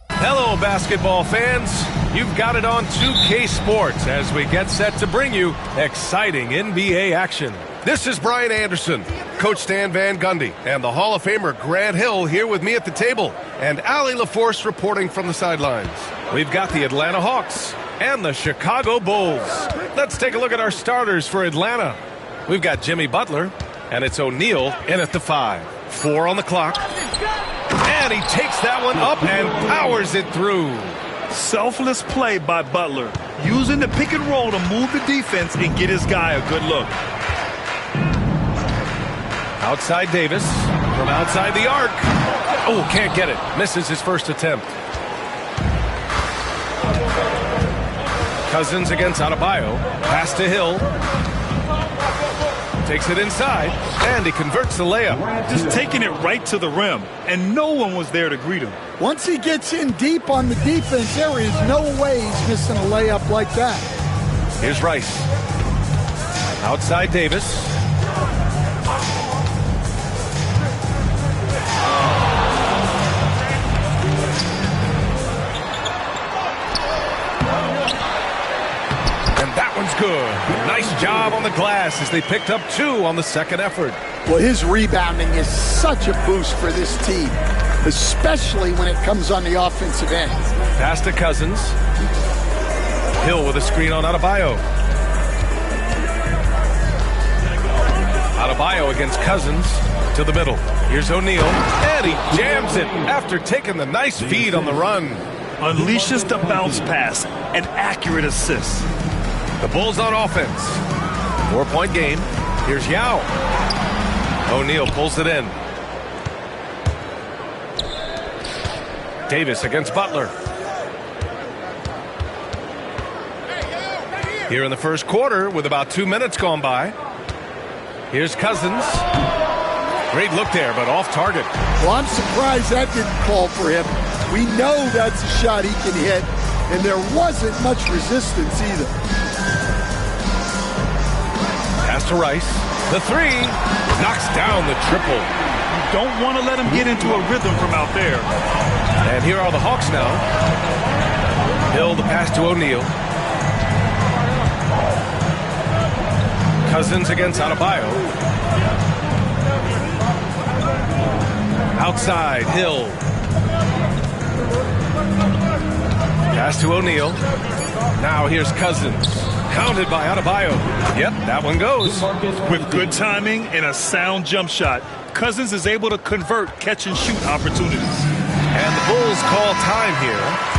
Hello, basketball fans. You've got it on 2K Sports as we get set to bring you exciting NBA action. This is Brian Anderson, Coach Stan Van Gundy, and the Hall of Famer Grant Hill here with me at the table, and Allie LaForce reporting from the sidelines. We've got the Atlanta Hawks and the Chicago Bulls. Let's take a look at our starters for Atlanta. We've got Jimmy Butler, and it's O'Neal in at the 5. 4 on the clock. And he takes that one up and powers it through. Selfless play by Butler, using the pick and roll to move the defense and get his guy a good look. Outside Davis, from outside the arc. Oh, can't get it. Misses his first attempt. Cousins against Adebayo. Pass to Hill. Takes it inside, and he converts the layup. Just taking it right to the rim, and no one was there to greet him. Once he gets in deep on the defense, there is no way he's missing a layup like that. Here's Rice. Outside Davis. And that one's good. Nice job on the glass as they picked up 2 on the second effort. Well, his rebounding is such a boost for this team, especially when it comes on the offensive end. Pass to Cousins. Hill with a screen on Adebayo. Adebayo against Cousins to the middle. Here's O'Neal, and he jams it after taking the nice feed on the run. Unleashes the bounce pass, an accurate assist. The Bulls on offense. 4-point game. Here's Yao. O'Neal pulls it in. Davis against Butler. Here in the first quarter with about 2 minutes gone by. Here's Cousins. Great look there, but off target. Well, I'm surprised that didn't call for him. We know that's a shot he can hit, and there wasn't much resistance either. Pass to Rice. The 3 knocks down the triple. You don't want to let him get into a rhythm from out there. And here are the Hawks now. Hill the pass to O'Neal. Cousins against Adebayo. Outside, Hill. Pass to O'Neal. Now here's Cousins. Counted by Adebayo. Yep, that one goes. With good timing and a sound jump shot, Cousins is able to convert catch-and-shoot opportunities. And the Bulls call time here.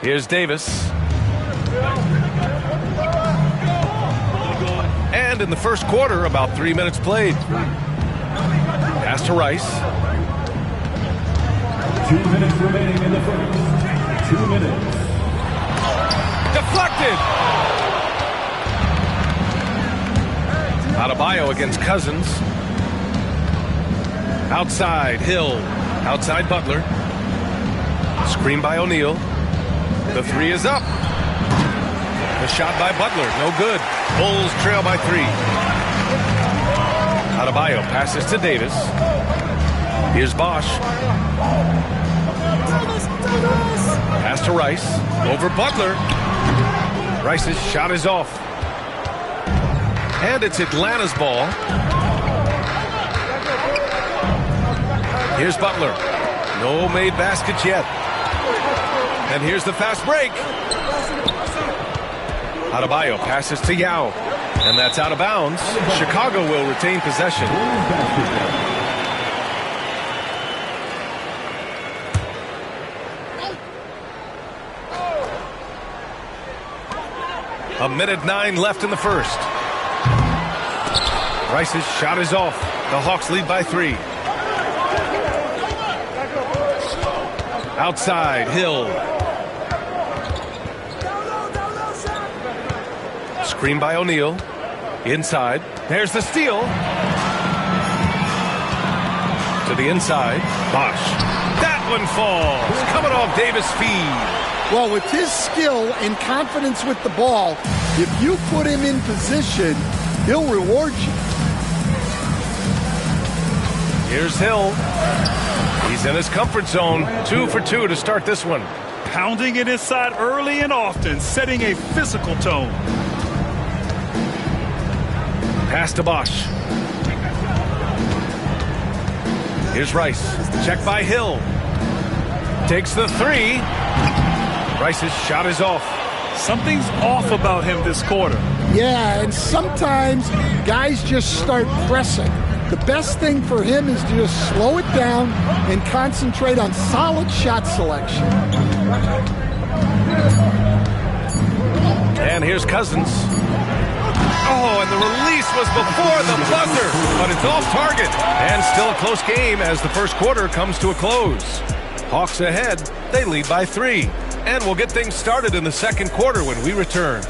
Here's Davis. And in the first quarter, about 3 minutes played. Pass to Rice. 2 minutes remaining in the first. 2 minutes. Deflected! Adebayo against Cousins. Outside, Hill. Outside, Butler. Screen by O'Neal. The 3 is up. The shot by Butler, no good. Bulls trail by 3. Adebayo passes to Davis. Here's Bosch. Pass to Rice. Over Butler. Rice's shot is off. And it's Atlanta's ball. Here's Butler. No made baskets yet. And here's the fast break. Adebayo passes to Yao. And that's out of bounds. Chicago will retain possession. A minute 9 left in the first. Rice's shot is off. The Hawks lead by 3. Outside, Hill. Screen by O'Neal. Inside. There's the steal. To the inside. Bosch. That one falls. Coming off Davis' feed. Well, with his skill and confidence with the ball, if you put him in position, he'll reward you. Here's Hill. He's in his comfort zone. 2 for 2 to start this one. Pounding it inside early and often, setting a physical tone. Pass to Bosch. Here's Rice. Check by Hill. Takes the 3. Rice's shot is off. Something's off about him this quarter. Yeah, and sometimes guys just start pressing. The best thing for him is to just slow it down and concentrate on solid shot selection. And here's Cousins. Oh, and the release was before the buzzer, but it's off target. And still a close game as the first quarter comes to a close. Hawks ahead. They lead by 3. And we'll get things started in the second quarter when we return.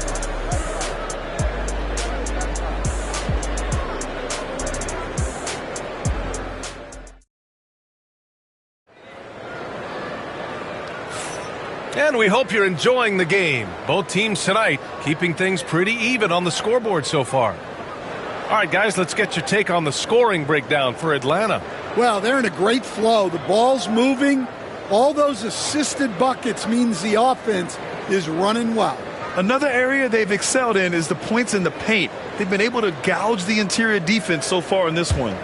And we hope you're enjoying the game. Both teams tonight keeping things pretty even on the scoreboard so far. All right, guys, let's get your take on the scoring breakdown for Atlanta. Well, they're in a great flow. The ball's moving. All those assisted buckets means the offense is running well. Another area they've excelled in is the points in the paint. They've been able to gouge the interior defense so far in this one.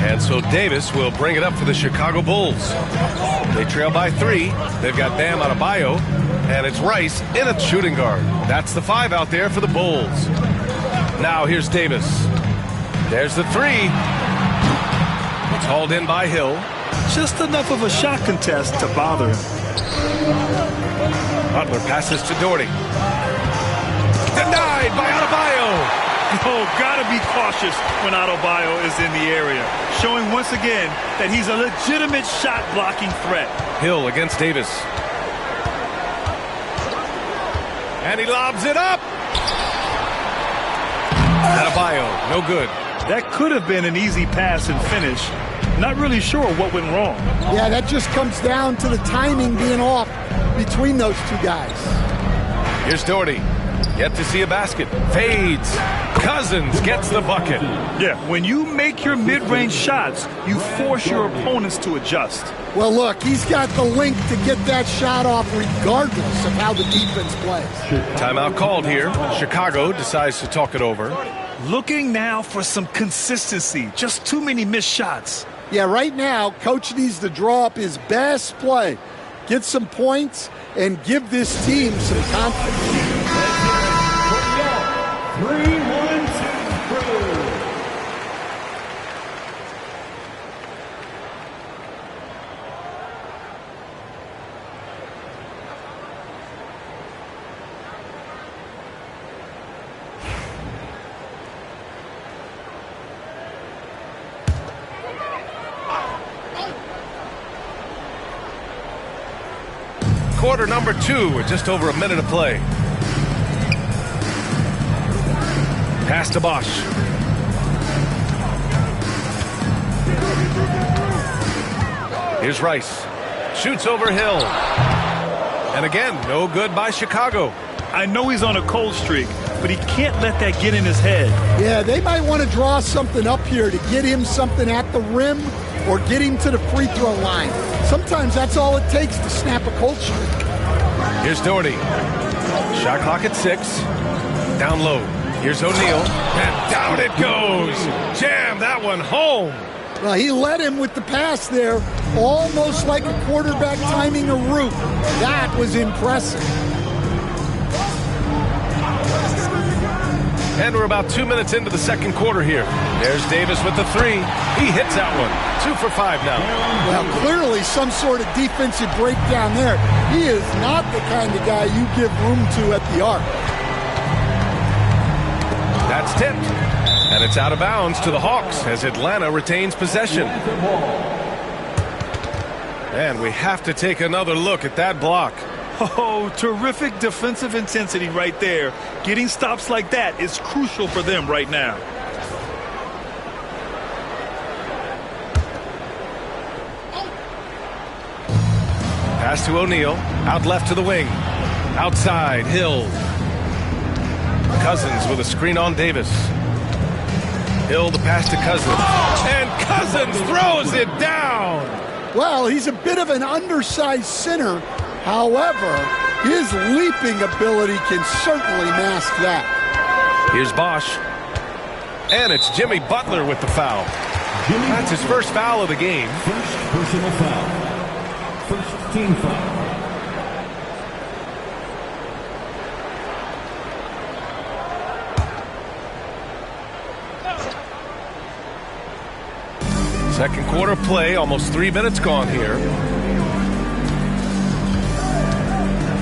And so Davis will bring it up for the Chicago Bulls. They trail by 3. They've got Bam Adebayo, and it's Rice in at shooting guard. That's the 5 out there for the Bulls. Now here's Davis. There's the 3. It's hauled in by Hill. Just enough of a shot contest to bother him. Butler passes to Doherty. Denied by Adebayo. Oh, gotta be cautious when Adebayo is in the area, showing once again that he's a legitimate shot-blocking threat. Hill against Davis. And he lobs it up. Adebayo, no good. That could have been an easy pass and finish. Not really sure what went wrong. Yeah, that just comes down to the timing being off between those two guys. Here's Doherty. Yet to see a basket. Fades. Cousins gets the bucket. Yeah, when you make your mid-range shots, you force your opponents to adjust. Well, look, he's got the length to get that shot off regardless of how the defense plays. Timeout called here. Chicago decides to talk it over. Looking now for some consistency. Just too many missed shots. Yeah, right now, Coach needs to draw up his best play, get some points, and give this team some confidence. 3-1-2 crew. Quarter number 2 with just over a minute to play. Pass to Bosch. Here's Rice. Shoots over Hill. And again, no good by Chicago. I know he's on a cold streak, but he can't let that get in his head. Yeah, they might want to draw something up here to get him something at the rim or get him to the free throw line. Sometimes that's all it takes to snap a cold streak. Here's Doherty. Shot clock at 6. Down low. Here's O'Neal. And down it goes. Jam that one home. Well, he led him with the pass there, almost like a quarterback timing a route. That was impressive. And we're about 2 minutes into the second quarter here. There's Davis with the 3. He hits that one. 2 for 5 now. Well, clearly some sort of defensive breakdown there. He is not the kind of guy you give room to at the arc. That's tipped. And it's out of bounds to the Hawks as Atlanta retains possession. And we have to take another look at that block. Oh, terrific defensive intensity right there. Getting stops like that is crucial for them right now. Pass to O'Neal. Out left to the wing. Outside, Hill. Cousins with a screen on Davis. Hill the pass to Cousins. And Cousins throws it down. Well, he's a bit of an undersized center. However, his leaping ability can certainly mask that. Here's Bosch. And it's Jimmy Butler with the foul. That's his first foul of the game. First personal foul. First team foul. Second quarter play, almost 3 minutes gone here.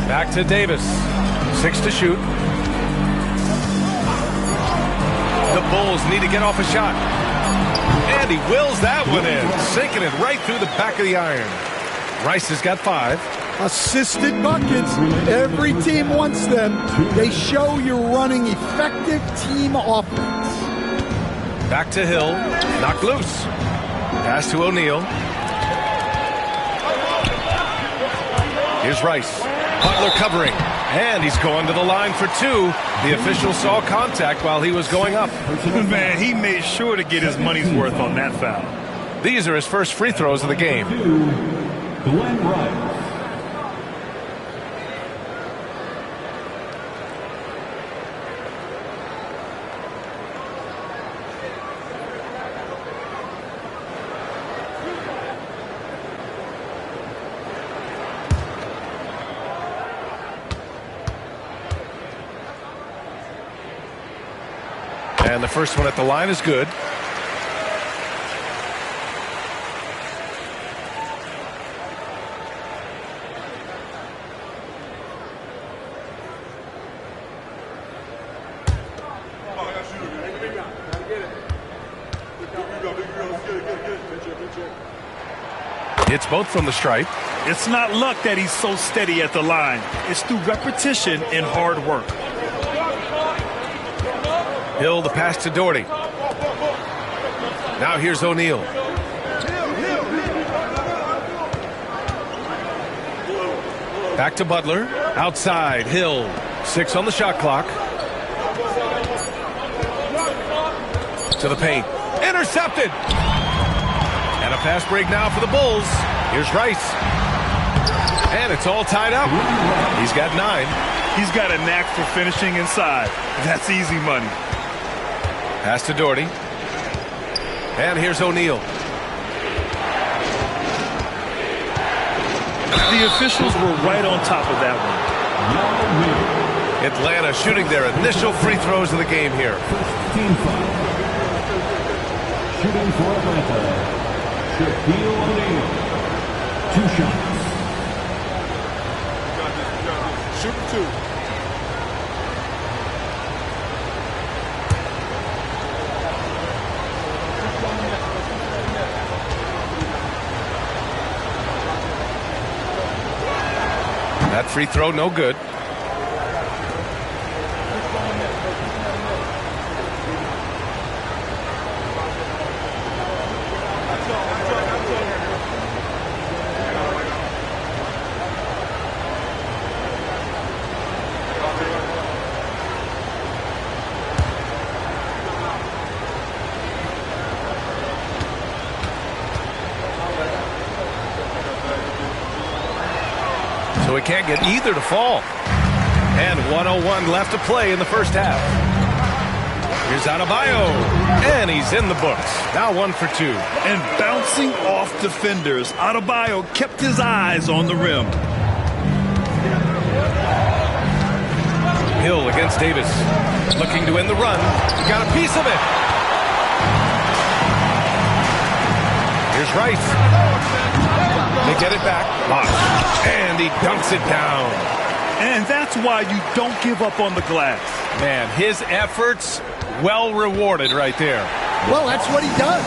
Back to Davis. 6 to shoot. The Bulls need to get off a shot. And he wills that one in, sinking it right through the back of the iron. Rice has got 5. Assisted buckets. Every team wants them. They show you're running effective team offense. Back to Hill. Knocked loose. Pass to O'Neal. Here's Rice. Butler covering. And he's going to the line for 2. The official saw contact while he was going up. Man, he made sure to get his money's worth on that foul. These are his first free throws of the game. Glenn Rice. And the first one at the line is good. It's both from the stripe. It's not luck that he's so steady at the line. It's through repetition and hard work. Hill, the pass to Doherty. Now here's O'Neal. Back to Butler. Outside, Hill. 6 on the shot clock. To the paint. Intercepted! And a fast break now for the Bulls. Here's Rice. And it's all tied up. He's got 9. He's got a knack for finishing inside. That's easy money. Pass to Doherty. And here's O'Neal. The officials were right on top of that one. Atlanta shooting their initial free throws of the game here. Team foul. Shooting for Atlanta, Shaquille O'Neal. 2 shots. Shoot 2. That free throw, no good. So he can't get either to fall. And 1:01 left to play in the first half. Here's Adebayo. And he's in the books. Now 1 for 2. And bouncing off defenders, Adebayo kept his eyes on the rim. Hill against Davis. Looking to end the run. He got a piece of it. Here's Rice. They get it back. And he dunks it down. And that's why you don't give up on the glass. Man, his efforts well rewarded right there. Well, that's what he does.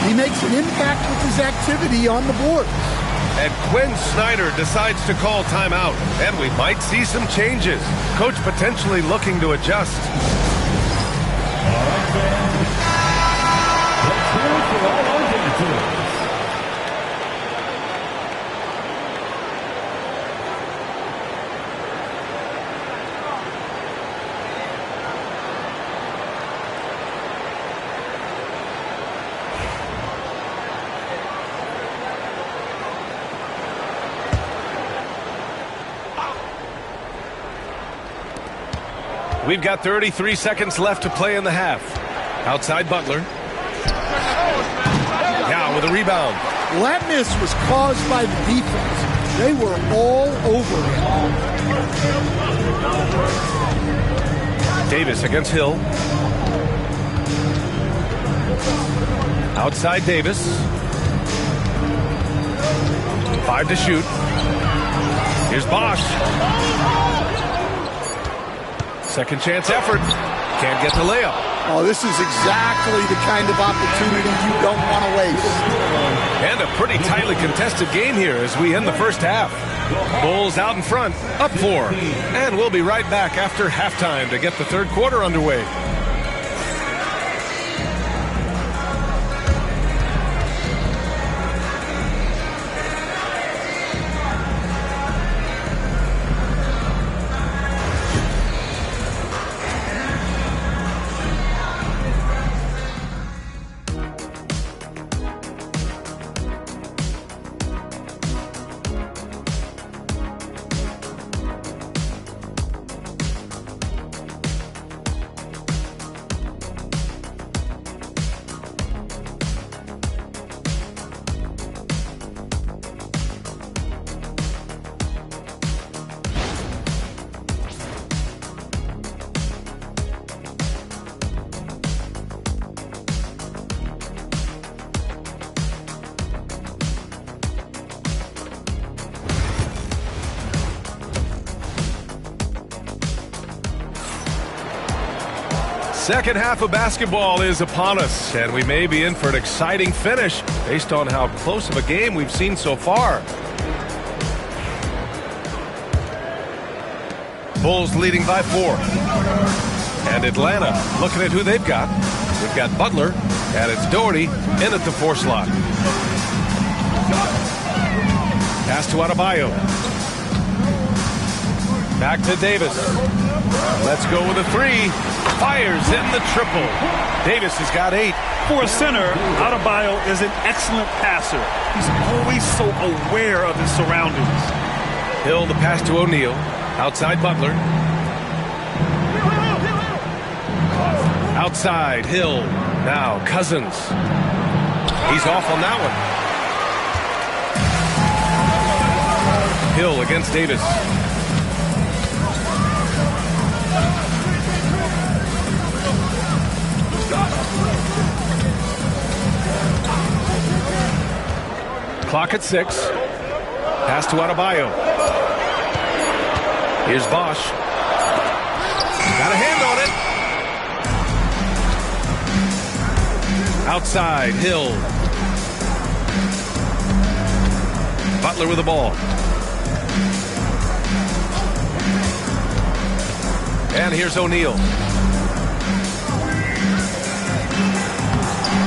He makes an impact with his activity on the board. And Quinn Snyder decides to call timeout. And we might see some changes. Coach potentially looking to adjust. All right, fans. Let's hear it for all our dancers. We've got 33 seconds left to play in the half. Outside Butler. Now with a rebound. Well, that miss was caused by the defense. They were all over him. Davis against Hill. Outside Davis. 5 to shoot. Here's Bosch. Second chance effort. Can't get the layup. Oh, this is exactly the kind of opportunity you don't want to waste. And a pretty tightly contested game here as we end the first half. Bulls out in front, up 4. And we'll be right back after halftime to get the third quarter underway. Second half of basketball is upon us, and we may be in for an exciting finish based on how close of a game we've seen so far. Bulls leading by 4. And Atlanta looking at who they've got. We've got Butler, and it's Doherty in at the 4 slot. Pass to Adebayo. Back to Davis. Let's go with a 3. Fires in the triple. Davis has got 8. For a center, Adebayo is an excellent passer. He's always so aware of his surroundings. Hill, the pass to O'Neal. Outside Butler. Outside Hill. Now Cousins. He's off on that one. Hill against Davis. Clock at 6. Pass to Adebayo. Here's Bosch. Got a hand on it. Outside, Hill. Butler with the ball. And here's O'Neal.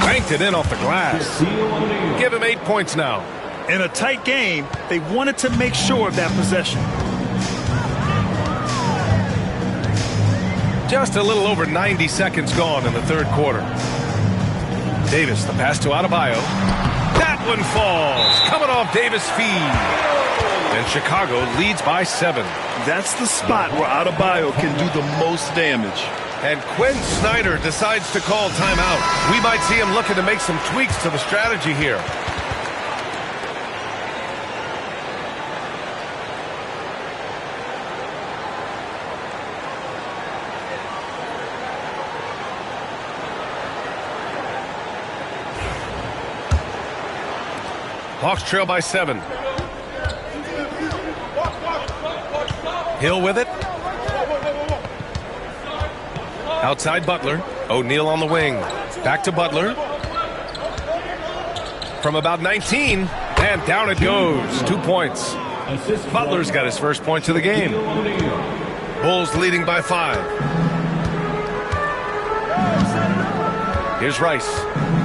Banked it in off the glass. Give him 8 points now. In a tight game, they wanted to make sure of that possession. Just a little over 90 seconds gone in the third quarter. Davis, the pass to Adebayo. That one falls. Coming off Davis' feed. And Chicago leads by 7. That's the spot where Adebayo can do the most damage. And Quinn Snyder decides to call timeout. We might see him looking to make some tweaks to the strategy here. Hawks trail by 7. Hill with it. Outside Butler. O'Neal on the wing. Back to Butler. From about 19. And down it goes. 2 points. Butler's got his first points of the game. Bulls leading by 5. Here's Rice.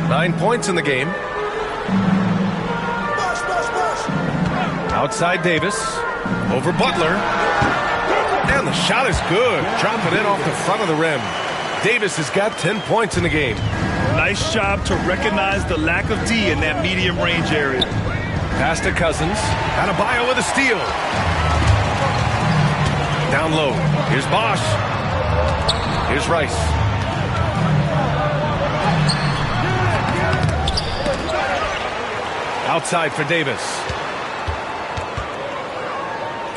9 points in the game. Outside Davis. Over Butler. And the shot is good. Dropping it off the front of the rim. Davis has got 10 points in the game. Nice job to recognize the lack of D in that medium range area. Pass to Cousins. Adebayo with a steal. Down low. Here's Bosch. Here's Rice. Outside for Davis.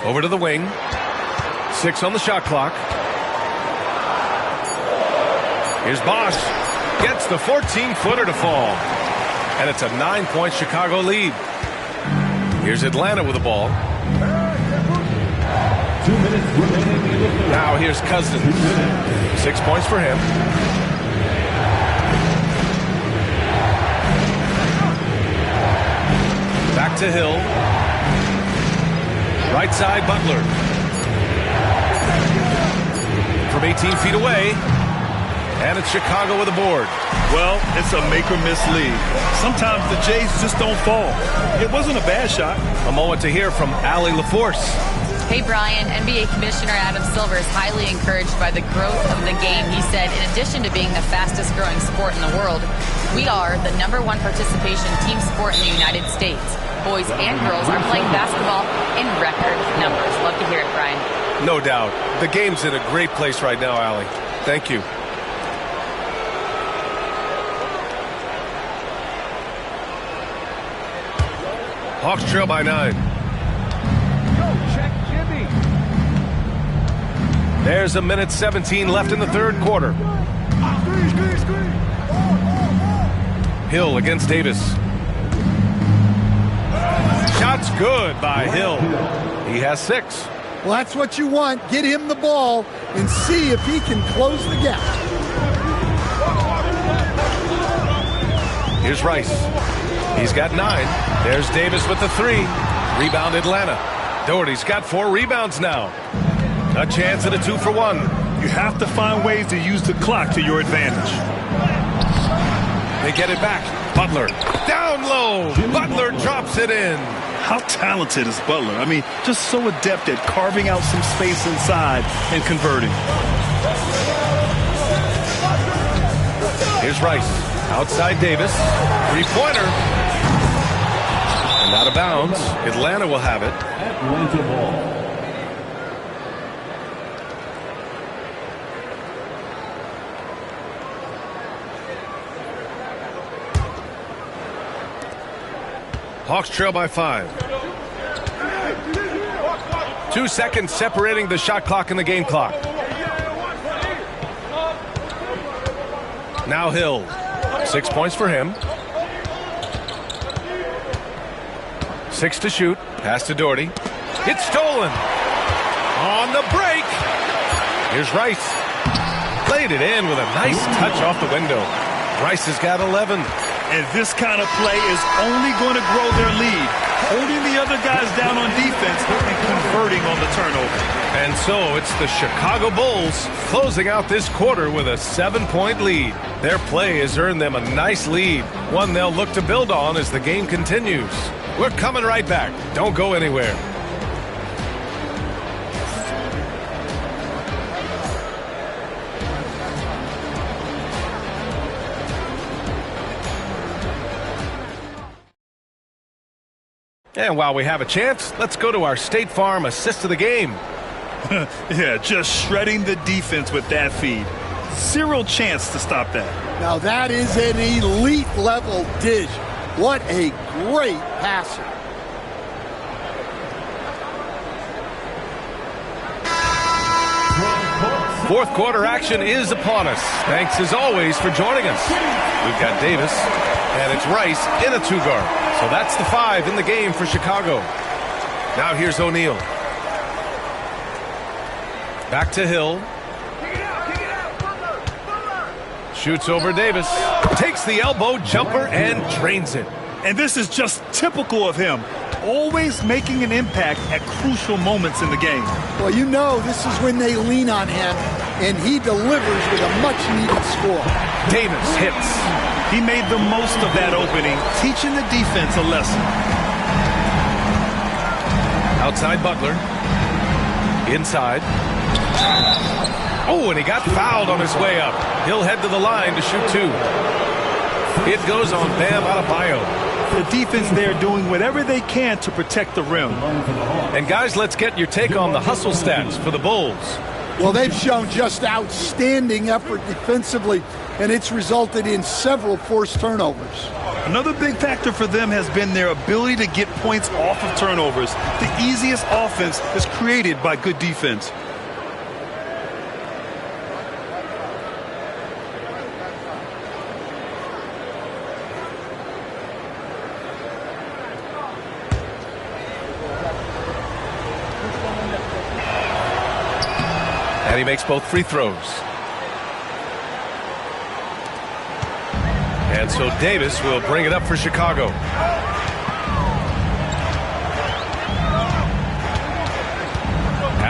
Over to the wing. 6 on the shot clock. Here's Bosch. Gets the 14-footer to fall. And it's a 9-point Chicago lead. Here's Atlanta with the ball. 2 minutes remaining. Now here's Cousins. 6 points for him. Back to Hill. Right side, Butler. From 18 feet away. And it's Chicago with a board. Well, it's a make-or-miss lead. Sometimes the Jays just don't fall. It wasn't a bad shot. A moment to hear from Allie LaForce. Hey, Brian, NBA Commissioner Adam Silver is highly encouraged by the growth of the game. He said, in addition to being the fastest growing sport in the world, we are the #1 participation team sport in the United States. Boys and girls are playing basketball in record numbers. Love to hear it, Brian. No doubt. The game's in a great place right now, Allie. Thank you. Hawks trail by 9. There's 1:17 left in the third quarter. Hill against Davis. Shot's good by Hill. He has 6. Well, that's what you want. Get him the ball and see if he can close the gap. Here's Rice. He's got 9. There's Davis with the 3. Rebound Atlanta. Doherty's got 4 rebounds now. A chance at a 2-for-1. You have to find ways to use the clock to your advantage. They get it back. Butler. Down low. Butler drops it in. How talented is Butler? I mean, just so adept at carving out some space inside and converting. Here's Rice. Outside Davis. Three-pointer. And out of bounds. Atlanta will have it. Atlanta ball. Hawks trail by 5. 2 seconds separating the shot clock and the game clock. Now Hill. 6 points for him. 6 to shoot. Pass to Doherty. It's stolen. On the break. Here's Rice. Played it in with a nice touch off the window. Rice has got 11. And this kind of play is only going to grow their lead, holding the other guys down on defense and converting on the turnover. And so it's the Chicago Bulls closing out this quarter with a 7-point lead. Their play has earned them a nice lead, one they'll look to build on as the game continues. We're coming right back. Don't go anywhere. And while we have a chance, let's go to our State Farm assist of the game. Yeah, just shredding the defense with that feed. Zero chance to stop that. Now that is an elite level dish. What a great passer. Fourth quarter action is upon us. Thanks as always for joining us. We've got Davis, and it's Rice in a 2-guard. So that's the 5 in the game for Chicago. Now here's O'Neal. Back to Hill. Shoots over Davis. Takes the elbow jumper and drains it. And this is just typical of him. Always making an impact at crucial moments in the game. Well, you know this is when they lean on him, and he delivers with a much-needed score. Davis hits. He made the most of that opening, teaching the defense a lesson. Outside Butler. Inside. Oh, and he got fouled on his way up. He'll head to the line to shoot 2. It goes on Bam Adebayo. The defense there doing whatever they can to protect the rim. And guys, let's get your take on the hustle stats for the Bulls. Well, they've shown just outstanding effort defensively, and it's resulted in several forced turnovers. Another big factor for them has been their ability to get points off of turnovers. The easiest offense is created by good defense. And he makes both free throws. And so Davis will bring it up for Chicago.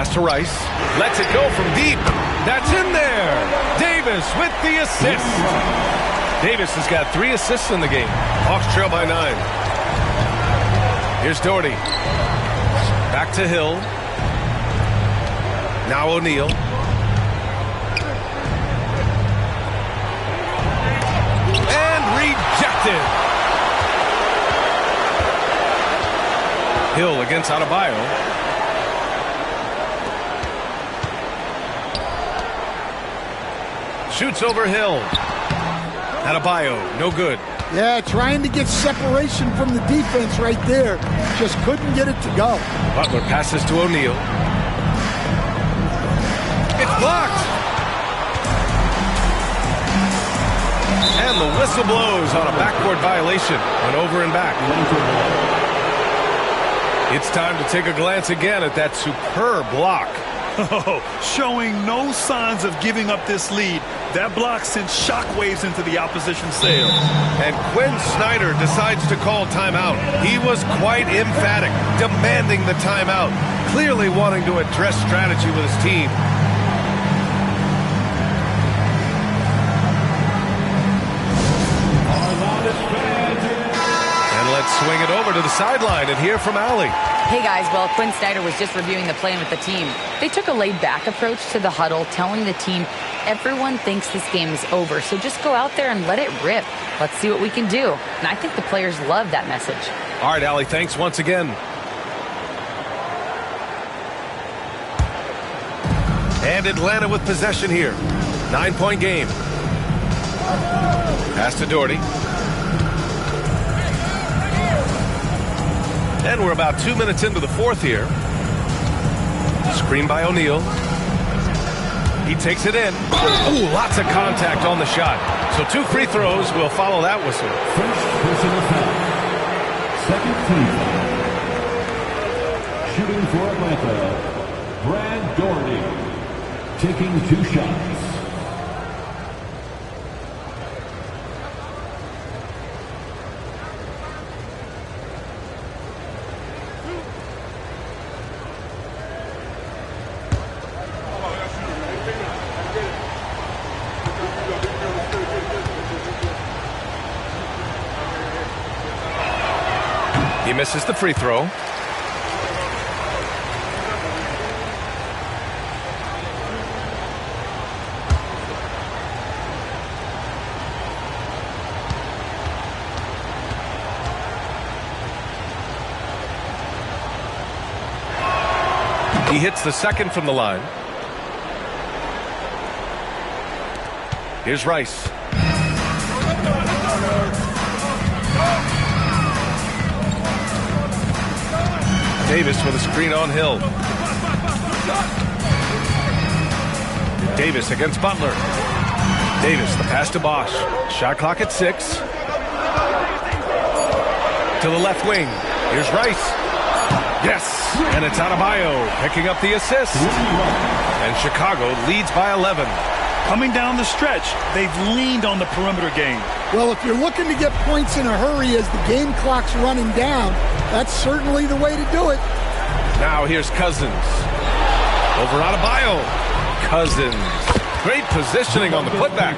Pass to Rice. Lets it go from deep. That's in there. Davis with the assist. Davis has got 3 assists in the game. Hawks trail by 9. Here's Doherty. Back to Hill. Now O'Neal. And rejected. Hill against Adebayo. Shoots over Hill. Adebayo, no good. Yeah, trying to get separation from the defense right there. Just couldn't get it to go. Butler passes to O'Neal. It's blocked. And the whistle blows on a backcourt violation. An over and back. It's time to take a glance again at that superb block. Oh, showing no signs of giving up this lead. That block sent shockwaves into the opposition sails. And Quinn Snyder decides to call timeout. He was quite emphatic, demanding the timeout, clearly wanting to address strategy with his team. And let's swing it over to the sideline and hear from Allie. Hey guys, well, Quinn Snyder was just reviewing the plan with the team. They took a laid-back approach to the huddle, telling the team everyone thinks this game is over, so just go out there and let it rip. Let's see what we can do. And I think the players love that message. All right, Allie, thanks once again. And Atlanta with possession here. 9-point game. Pass to Doherty. And we're about 2 minutes into the fourth here. Screen by O'Neal. He takes it in. Ooh, lots of contact on the shot. So 2 free throws will follow that whistle. First personal foul. Second team. Shooting for Atlanta, Brad Doherty. Taking 2 shots. He misses the free throw. He hits the second from the line. Here's Rice. Davis with a screen on Hill. Davis against Butler. Davis, the pass to Bosch. Shot clock at 6. To the left wing. Here's Rice. Yes, and it's Adebayo picking up the assist. And Chicago leads by 11. Coming down the stretch, they've leaned on the perimeter game. Well, if you're looking to get points in a hurry as the game clock's running down, that's certainly the way to do it. Now here's Cousins. Over Adebayo. Cousins. Great positioning on the putback.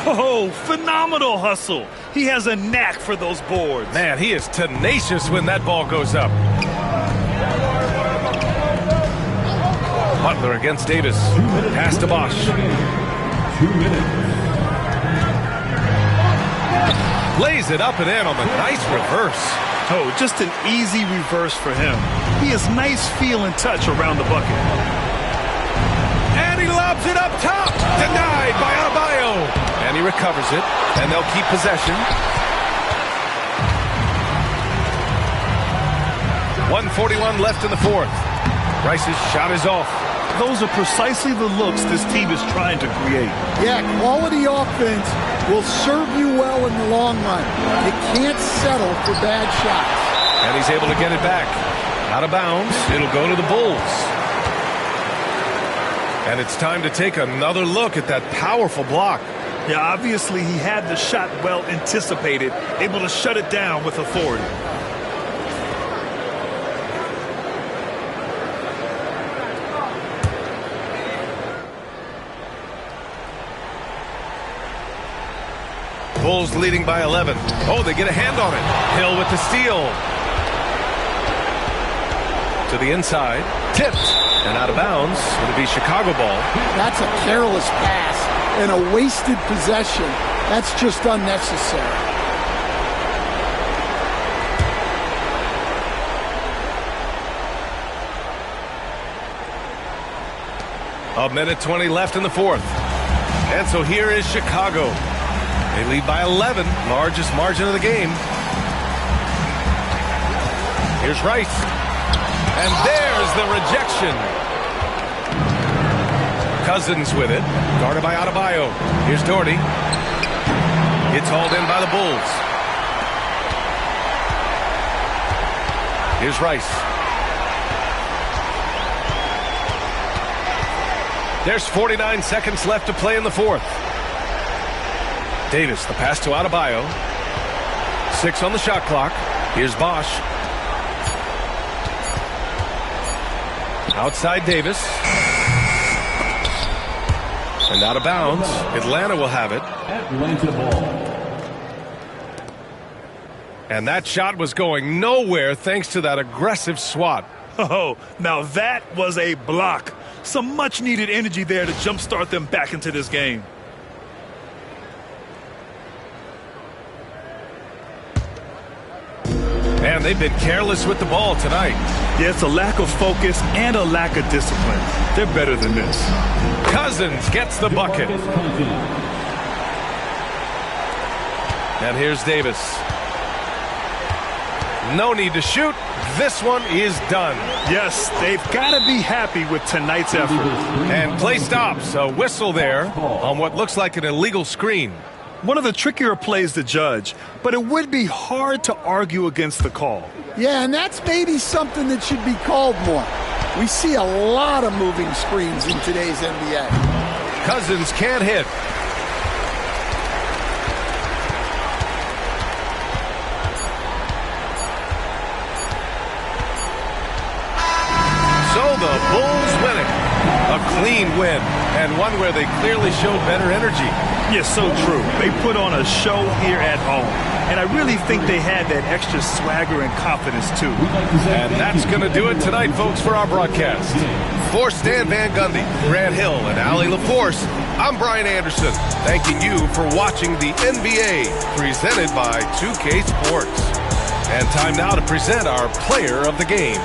Oh, phenomenal hustle. He has a knack for those boards. Man, he is tenacious when that ball goes up. Butler against Davis. Pass to Bosch. 2 minutes. Lays it up and in on the nice reverse. Oh, just an easy reverse for him. He has nice feel and touch around the bucket. And he lobs it up top. Denied by Adebayo. And he recovers it. And they'll keep possession. 1:41 left in the fourth. Rice's shot is off. Those are precisely the looks this team is trying to create. Yeah, quality offense will serve you well in the long run. You can't settle for bad shots. And he's able to get it back. Out of bounds. It'll go to the Bulls. And it's time to take another look at that powerful block. Yeah, obviously he had the shot well anticipated, able to shut it down with authority. Bulls leading by 11. Oh, they get a hand on it. Hill with the steal. To the inside. Tipped. And out of bounds. It'll be Chicago ball. That's a careless pass and a wasted possession. That's just unnecessary. A minute 20 left in the fourth. And so here is Chicago. They lead by 11, largest margin of the game. Here's Rice. And there's the rejection. Cousins with it. Guarded by Adebayo. Here's Doherty. It's hauled in by the Bulls. Here's Rice. There's 49 seconds left to play in the fourth. Davis, the pass to Adebayo. 6 on the shot clock. Here's Bosch. Outside Davis. And out of bounds. Atlanta will have it. Atlanta ball. And that shot was going nowhere thanks to that aggressive swat. Oh, now that was a block. Some much-needed energy there to jumpstart them back into this game. Man, they've been careless with the ball tonight. Yeah, it's a lack of focus and a lack of discipline. They're better than this. Cousins gets the bucket. And here's Davis. No need to shoot. This one is done. Yes, they've got to be happy with tonight's effort. And play stops. A whistle there on what looks like an illegal screen. One of the trickier plays to judge, but it would be hard to argue against the call. Yeah, and that's maybe something that should be called more. We see a lot of moving screens in today's NBA. Cousins can't hit. So the Bulls win it. A clean win, and one where they clearly showed better energy. Yes, so true. They put on a show here at home. And I really think they had that extra swagger and confidence, too. And that's going to do it tonight, folks, for our broadcast. For Stan Van Gundy, Grant Hill, and Allie LaForce, I'm Brian Anderson, thanking you for watching the NBA presented by 2K Sports. And time now to present our player of the game.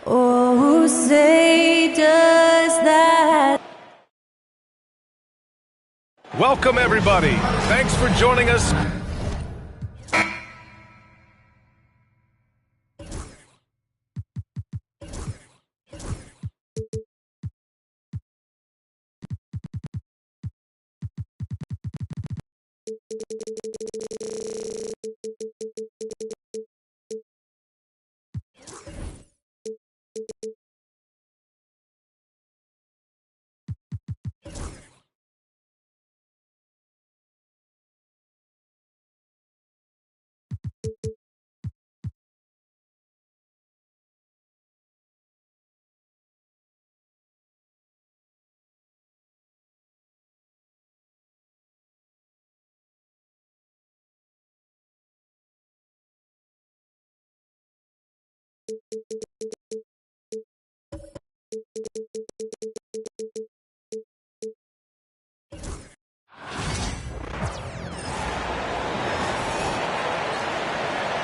Oh, say does that. Welcome, everybody. Thanks for joining us.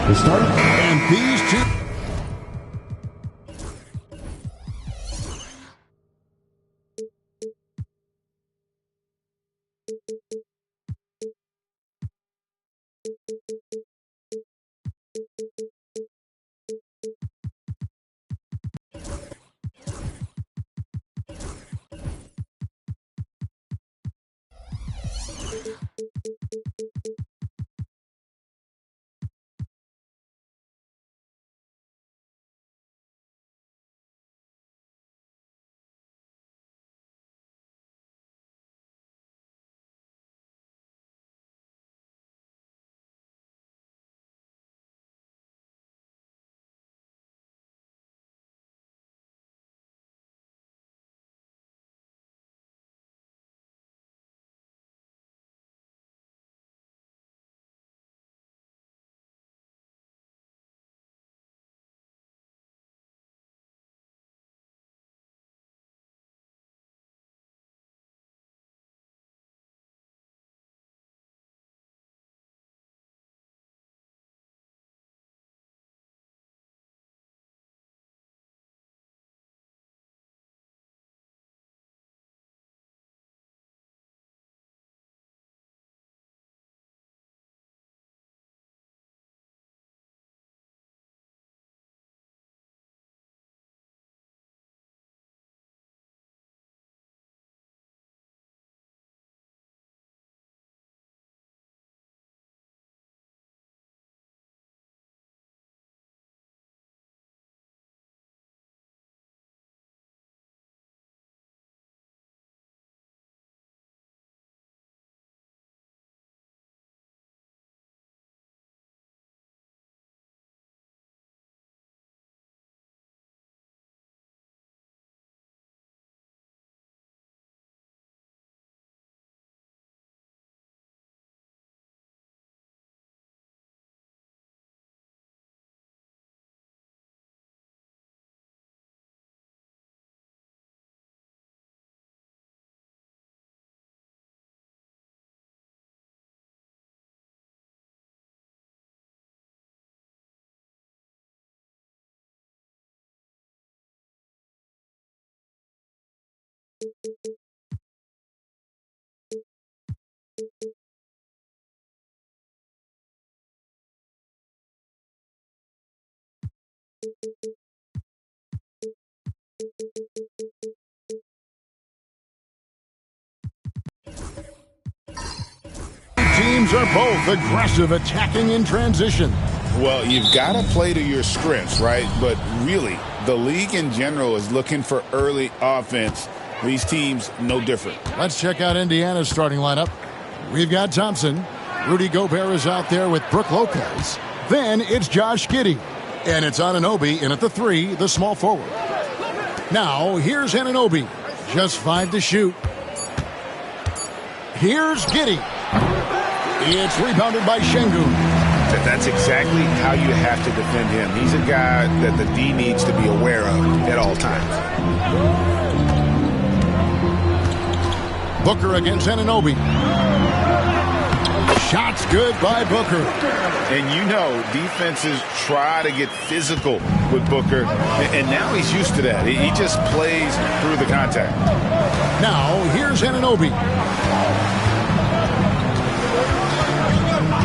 The start, and these two. Teams are both aggressive, attacking in transition. Well, you've got to play to your strengths, right? But really, the league in general is looking for early offense. These teams, no different. Let's check out Indiana's starting lineup. We've got Thompson. Rudy Gobert is out there with Brook Lopez. Then it's Josh Giddey. And it's Anunoby in at the 3, the small forward. Now, here's Anunoby. Just 5 to shoot. Here's Giddey. It's rebounded by Şengün. That's exactly how you have to defend him. He's a guy that the D needs to be aware of at all times. Booker against Anunoby. Shots good by Booker. And you know, defenses try to get physical with Booker, and now he's used to that. He just plays through the contact. Now, here's Anunoby.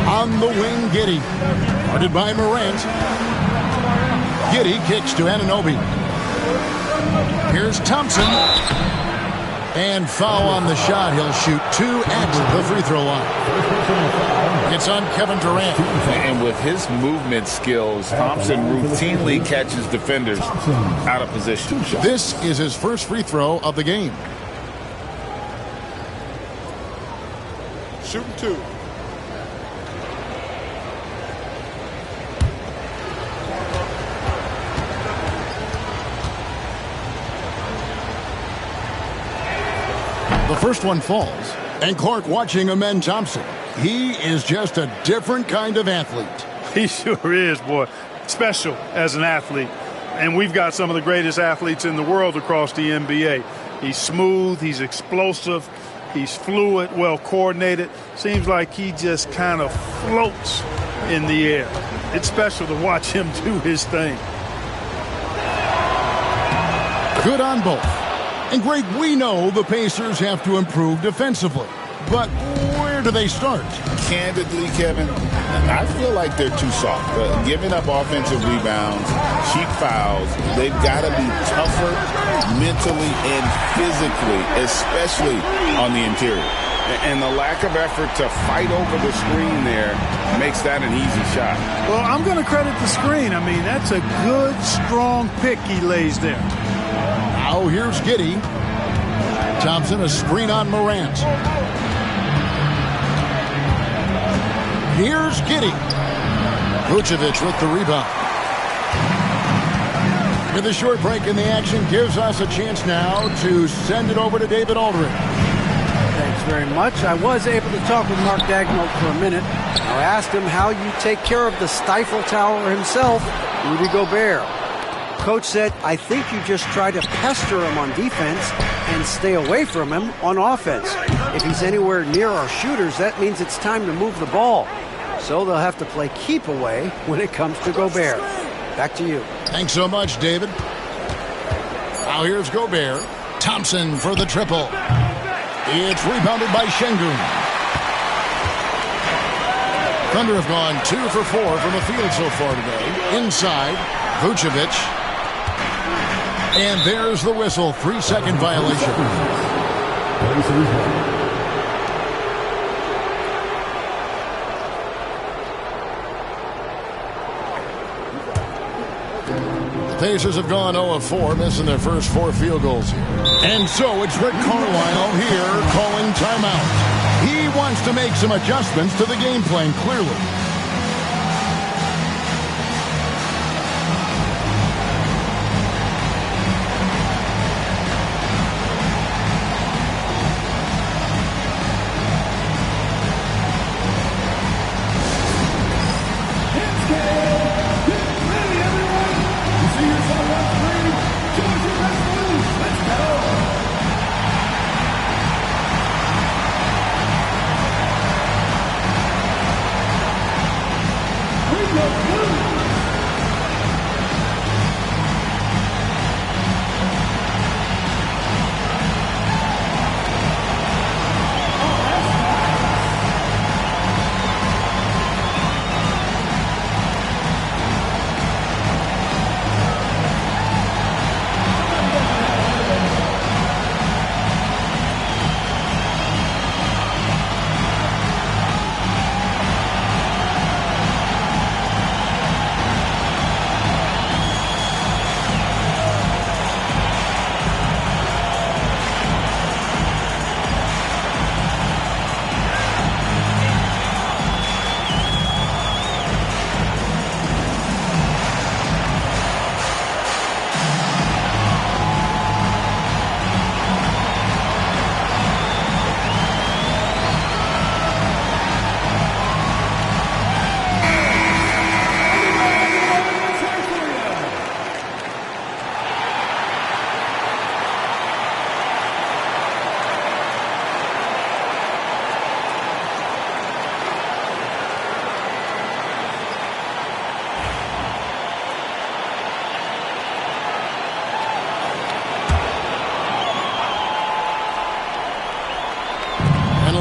On the wing, Giddey. Guarded by Morant. Giddey kicks to Anunoby. Here's Thompson. And foul on the shot. He'll shoot 2 at the free throw line. It's on Kevin Durant. And with his movement skills, Thompson routinely catches defenders out of position. This is his first free throw of the game. Shooting 2. The first one falls. And Clark watching Amen Thompson. He is just a different kind of athlete. He sure is, boy. Special as an athlete. And we've got some of the greatest athletes in the world across the NBA. He's smooth, he's explosive, he's fluid, well coordinated. Seems like he just kind of floats in the air. It's special to watch him do his thing. Good on both. And Greg, we know the Pacers have to improve defensively. But where do they start? Candidly, Kevin, I feel like they're too soft. Giving up offensive rebounds, cheap fouls, they've got to be tougher mentally and physically, especially on the interior. And the lack of effort to fight over the screen there makes that an easy shot. Well, I'm going to credit the screen. I mean, that's a good, strong pick he lays there. Now here's Giddey. Thompson, a screen on Morant. Here's Giddey. Vucevic with the rebound. With a short break in the action, gives us a chance now to send it over to David Aldridge. Thanks very much. I was able to talk with Mark Daigneault for a minute. I asked him how you take care of the Stifle Tower himself, Rudy Gobert. Coach said, I think you just try to pester him on defense and stay away from him on offense. If he's anywhere near our shooters, that means it's time to move the ball. So they'll have to play keep away when it comes to Gobert. Back to you. Thanks so much, David. Now here's Gobert. Thompson for the triple. It's rebounded by Şengün. Thunder have gone 2 for 4 from the field so far today. Inside, Vucevic. And there's the whistle. 3-second violation. The Pacers have gone 0 of 4, missing their first 4 field goals here. And so it's Rick Carlisle here calling timeout. He wants to make some adjustments to the game plan, clearly.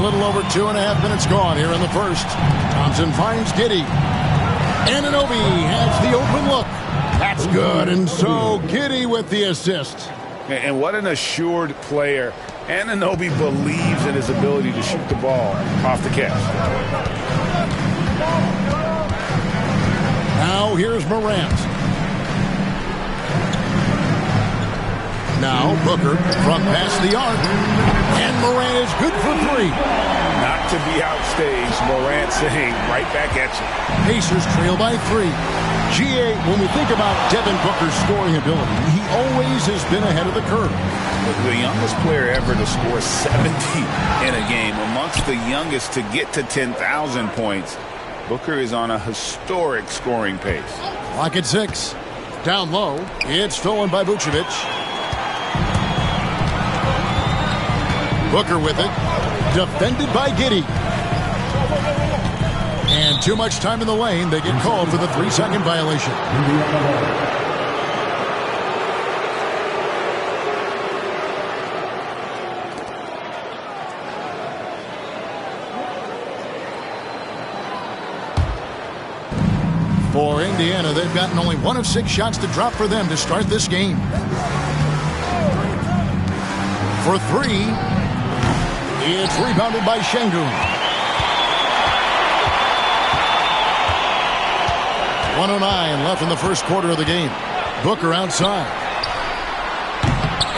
a little over 2.5 minutes gone here in the first. Thompson finds Giddey. Anunoby has the open look. That's good. And so Giddey with the assist. And what an assured player. Anunoby believes in his ability to shoot the ball off the catch. Now here's Morant. Now Booker from past the arc. And Morant is good for 3. Not to be outstaged, Morant saying right back at you. Pacers trail by 3. GA, when we think about Devin Booker's scoring ability, he always has been ahead of the curve. The youngest player ever to score 70 in a game, amongst the youngest to get to 10,000 points. Booker is on a historic scoring pace. Clock at 6. Down low. It's stolen by Vucevic. Booker with it. Defended by Giddey. And too much time in the lane. They get called for the 3-second violation. For Indiana, they've gotten only 1 of 6 shots to drop for them to start this game. For 3, it's rebounded by Şengün. 1:09 left in the first quarter of the game. Booker outside.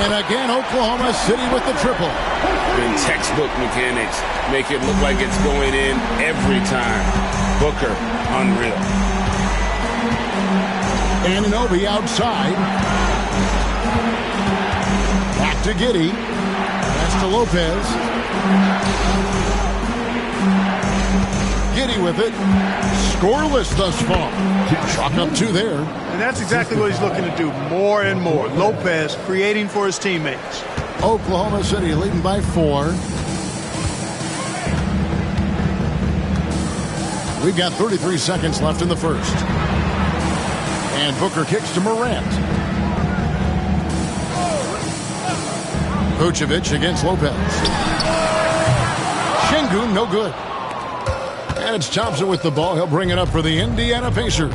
And again, Oklahoma City with the triple. In textbook mechanics, make it look like it's going in every time. Booker, unreal. Anunoby outside. Back to Giddey. That's to Lopez. Giddey with it. Scoreless thus far. Chalk up 2 there. And that's exactly what he's looking to do more and more. Lopez creating for his teammates. Oklahoma City leading by 4. We've got 33 seconds left in the first. And Booker kicks to Morant. Vucevic against Lopez. Şengün, no good. And it's Thompson with the ball. He'll bring it up for the Indiana Pacers.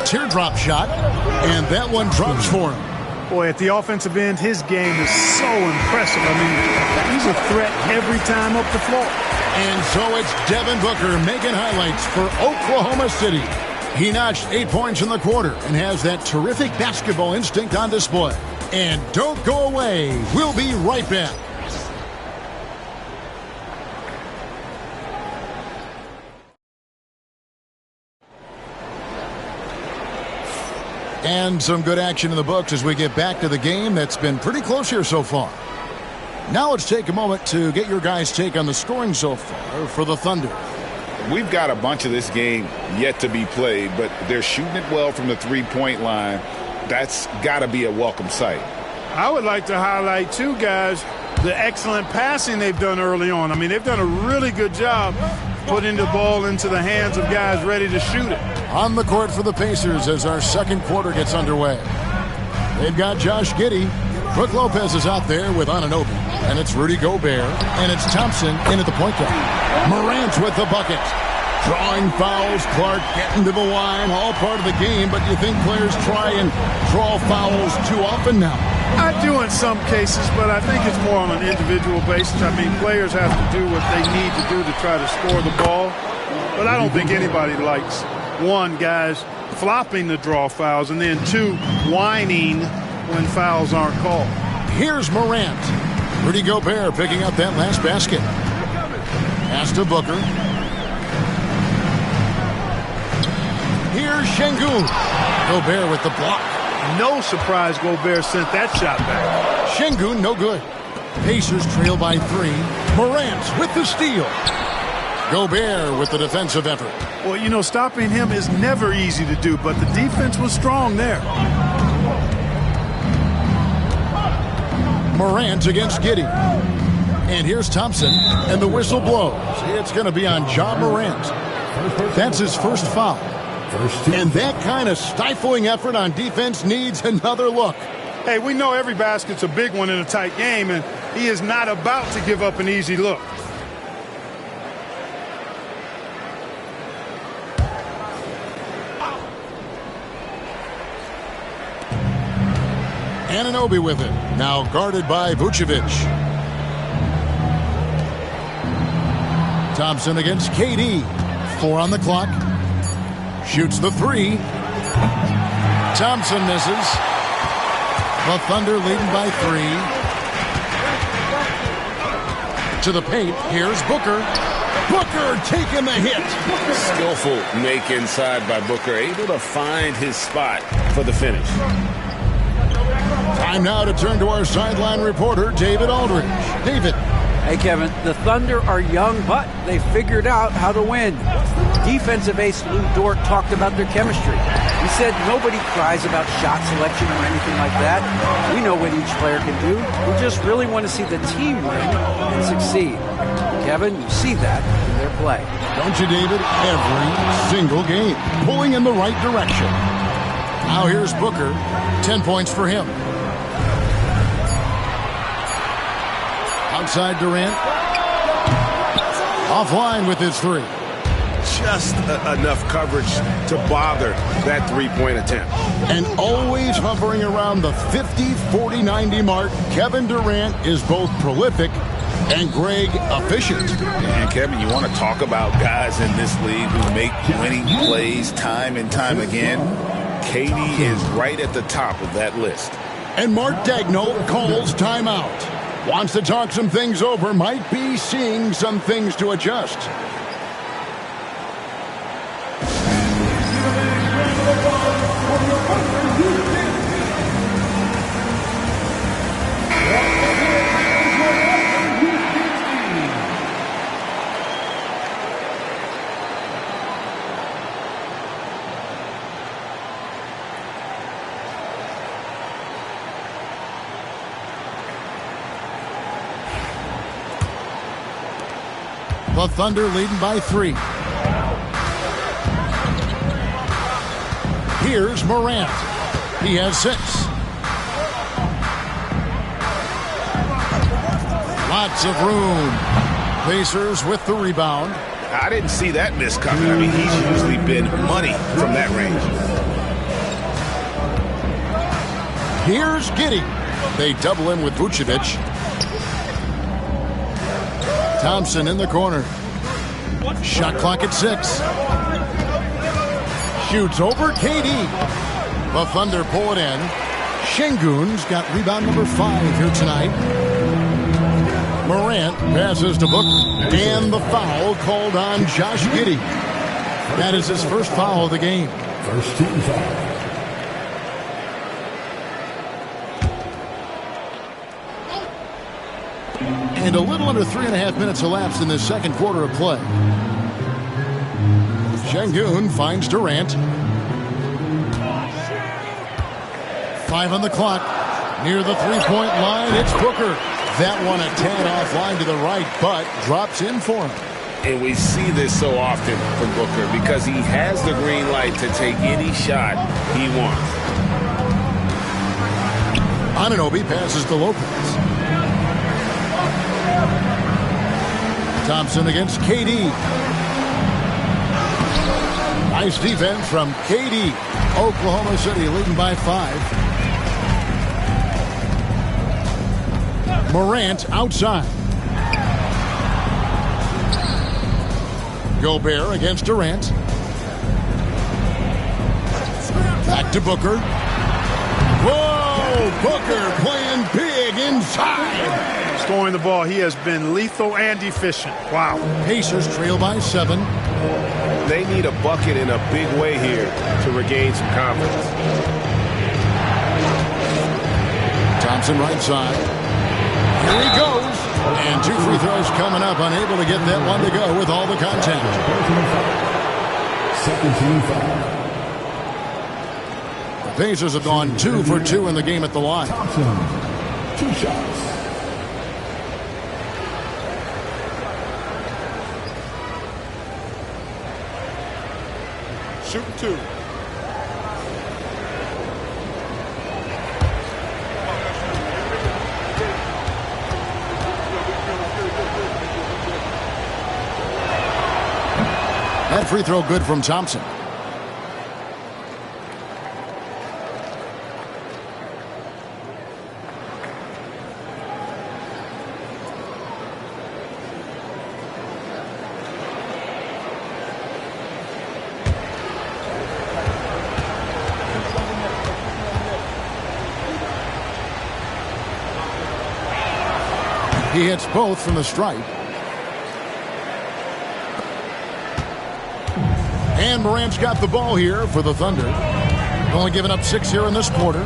Teardrop shot, and that one drops for him. Boy, at the offensive end, his game is so impressive. I mean, he's a threat every time up the floor. And so it's Devin Booker making highlights for Oklahoma City. He notched 8 points in the quarter and has that terrific basketball instinct on display. And don't go away. We'll be right back. And some good action in the books as we get back to the game that's been pretty close here so far. Now let's take a moment to get your guys' take on the scoring so far for the Thunder. We've got a bunch of this game yet to be played, but they're shooting it well from the three-point line. That's got to be a welcome sight. I would like to highlight, too, guys, the excellent passing they've done early on. I mean, they've done a really good job putting the ball into the hands of guys ready to shoot it. On the court for the Pacers as our second quarter gets underway. They've got Josh Giddey. Brook Lopez is out there with Anunoby. And it's Rudy Gobert. And it's Thompson in at the point guard. Morant with the bucket. Drawing fouls. Clark getting to the line. All part of the game. But you think players try and draw fouls too often now? I do in some cases, but I think it's more on an individual basis. I mean, players have to do what they need to do to try to score the ball. But I don't think anybody likes, one, guys flopping the draw fouls, and then two, whining when fouls aren't called. Here's Morant. Rudy Gobert picking up that last basket. Pass to Booker. Here's Şengün. Gobert with the block. No surprise Gobert sent that shot back. Şengün, no good. Pacers trail by 3. Morant with the steal. Gobert with the defensive effort. Well, you know, stopping him is never easy to do, but the defense was strong there. Morant against Giddey. And here's Thompson, and the whistle blows. It's going to be on Ja Morant. That's his first foul. And that kind of stifling effort on defense needs another look. Hey, we know every basket's a big one in a tight game, and he is not about to give up an easy look. Anunoby with it. Now guarded by Vucevic. Thompson against KD. 4 on the clock. Shoots the 3. Thompson misses. The Thunder leading by 3. To the paint. Here's Booker. Booker taking the hit. Skillful make inside by Booker. Able to find his spot for the finish. Time now to turn to our sideline reporter, David Aldridge. David. Hey, Kevin, the Thunder are young, but they figured out how to win. Defensive ace Lou Dort talked about their chemistry. He said nobody cries about shot selection or anything like that. We know what each player can do. We just really want to see the team win and succeed. Kevin, you see that in their play. Don't you, David? Every single game. Pulling in the right direction. Now here's Booker. 10 points for him. Outside Durant. Offline with his 3. Just enough coverage to bother that three-point attempt. And always hovering around the 50, 40, 90 mark, Kevin Durant is both prolific and Greg efficient. And Kevin, you want to talk about guys in this league who make winning plays time and time again? KD is right at the top of that list. And Mark Daigneault calls timeout. Wants to talk some things over, might be seeing some things to adjust. The Thunder leading by 3. Here's Morant. He has 6. Lots of room. Pacers with the rebound. I didn't see that miss coming. I mean, he's usually been money from that range. Here's Giddey. They double him with Vucevic. Thompson in the corner. Shot clock at 6. Shoots over KD. The Thunder pull it in. Şengün's got rebound number 5 here tonight. Morant passes to Booker. And the foul called on Josh Giddey. That is his first foul of the game. First team foul. And a little under 3.5 minutes elapsed in this second quarter of play. Şengün finds Durant. 5 on the clock. Near the three-point line, it's Booker. That one a tad offline to the right, but drops in for him. And we see this so often from Booker because he has the green light to take any shot he wants. Anunoby passes to Lopez. Thompson against KD. Nice defense from KD. Oklahoma City leading by 5. Morant outside. Gobert against Durant. Back to Booker. Whoa! Booker playing big inside. Scoring the ball, he has been lethal and efficient. Wow. Pacers trail by 7. They need a bucket in a big way here to regain some confidence. Thompson right side. Here he goes. And 2 free throws coming up. Unable to get that one to go with all the contact. Second team foul. The Pacers have gone 2 for 2 in the game at the line. Thompson, 2 shots. Shooting 2. That free throw good from Thompson. He hits both from the stripe. And Morant's got the ball here for the Thunder. Only giving up 6 here in this quarter.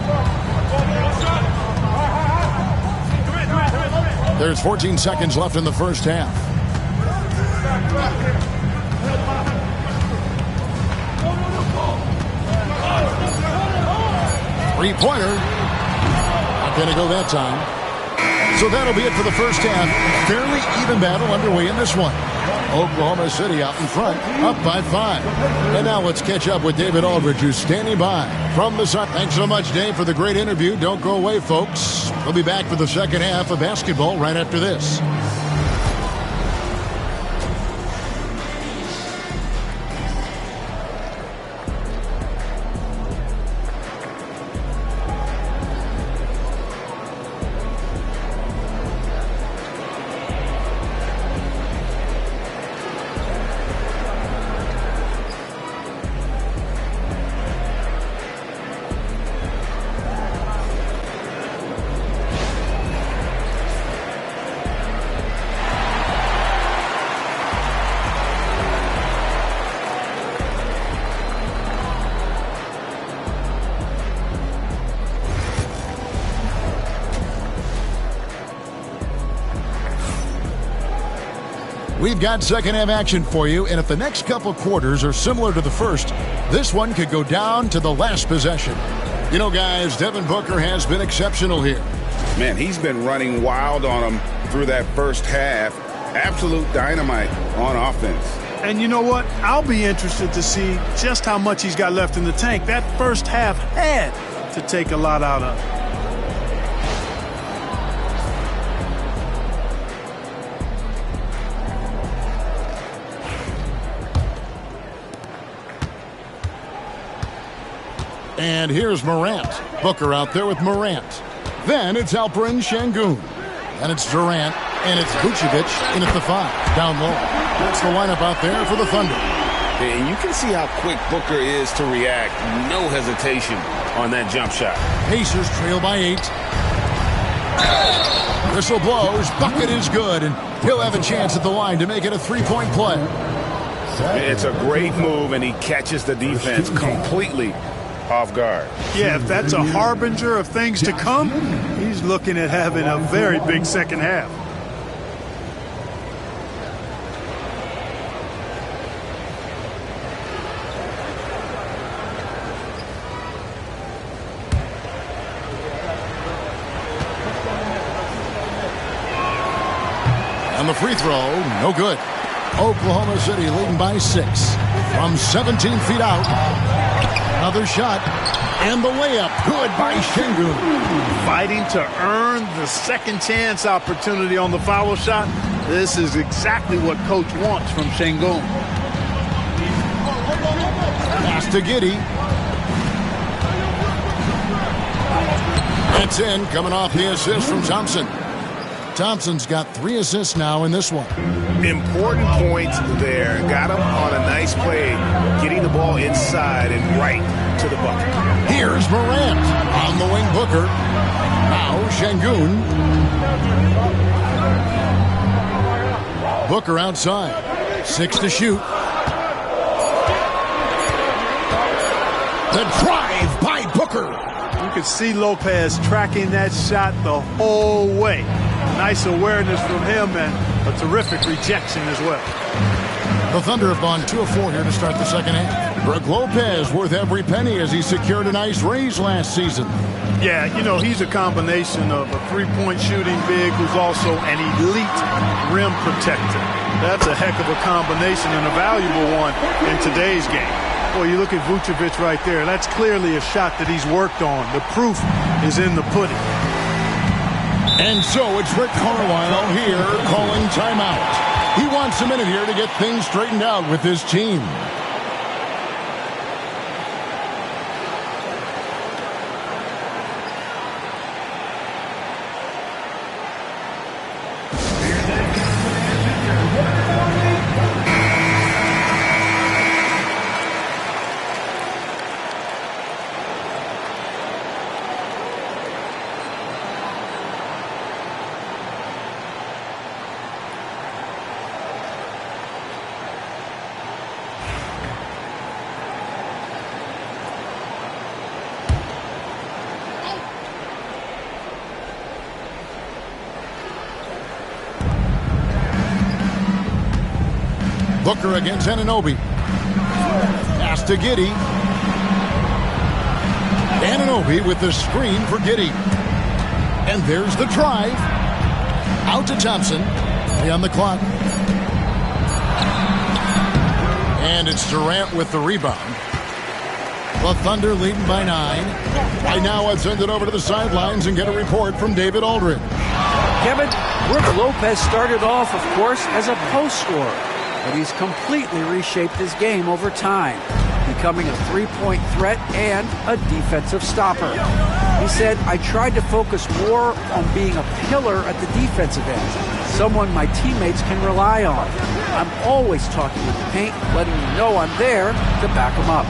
There's 14 seconds left in the first half. Three-pointer. Not going to go that time. So that'll be it for the first half. Fairly even battle underway in this one. Oklahoma City out in front, up by 5. And now let's catch up with David Aldridge, who's standing by from the sun. Thanks so much, Dave, for the great interview. Don't go away, folks. We'll be back for the second half of basketball right after this. We've got second half action for you, and if the next couple quarters are similar to the first, this one could go down to the last possession. You know, guys, Devin Booker has been exceptional here. Man, he's been running wild on him through that first half. Absolute dynamite on offense. And you know what? I'll be interested to see just how much he's got left in the tank. That first half had to take a lot out of him. And here's Morant. Booker out there with Morant. Then it's Alperen Şengün. And it's Durant. And it's Vucevic in at the 5. Down low. That's the lineup out there for the Thunder. And you can see how quick Booker is to react. No hesitation on that jump shot. Pacers trail by 8. Whistle blows. Bucket is good. And he'll have a chance at the line to make it a 3-point play. It's a great move, and he catches the defense completely off guard. Yeah, if that's a harbinger of things to come, he's looking at having a very big second half. And the free throw, no good. Oklahoma City leading by 6 from 17 feet out. Another shot, and the layup, good by Şengün. Fighting to earn the second chance opportunity on the foul shot. This is exactly what Coach wants from Şengün. Pass to Giddey. That's in, coming off the assist from Thompson. Thompson's got 3 assists now in this one. Important points there. Got him on a nice play, getting the ball inside and right to the bucket. Here's Morant on the wing. Booker. Now Şengün. Booker outside. 6 to shoot. The drive by Booker. You could see Lopez tracking that shot the whole way. Nice awareness from him and a terrific rejection as well. The Thunder have gone 2 of 4 here to start the second half. Brook Lopez worth every penny as he secured a nice raise last season. Yeah, you know, he's a combination of a three-point shooting big who's also an elite rim protector. That's a heck of a combination and a valuable one in today's game. Well, you look at Vucevic right there. That's clearly a shot that he's worked on. The proof is in the pudding. And so it's Rick Carlisle here calling timeout. He wants a minute here to get things straightened out with his team. Booker against Anunoby. Pass to Giddey. Anunoby with the screen for Giddey. And there's the drive. Out to Thompson. 3 on the clock. And it's Durant with the rebound. The Thunder leading by 9. Right now, let's send it over to the sidelines and get a report from David Aldridge. Kevin, Brook Lopez started off, of course, as a post scorer, but he's completely reshaped his game over time, becoming a three-point threat and a defensive stopper. He said, I tried to focus more on being a pillar at the defensive end, someone my teammates can rely on. I'm always talking in the paint, letting you know I'm there to back him up.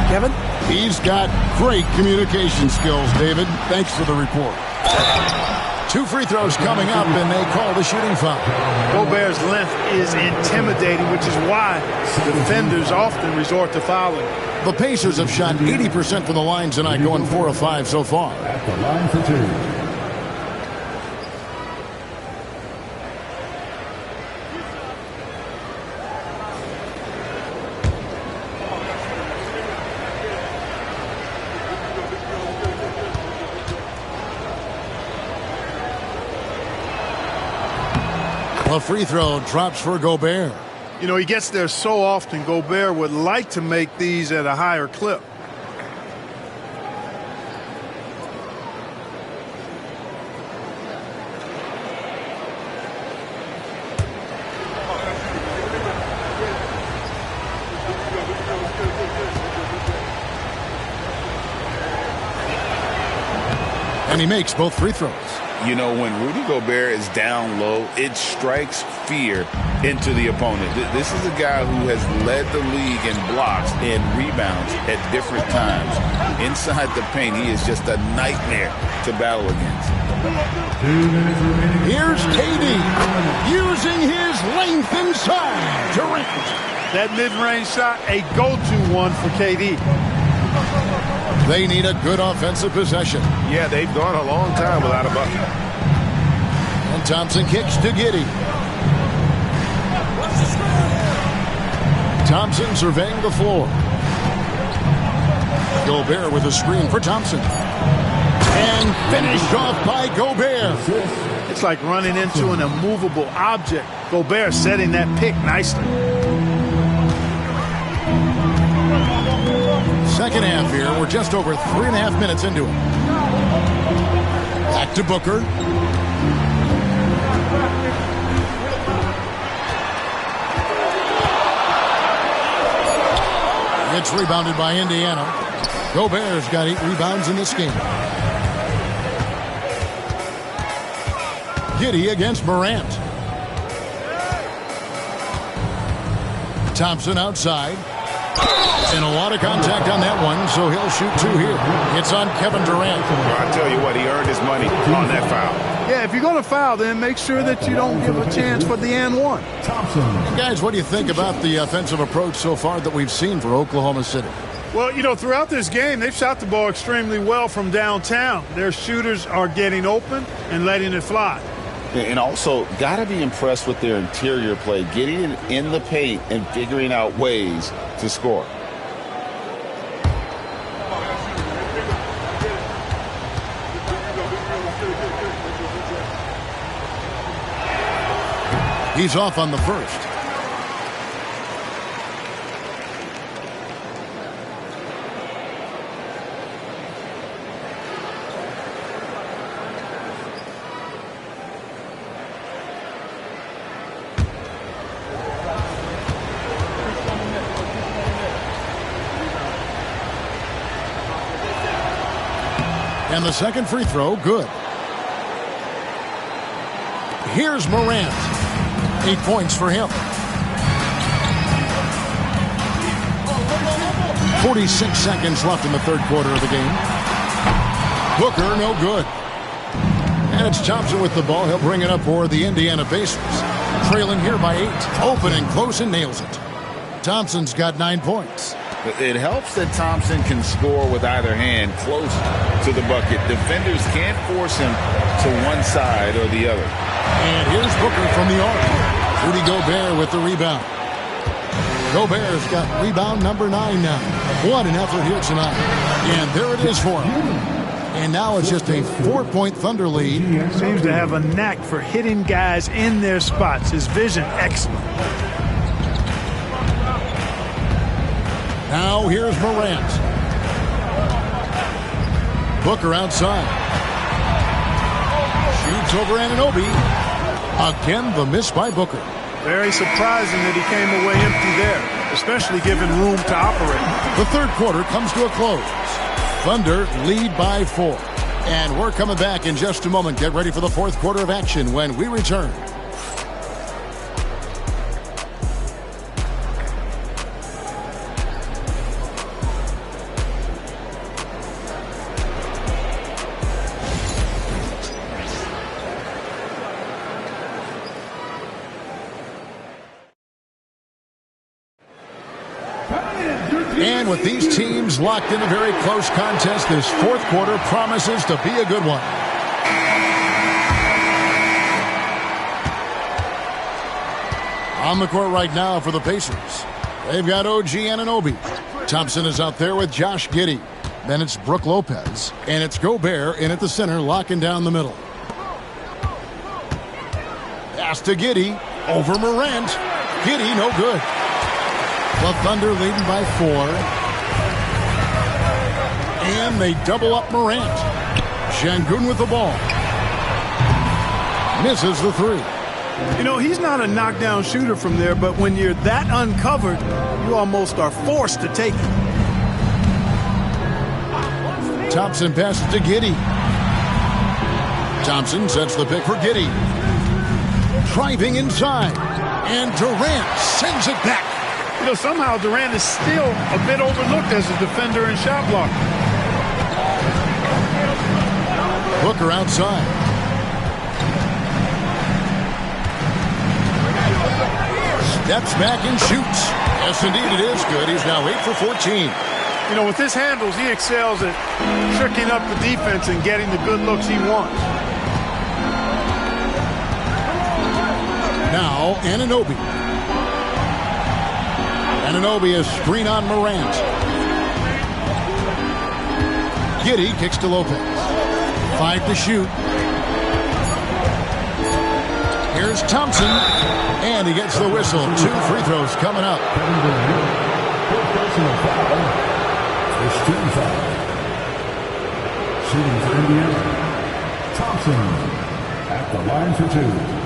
Kevin? He's got great communication skills, David. Thanks for the report. 2 free throws coming up, and they call the shooting foul. Gobert's length is intimidating, which is why defenders often resort to fouling. The Pacers have shot 80% from the line tonight, going 4 of 5 so far. At the line for 2. A free throw drops for Gobert. You know, he gets there so often. Gobert would like to make these at a higher clip. And he makes both free throws. You know, when Rudy Gobert is down low, it strikes fear into the opponent. This is a guy who has led the league in blocks and rebounds at different times. Inside the paint, he is just a nightmare to battle against. 2 minutes remaining. Here's KD using his length inside. Durant. That mid-range shot, a go-to one for KD. They need a good offensive possession. Yeah, they've gone a long time without a bucket. And Thompson kicks to Giddey. Thompson surveying the floor. Gobert with a screen for Thompson. And finished off by Gobert. It's like running into an immovable object. Gobert setting that pick nicely. Second half here. We're just over 3.5 minutes into it. Back to Booker. It's rebounded by Indiana. Gobert's got 8 rebounds in this game. Giddey against Morant. Thompson outside. And a lot of contact on that one, so he'll shoot 2 here. It's on Kevin Durant. I tell you what, he earned his money on that foul. Yeah, if you're going to foul, then make sure that you don't give a chance for the and one. Thompson. Guys, what do you think about the offensive approach so far that we've seen for Oklahoma City? Well, you know, throughout this game, they've shot the ball extremely well from downtown. Their shooters are getting open and letting it fly. And also, got to be impressed with their interior play, getting in the paint and figuring out ways to score. He's off on the first. And the second free throw, good. Here's Morant. 8 points for him. 46 seconds left in the third quarter of the game. Booker, no good. And it's Thompson with the ball. He'll bring it up for the Indiana Pacers. Trailing here by 8. Open and close and nails it. Thompson's got 9 points. It helps that Thompson can score with either hand close to the bucket. Defenders can't force him to one side or the other. And here's Booker from the arc. Rudy Gobert with the rebound. Gobert's got rebound number 9 now. What an effort here tonight. And there it is for him. And now it's just a 4-point Thunder lead. Seems to have a knack for hitting guys in their spots. His vision, excellent. Now here's Morant. Booker outside. Shoots over Anunoby. Again, the miss by Booker. Very surprising that he came away empty there, especially given room to operate. The third quarter comes to a close. Thunder lead by 4. And we're coming back in just a moment. Get ready for the fourth quarter of action when we return. And with these teams locked in a very close contest, this fourth quarter promises to be a good one. On the court right now for the Pacers, they've got OG Anunoby. Thompson is out there with Josh Giddey. Then it's Brook Lopez. And it's Gobert in at the center, locking down the middle. Pass to Giddey. Over Morant. Giddey, no good. The Thunder leading by 4. And they double up Morant. Şengün with the ball. Misses the 3. You know, he's not a knockdown shooter from there, but when you're that uncovered, you almost are forced to take it. Thompson passes to Giddey. Thompson sets the pick for Giddey. Driving inside. And Durant sends it back. You know, somehow Durant is still a bit overlooked as a defender and shot blocker. Booker outside. Steps back and shoots. Yes, indeed, it is good. He's now 8 for 14. You know, with his handles, he excels at tricking up the defense and getting the good looks he wants. Now, Anunoby. Anunoby is screen on Morant. Giddey kicks to Lopez. 5 to shoot. Here's Thompson. And he gets the whistle. 2 free throws coming up. First team foul. Shooting for Indiana. Thompson at the line for 2.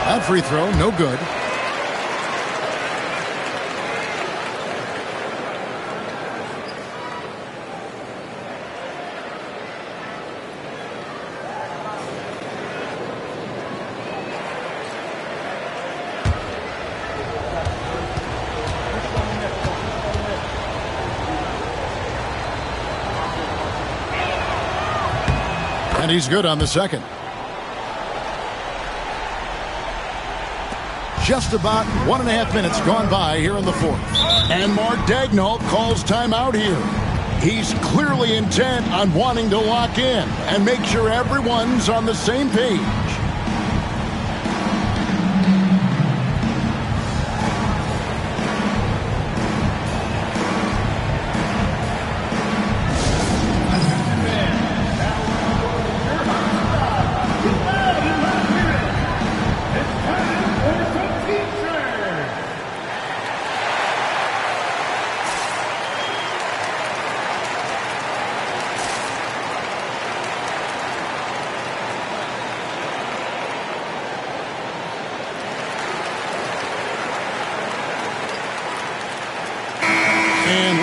That free throw, no good. And he's good on the second. Just about 1.5 minutes gone by here in the fourth. And Mark Daigneault calls timeout here. He's clearly intent on wanting to lock in and make sure everyone's on the same page.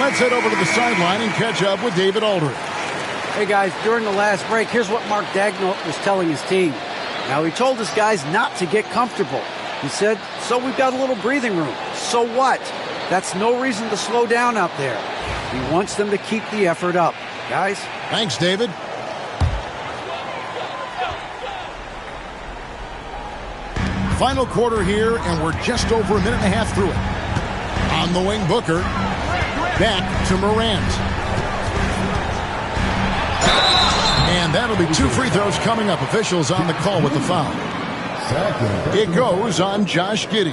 Let's head over to the sideline and catch up with David Aldridge. Hey, guys, during the last break, here's what Mark Daigneault was telling his team. Now, he told his guys not to get comfortable. He said, so we've got a little breathing room. So what? That's no reason to slow down out there. He wants them to keep the effort up. Guys? Thanks, David. Final quarter here, and we're just over a minute and a half through it. On the wing, Booker. Back to Morant. And that'll be 2 free throws coming up. Officials on the call with the foul. It goes on Josh Giddey.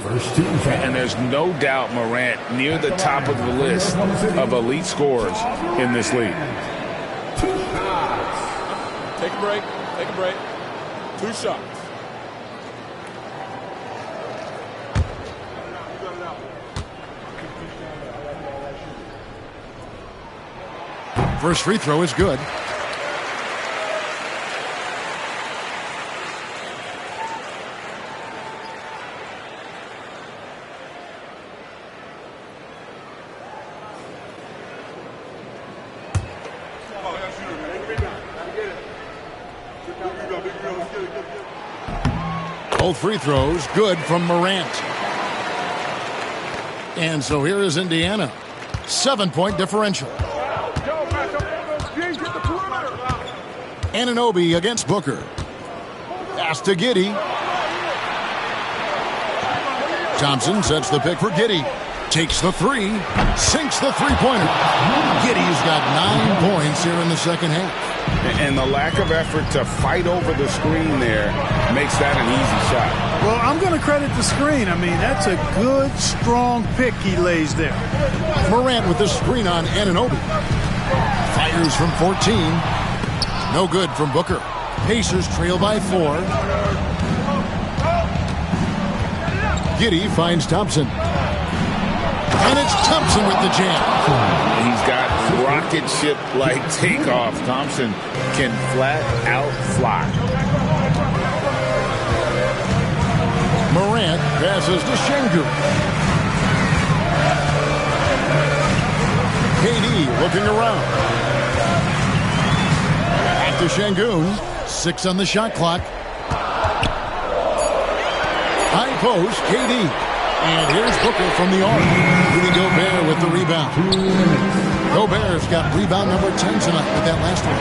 And there's no doubt Morant near the top of the list of elite scorers in this league. Take a break. Take a break. 2 shots. First free throw is good. Both free throws good from Morant. And so here is Indiana. 7-point differential. Anunoby against Booker. Pass to Giddey. Thompson sets the pick for Giddey. Takes the three. Sinks the three-pointer. Giddey's got 9 points here in the second half. And the lack of effort to fight over the screen there makes that an easy shot. Well, I'm going to credit the screen. I mean, that's a good, strong pick he lays there. Morant with the screen on Anunoby. Fires from 14. No good from Booker. Pacers trail by 4. Giddey finds Thompson. And it's Thompson with the jam. He's got rocket ship-like takeoff. Thompson can flat out fly. Morant passes to Şengün. KD looking around. Back to Şengün. 6 on the shot clock. High post, KD. And here's Booker from the arc. Rudy Gobert with the rebound. Gobert's got rebound number 10 tonight with that last one.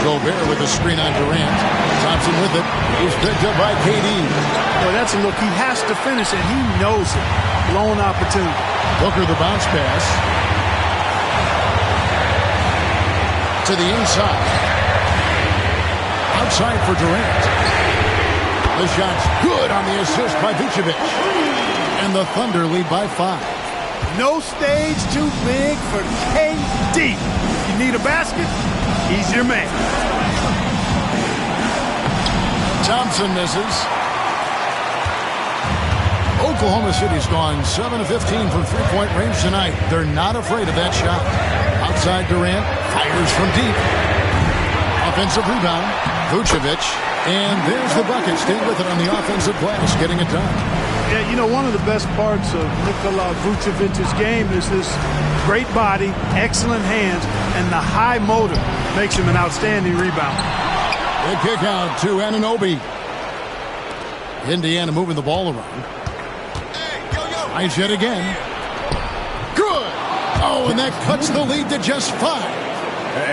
Gobert with a screen on Durant. Thompson with it. He's picked up by KD. Well, that's a look. He has to finish, and he knows it. Blown opportunity. Booker the bounce pass. To the inside. Outside for Durant. The shot's good on the assist by Vucevic. And the Thunder lead by 5. No stage too big for KD. You need a basket? He's your man. Thompson misses. Oklahoma City's gone 7 of 15 from three-point range tonight. They're not afraid of that shot. Outside Durant, fires from deep. Offensive rebound, Vucevic. And there's the bucket. Stay with it on the offensive glass, getting it done. Yeah, you know, one of the best parts of Nikola Vucevic's game is his great body, excellent hands, and the high motor makes him an outstanding rebounder. The kick out to Anunoby. Indiana moving the ball around. Nice hit again. Good. Oh, and that cuts the lead to just 5.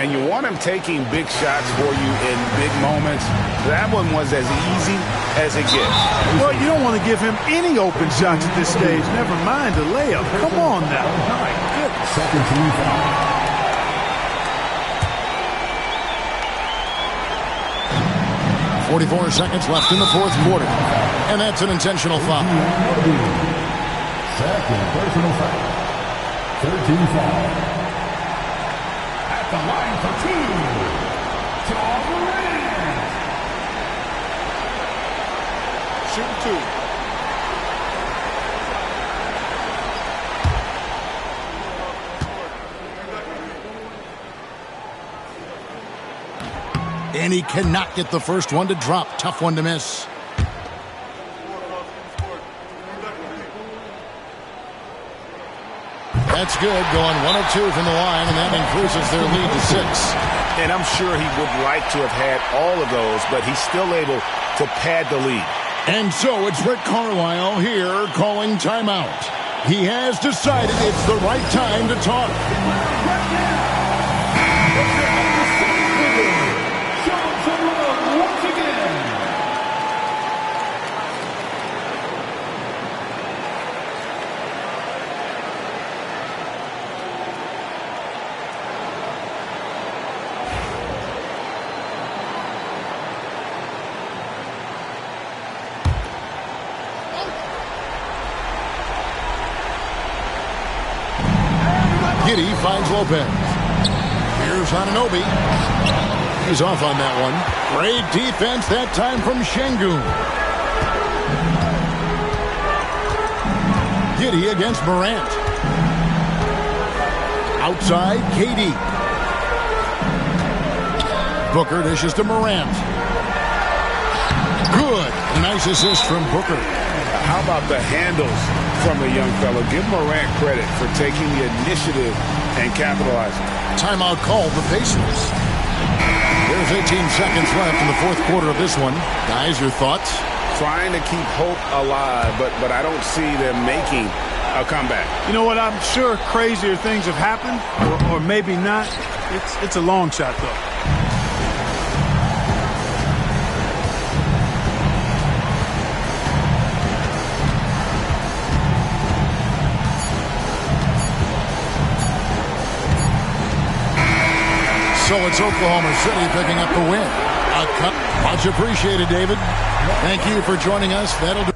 And you want him taking big shots for you in big moments. That one was as easy as it gets. Well, you don't want to give him any open shots at this stage. Never mind a layup. Come on now. My goodness. Second team foul. .44 seconds left in the fourth quarter. And that's an intentional foul. Second personal foul. 13 foul. At the line for 2. Ja Morant. Shooting 2. And he cannot get the first one to drop. Tough one to miss. That's good, going 1 of 2 from the line, and that increases their lead to 6. And I'm sure he would like to have had all of those, but he's still able to pad the lead. And so it's Rick Carlisle here calling timeout. He has decided it's the right time to talk. Giddey finds Lopez. Here's Anunoby. He's off on that one. Great defense that time from Şengün. Giddey against Morant. Outside, KD. Booker dishes to Morant. Good. Nice assist from Booker. How about the handles from the young fellow? Give Morant credit for taking the initiative and capitalizing. Timeout called the Pacers. There's 18 seconds left in the fourth quarter of this one. Guys, your thoughts? Trying to keep hope alive, but I don't see them making a comeback. You know what? I'm sure crazier things have happened, or maybe not. It's a long shot, though. So it's Oklahoma City picking up the win. Much appreciated, David. Thank you for joining us. That'll do.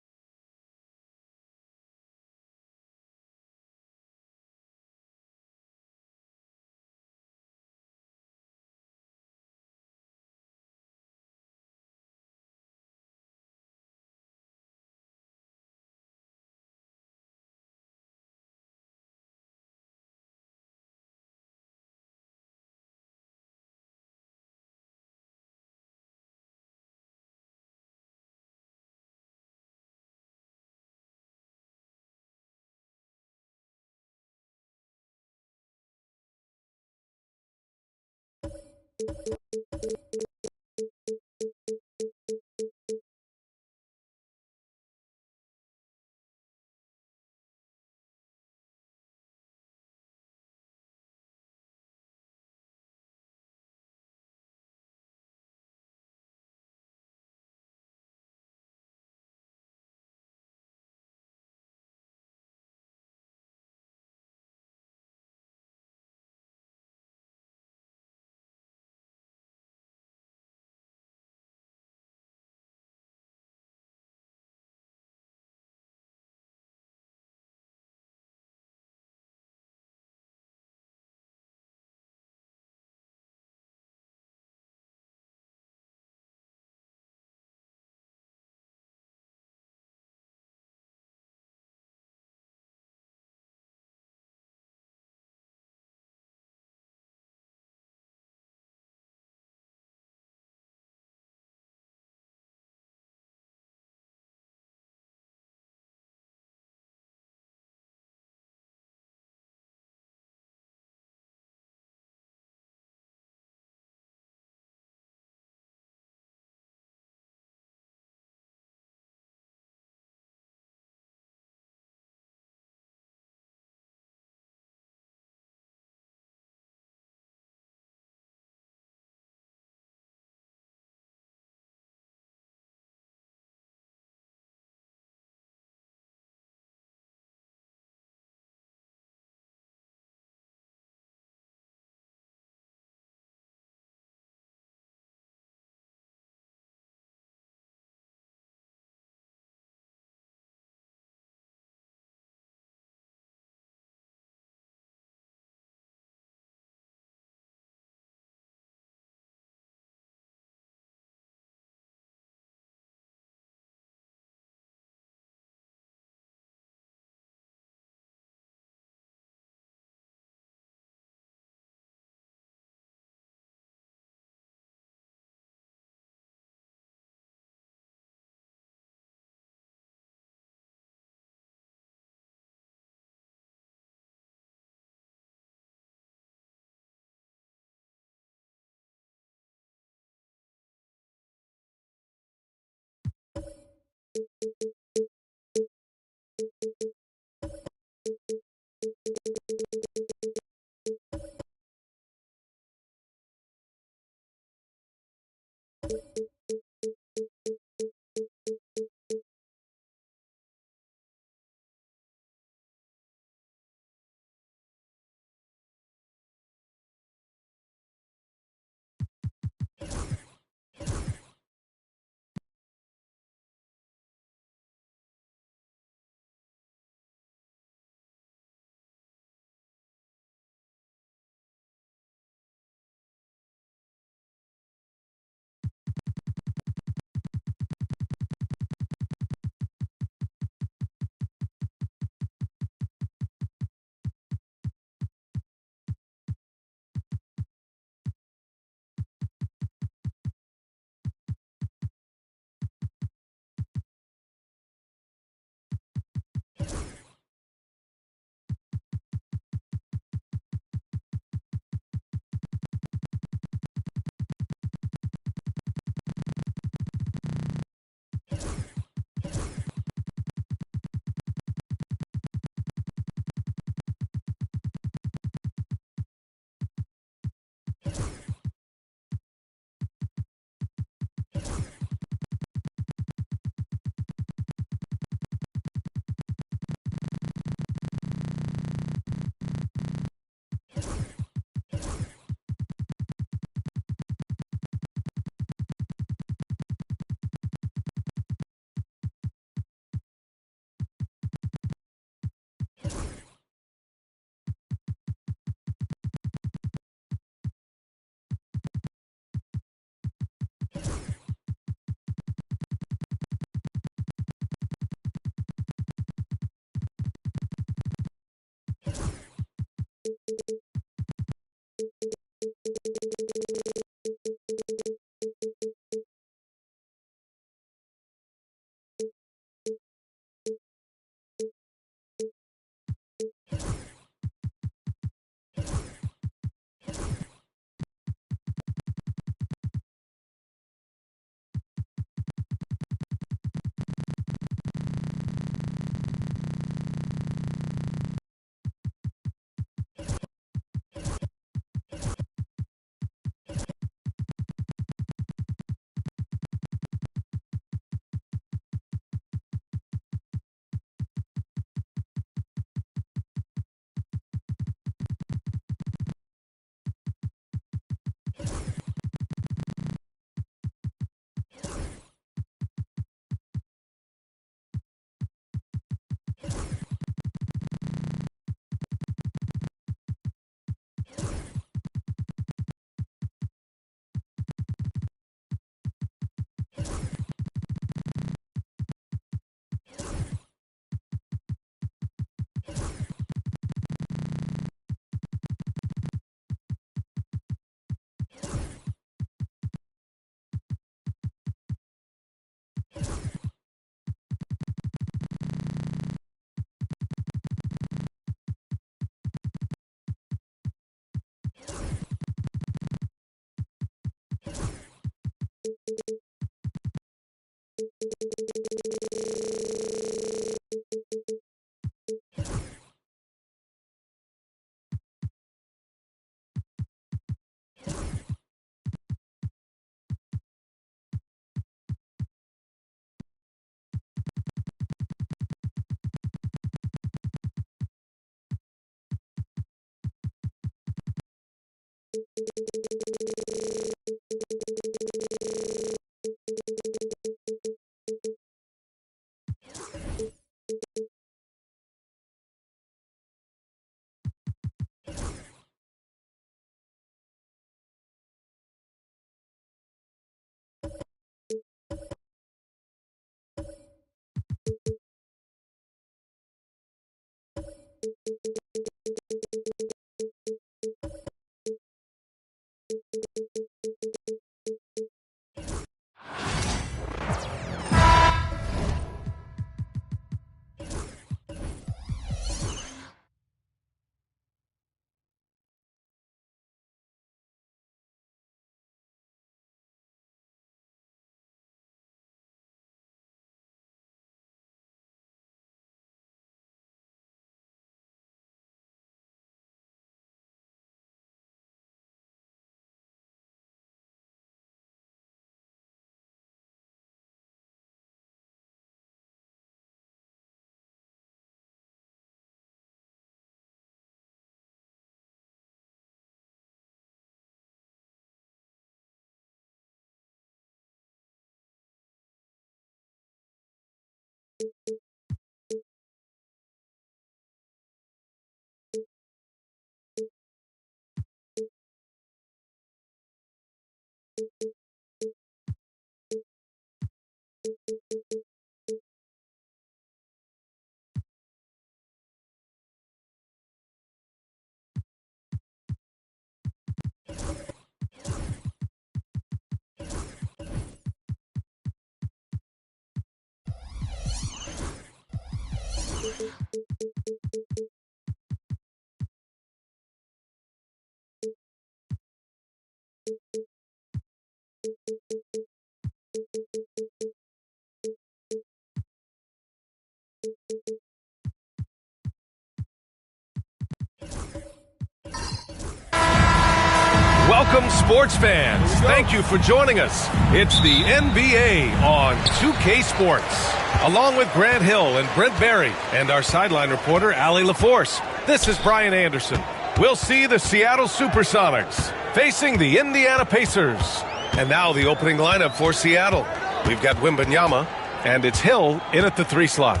Welcome, sports fans. Thank you for joining us. It's the NBA on 2K Sports. Along with Grant Hill and Brent Barry and our sideline reporter, Allie LaForce, this is Brian Anderson. We'll see the Seattle Supersonics facing the Indiana Pacers. And now the opening lineup for Seattle. We've got Wembanyama, and it's Hill in at the 3 slot.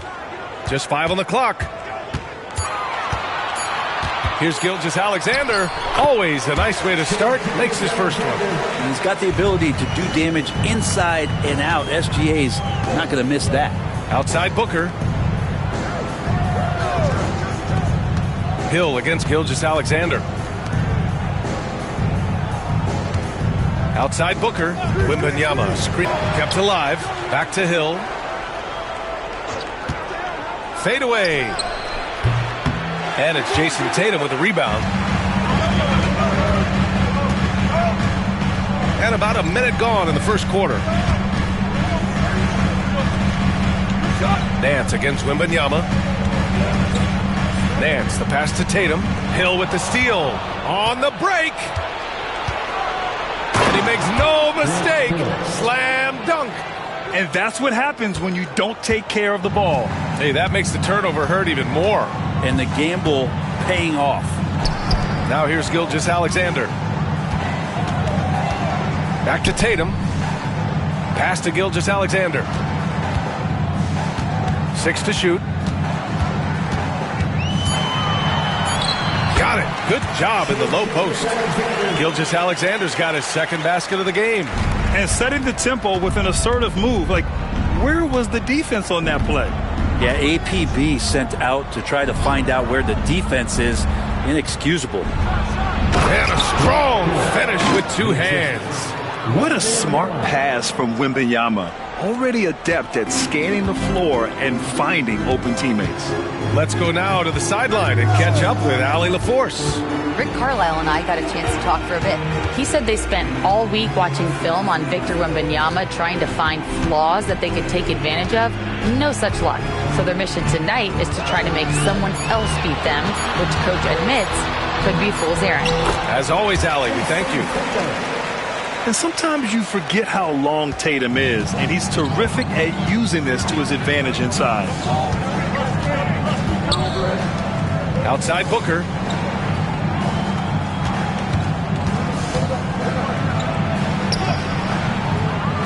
Just 5 on the clock. Here's Gilgeous-Alexander. Always a nice way to start. Makes his first one. And he's got the ability to do damage inside and out. SGA's not going to miss that. Outside Booker. Hill against Gilgeous-Alexander. Outside Booker. Wembanyama screen kept alive. Back to Hill. Fade away. And it's Jason Tatum with a rebound. And about a minute gone in the first quarter. Nance against Wembanyama. Nance, the pass to Tatum. Hill with the steal. On the break. And he makes no mistake. Slam dunk. And that's what happens when you don't take care of the ball. Hey, that makes the turnover hurt even more. And the gamble paying off. Now here's Gilgeous-Alexander. Back to Tatum. Pass to Gilgeous-Alexander. 6 to shoot. Got it. Good job in the low post. Gilgeous-Alexander's got his second basket of the game. And setting the tempo with an assertive move. Like, where was the defense on that play? Yeah, APB sent out to try to find out where the defense is. Inexcusable. And a strong finish with 2 hands. What a smart pass from Wembanyama. Already adept at scanning the floor and finding open teammates. Let's go now to the sideline and catch up with Allie LaForce. Rick Carlisle and I got a chance to talk for a bit. He said they spent all week watching film on Victor Wembanyama, trying to find flaws that they could take advantage of. No such luck. So their mission tonight is to try to make someone else beat them, which coach admits could be fool's errand. As always, Allie, we thank you. And sometimes you forget how long Tatum is, and he's terrific at using this to his advantage inside. Outside Booker.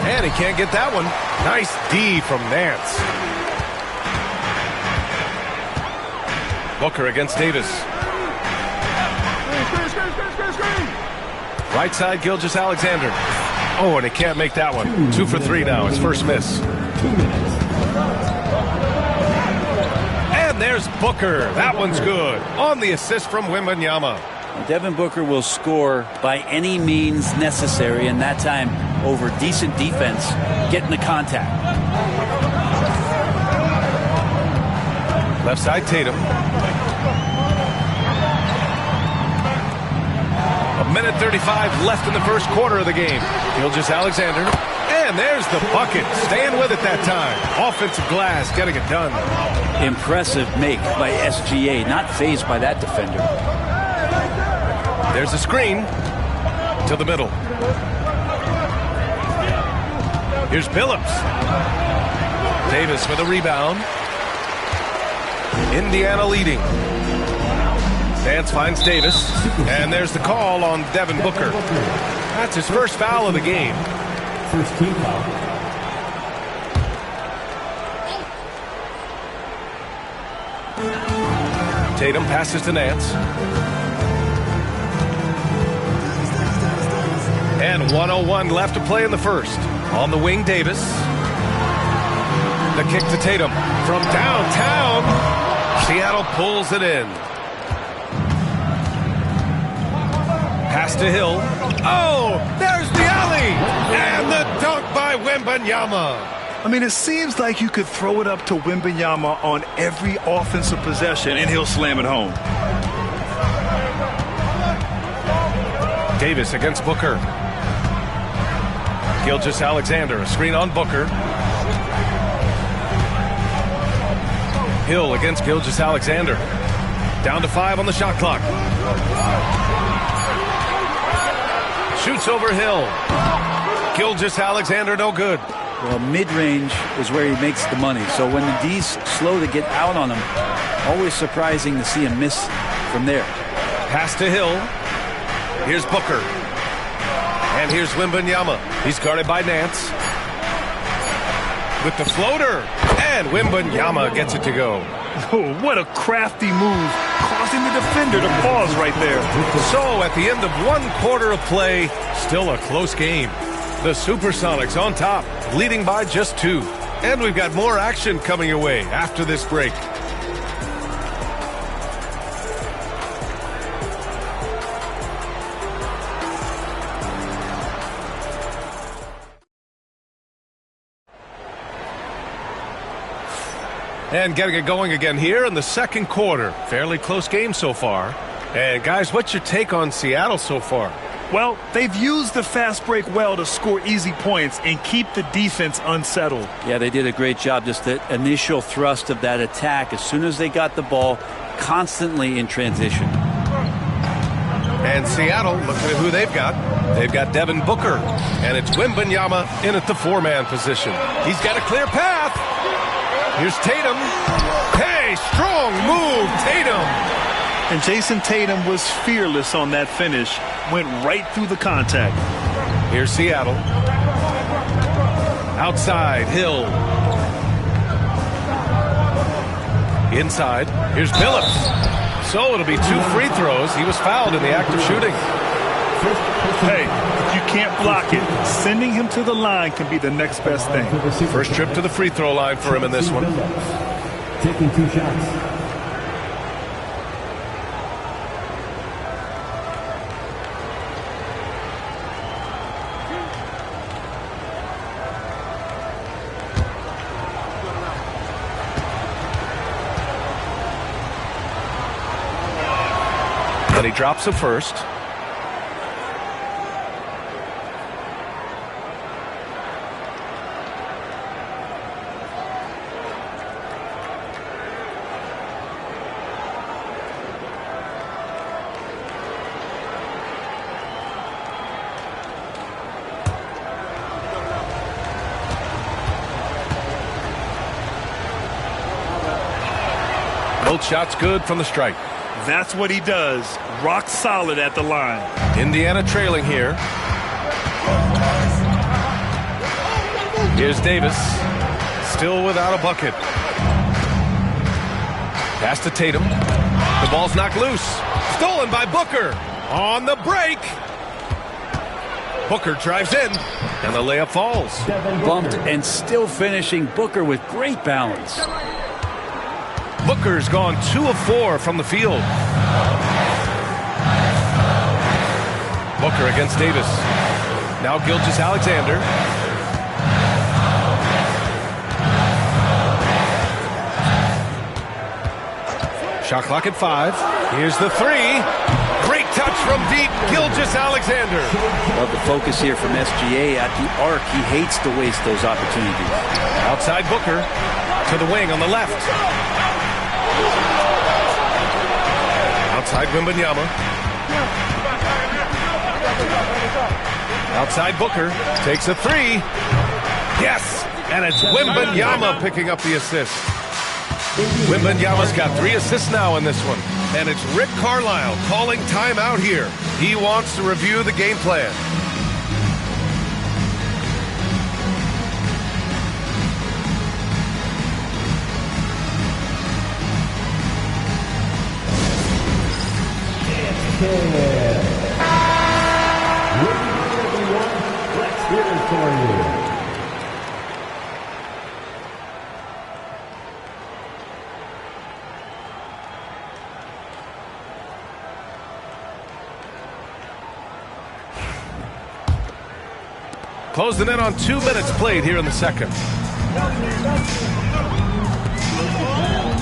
And he can't get that one. Nice D from Nance. Booker against Davis. Right side, Gilgeous-Alexander. Oh, and he can't make that one. 2 for 3 now. His first miss. 2 minutes. And there's Booker. That one's good. On the assist from Wembanyama. Devin Booker will score by any means necessary, and that time over decent defense, getting the contact. Left side, Tatum. A minute 35 left in the first quarter of the game. Gilgeous-Alexander. And there's the bucket. Staying with it that time. Offensive glass, getting it done. Impressive make by SGA. Not fazed by that defender. There's a screen to the middle. Here's Billups. Davis with a rebound. Indiana leading. Nance finds Davis. And there's the call on Devin Booker. That's his first foul of the game. First team foul. Tatum passes to Nance. And 1:01 left to play in the first. On the wing, Davis. The kick to Tatum from downtown. Seattle pulls it in. Pass to Hill. Oh, there's the alley. And the dunk by Wembanyama. I mean, it seems like you could throw it up to Wembanyama on every offensive possession, and he'll slam it home. Davis against Booker. Gilgeous-Alexander, a screen on Booker. Hill against Gilgeous-Alexander. Down to 5 on the shot clock. Shoots over Hill. Gilgeous-Alexander, no good. Well, mid-range is where he makes the money. So when the D's slow to get out on him, always surprising to see him miss from there. Pass to Hill. Here's Booker. And here's Wembanyama. He's guarded by Nance. With the floater. And Wembanyama gets it to go. Oh, what a crafty move, causing the defender to pause right there. So at the end of 1 quarter of play, still a close game. The Supersonics on top, leading by just 2. And we've got more action coming your way after this break. And getting it going again here in the second quarter. Fairly close game so far. And guys, what's your take on Seattle so far? Well, they've used the fast break well to score easy points and keep the defense unsettled. Yeah, they did a great job. Just the initial thrust of that attack, as soon as they got the ball, constantly in transition. And Seattle, looking at who they've got. They've got Devin Booker. And it's Wembanyama in at the 4-man position. He's got a clear path. Here's Tatum. Hey, strong move, Tatum. And Jason Tatum was fearless on that finish. Went right through the contact. Here's Seattle. Outside, Hill. Inside, here's Billups. So it'll be 2 free throws. He was fouled in the act of shooting. Hey, if you can't block it, sending him to the line can be the next best thing. First trip to the free throw line for him in this one. Taking 2 shots. And he drops a first. Both shots good from the strike. That's what he does. Rock solid at the line. Indiana trailing here. Here's Davis. Still without a bucket. Pass to Tatum. The ball's knocked loose. Stolen by Booker. On the break. Booker drives in. And the layup falls. Bumped and still finishing. Booker with great balance. Booker's gone 2 of 4 from the field. Booker against Davis. Now Gilgeous-Alexander. Shot clock at 5. Here's the 3. Great touch from deep. Gilgeous-Alexander. Love the focus here from SGA at the arc. He hates to waste those opportunities. Outside Booker to the wing on the left. Outside Wembanyama. Outside Booker. Takes a 3. Yes! And it's Wembanyama picking up the assist. Wembanyama's got 3 assists now in this one. And it's Rick Carlisle calling timeout here. He wants to review the game plan. Let's hear it for you. Closing in on 2 minutes played here in the second.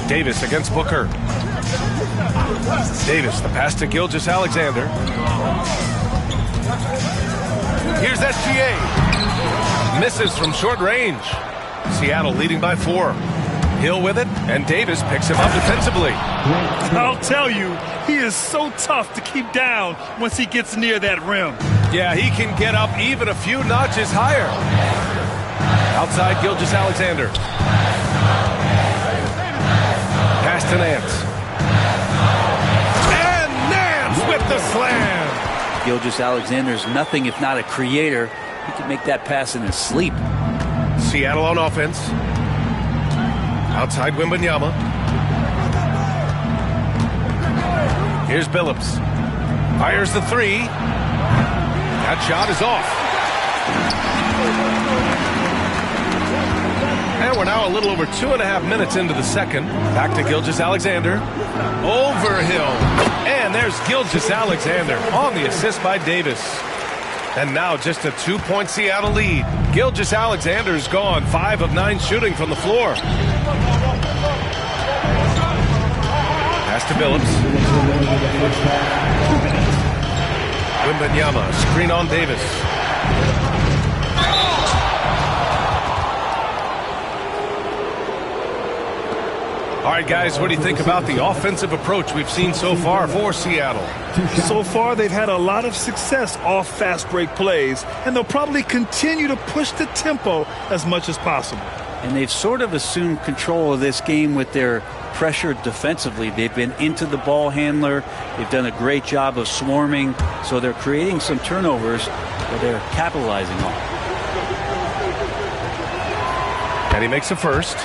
Davis against Booker. Davis, the pass to Gilgeous-Alexander. Here's SGA. Misses from short range. Seattle leading by 4. Hill with it, and Davis picks him up defensively. I'll tell you, he is so tough to keep down once he gets near that rim. Yeah, he can get up even a few notches higher. Outside Gilgeous-Alexander. Pass to Nance. And Nance with the slam. Gilgeous-Alexander's nothing if not a creator. He can make that pass in his sleep. Seattle on offense. Outside Wembanyama. Here's Billups. Fires the 3. That shot is off. And we're now a little over 2.5 minutes into the second. Back to Gilgeous-Alexander. Over Hill. And there's Gilgeous-Alexander on the assist by Davis. And now just a 2-point Seattle lead. Gilgeous-Alexander's gone 5 of 9 shooting from the floor. Pass to Billups. Wembanyama, screen on Davis. All right, guys, what do you think about the offensive approach we've seen so far for Seattle? So far, they've had a lot of success off fast break plays, and they'll probably continue to push the tempo as much as possible. And they've sort of assumed control of this game with their pressure defensively. They've been into the ball handler. They've done a great job of swarming. So they're creating some turnovers that they're capitalizing on. And he makes a first.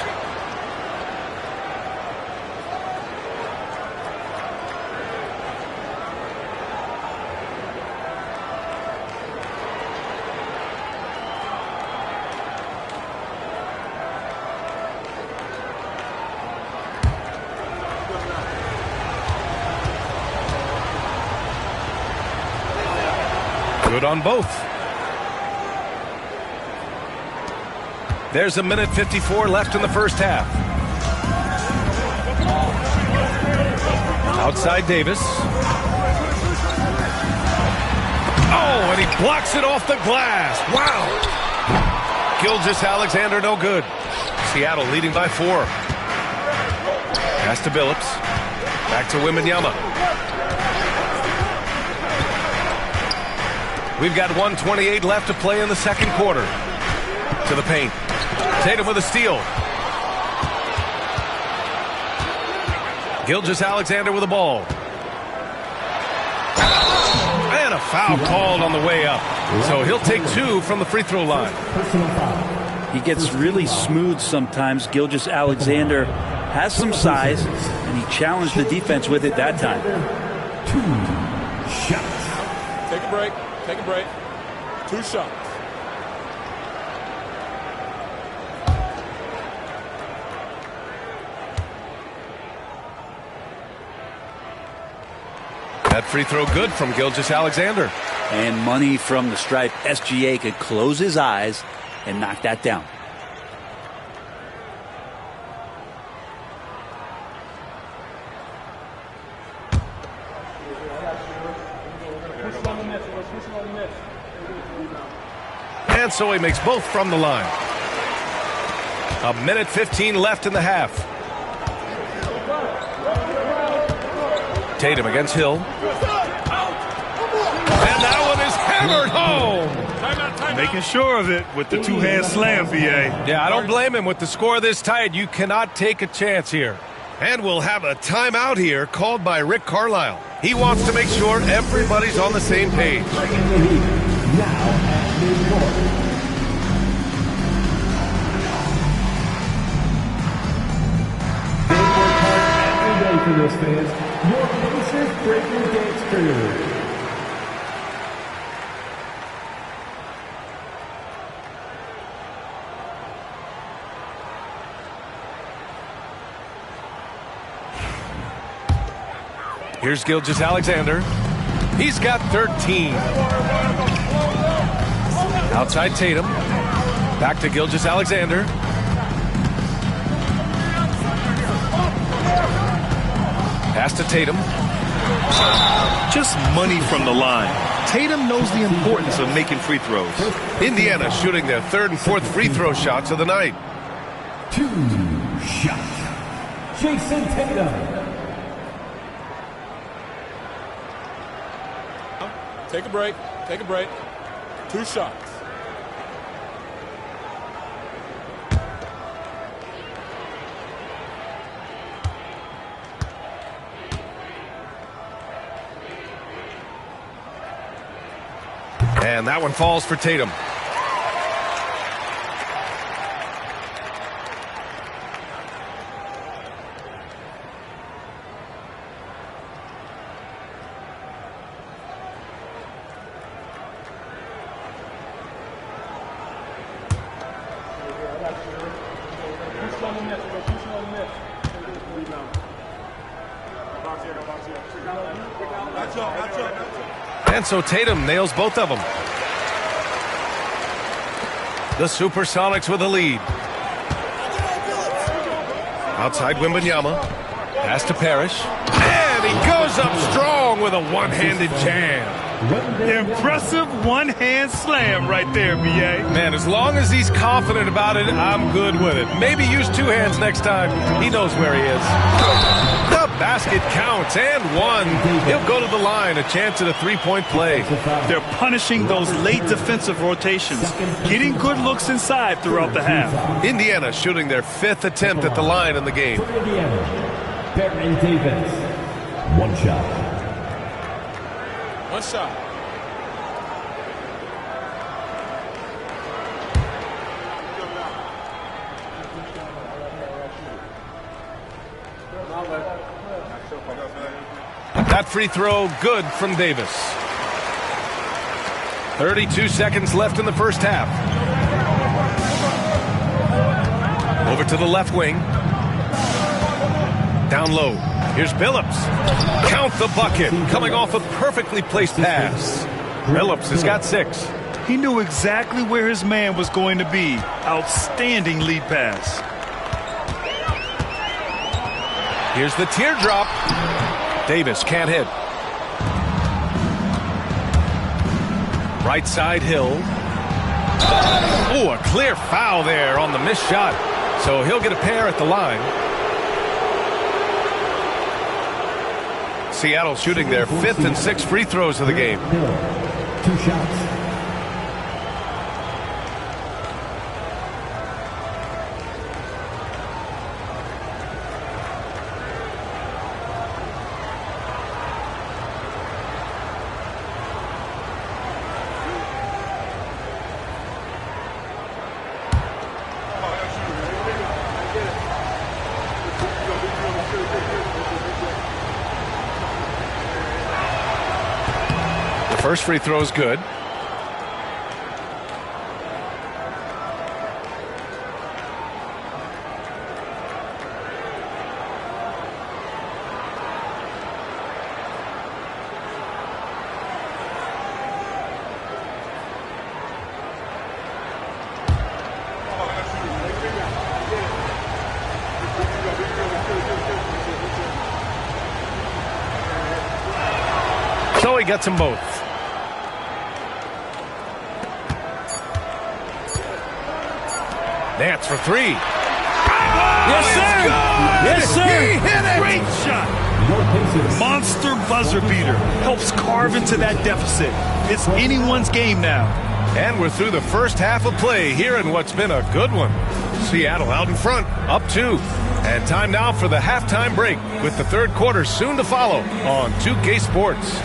Good on both. There's a minute 54 left in the first half. Outside Davis. Oh, and he blocks it off the glass. Wow. Gilgeous-Alexander no good. Seattle leading by 4. Pass to Billups. Back to Wembanyama. We've got 1:28 left to play in the second quarter. To the paint. Tatum with a steal. Gilgeous-Alexander with the ball. And a foul called on the way up. So he'll take 2 from the free throw line. He gets really smooth sometimes. Gilgeous-Alexander has some size, and he challenged the defense with it that time. 2 shots. Take a break. Take a break. 2 shots. That free throw good from Gilgeous-Alexander. And money from the stripe. SGA could close his eyes and knock that down. And so he makes both from the line. 1:15 left in the half. Tatum against Hill. And that one is hammered home. Making sure of it with the 2-hand slam, BA. Yeah, I don't blame him. With the score this tight, you cannot take a chance here. And we'll have a timeout here called by Rick Carlisle. He wants to make sure everybody's on the same page. Now at midcourt. They work hard every day for this, fans. Your Pacers Breaking Dance crew. Here's Gilgeous-Alexander. He's got 13. Outside Tatum. Back to Gilgeous-Alexander. Pass to Tatum. Just money from the line. Tatum knows the importance of making free throws. Indiana shooting their 3rd and 4th free throw shots of the night. 2 shots. Jason Tatum. Take a break. Take a break. 2 shots. And that one falls for Tatum. And so Tatum nails both of them. The Supersonics with a lead. Outside Wembanyama. Pass to Parrish. And he goes up strong with a one-handed jam. Impressive one-hand slam right there, B.A. Man, as long as he's confident about it, I'm good with it. Maybe use 2 hands next time. He knows where he is. The basket counts, and 1. He'll go to the line, a chance at a 3-point play. They're punishing those late defensive rotations, getting good looks inside throughout the half. Indiana shooting their 5th attempt at the line in the game. For Indiana, Baron Davis. 1 shot. 1 shot. That free throw good from Davis. 32 seconds left in the first half. Over to the left wing. Down low. Here's Billups. Count the bucket. Coming off a perfectly placed pass. Billups has got 6. He knew exactly where his man was going to be. Outstanding lead pass. Here's the teardrop. Davis can't hit. Right side, Hill. Oh, a clear foul there on the missed shot. So he'll get a pair at the line. Seattle shooting their 5th and 6th free throws of the game. 2 shots. First free throw is good. So he gets them both. Nance for 3. Yes, sir. Yes, sir. He hit it. Great shot. Monster buzzer beater. Helps carve into that deficit. It's anyone's game now. And we're through the first half of play here in what's been a good one. Seattle out in front, up 2. And time now for the halftime break with the third quarter soon to follow on 2K Sports.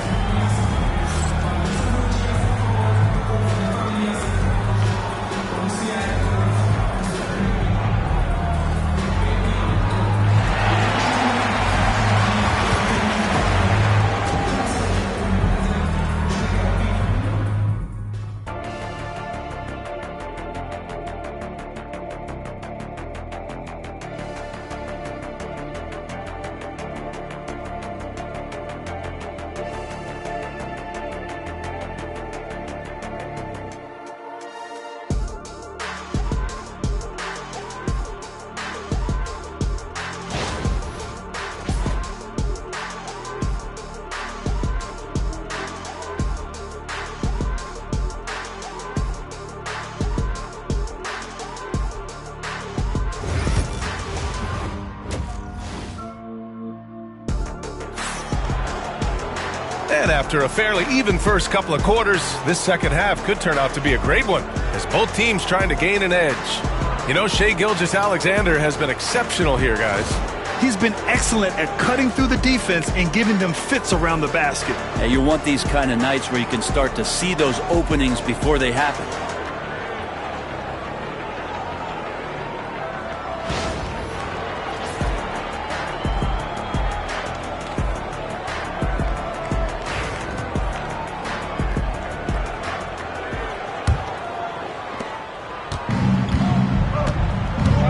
And after a fairly even first couple of quarters, this second half could turn out to be a great one, as both teams trying to gain an edge. You know, Shai Gilgeous-Alexander has been exceptional here, guys. He's been excellent at cutting through the defense and giving them fits around the basket. And you want these kind of nights where you can start to see those openings before they happen.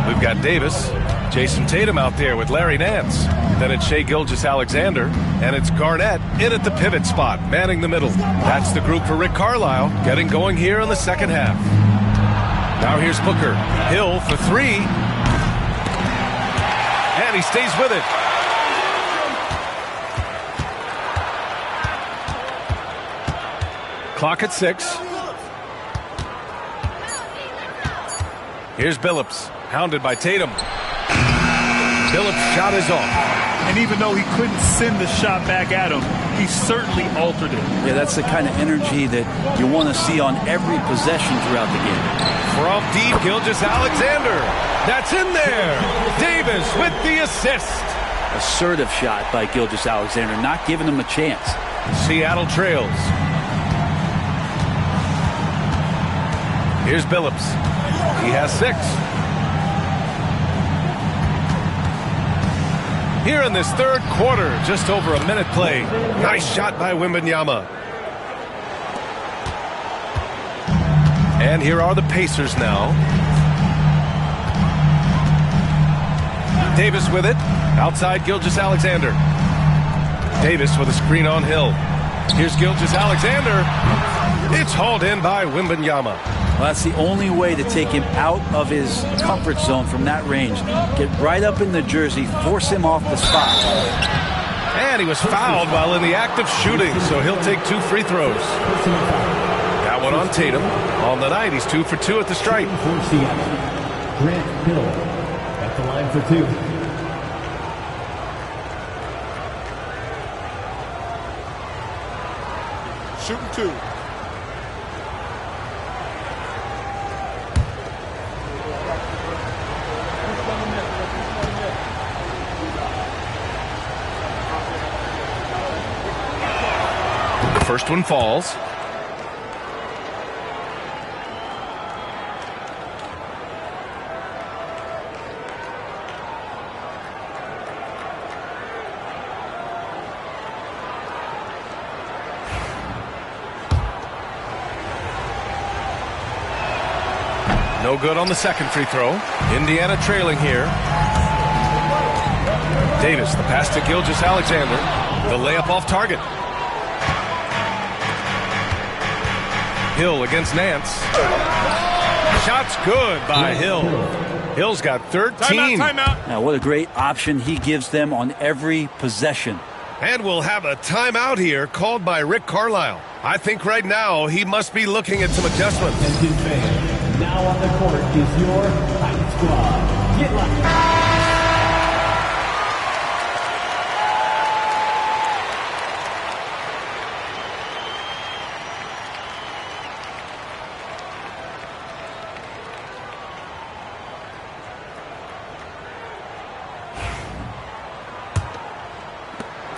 We've got Davis, Jason Tatum out there with Larry Nance. Then it's Shai Gilgeous-Alexander, and it's Garnett in at the pivot spot, manning the middle. That's the group for Rick Carlisle, getting going here in the second half. Now here's Booker. Hill for 3. And he stays with it. Clock at 6. Here's Billups, hounded by Tatum. Billups' shot is off. And even though he couldn't send the shot back at him, he certainly altered it. Yeah, that's the kind of energy that you want to see on every possession throughout the game. From deep, Gilgeous-Alexander. That's in there. Davis with the assist. Assertive shot by Gilgeous-Alexander, not giving him a chance. Seattle trails. Here's Billups. He has 6. Here in this third quarter, just over a minute play. Nice shot by Wembanyama. And here are the Pacers now. Davis with it. Outside Gilgeous-Alexander. Davis with a screen on Hill. Here's Gilgeous-Alexander. It's hauled in by Wembanyama. Well, that's the only way to take him out of his comfort zone from that range. Get right up in the jersey, force him off the spot. And he was fouled while in the act of shooting, so he'll take 2 free throws. That one on Tatum. On the night, he's 2 for 2 at the stripe. For Seattle, Grant Hill at the line for 2. Shooting 2. The first one falls. No good on the second free throw. Indiana trailing here. Davis, the pass to Gilgeous-Alexander. The layup off target. Hill against Nance. Shot's good by Hill. Hill's got 13. Timeout. Now, what a great option he gives them on every possession. And we'll have a timeout here called by Rick Carlisle. I think right now he must be looking at some adjustments. Attention fans, now on the court is your Titan Squad. Get lucky.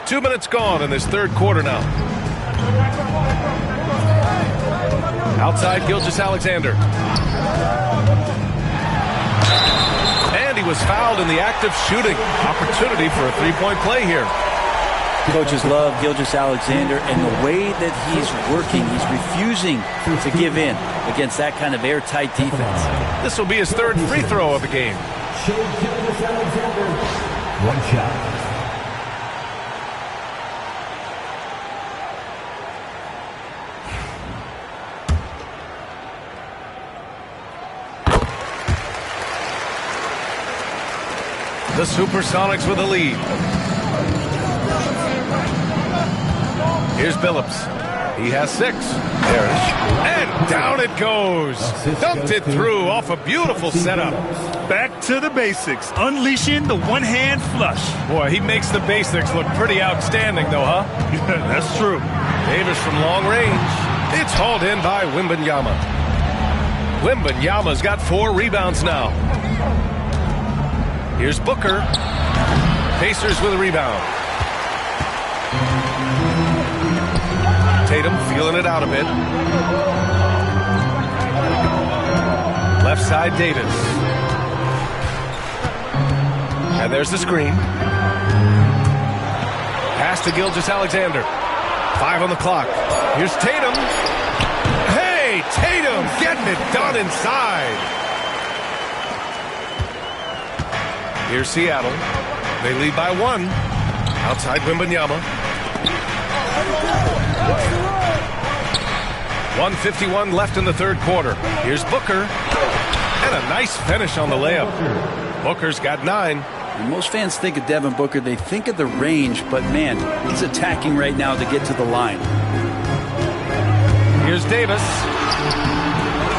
Two minutes gone in this third quarter now. Outside Gilgeous-Alexander. And he was fouled in the act of shooting. Opportunity for a three-point play here. Coaches love Gilgeous-Alexander and the way that he's working. He's refusing to give in against that kind of airtight defense. This will be his third free throw of the game. Gilgeous-Alexander. One shot. The Supersonics with a lead. Here's Billups. He has 6. Parrish. And down it goes. Dumped it through off a beautiful setup. Back to the basics. Unleashing the one-hand flush. Boy, he makes the basics look pretty outstanding, though, huh? That's true. Davis from long range. It's hauled in by Wembanyama. Wembanyama's got 4 rebounds now. Here's Booker. Pacers with a rebound. Tatum feeling it out a bit. Left side, Davis. And there's the screen. Pass to Gilgeous-Alexander. 5 on the clock. Here's Tatum. Hey, Tatum getting it done inside. Here's Seattle. They lead by 1. Outside Wembanyama. 1:51 left in the third quarter. Here's Booker. And a nice finish on the layup. Booker's got 9. And most fans think of Devin Booker. They think of the range, but man, he's attacking right now to get to the line. Here's Davis.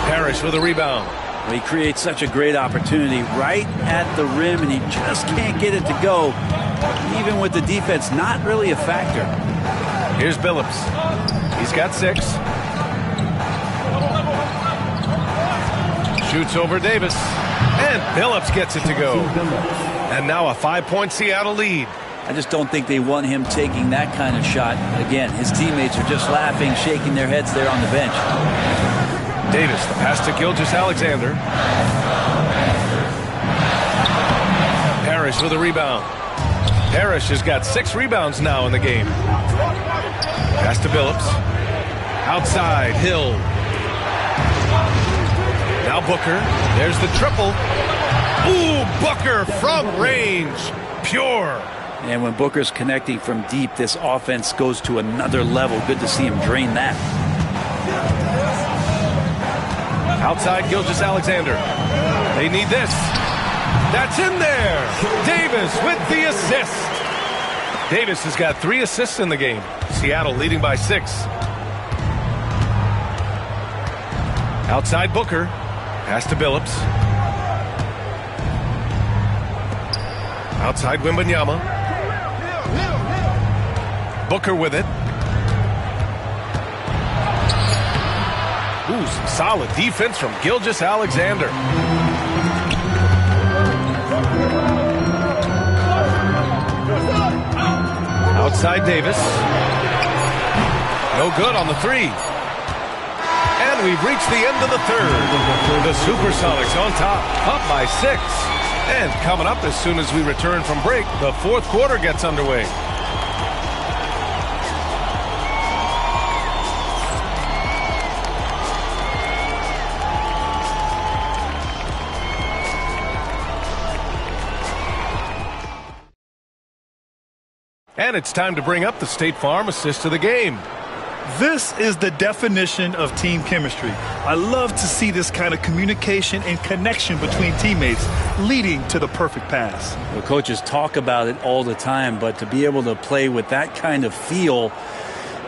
Parrish with a rebound. Well, he creates such a great opportunity right at the rim, and he just can't get it to go, even with the defense not really a factor. Here's Billups. He's got 6. Shoots over Davis. And Billups gets it to go. And now a 5-point Seattle lead. I just don't think they want him taking that kind of shot. Again, his teammates are just laughing, shaking their heads there on the bench. Davis, the pass to Gilgeous-Alexander. Parrish with a rebound. Parrish has got 6 rebounds now in the game. Pass to Billups. Outside, Hill. Now Booker. There's the triple. Ooh, Booker from range. Pure. And when Booker's connecting from deep, this offense goes to another level. Good to see him drain that. Outside Gilgeous-Alexander. They need this. That's in there. Davis with the assist. Davis has got 3 assists in the game. Seattle leading by 6. Outside Booker. Pass to Billups. Outside Wembanyama. Booker with it. Ooh, some solid defense from Gilgeous-Alexander. Outside Davis. No good on the three. And we've reached the end of the third. The Supersonics on top, up by 6. And coming up as soon as we return from break, the fourth quarter gets underway. And it's time to bring up the State Farm assist of the game. This is the definition of team chemistry. I love to see this kind of communication and connection between teammates leading to the perfect pass. The coaches talk about it all the time, but to be able to play with that kind of feel,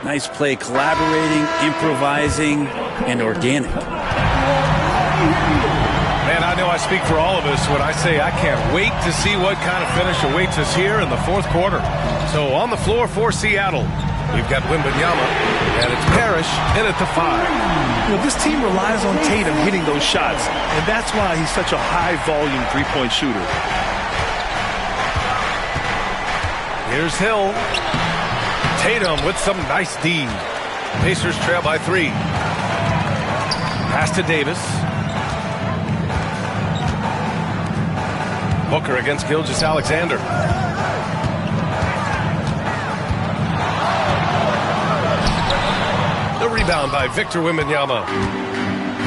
nice play, collaborating, improvising, and organic. Man, I know I speak for all of us when I say I can't wait to see what kind of finish awaits us here in the fourth quarter. So on the floor for Seattle, we've got Wembanyama, and it's Parrish in at the 5. You know, this team relies on Tatum hitting those shots, and that's why he's such a high-volume three-point shooter. Here's Hill. Tatum with some nice D. Pacers trail by 3. Pass to Davis. Booker against Gilgeous-Alexander. The rebound by Victor Wembanyama.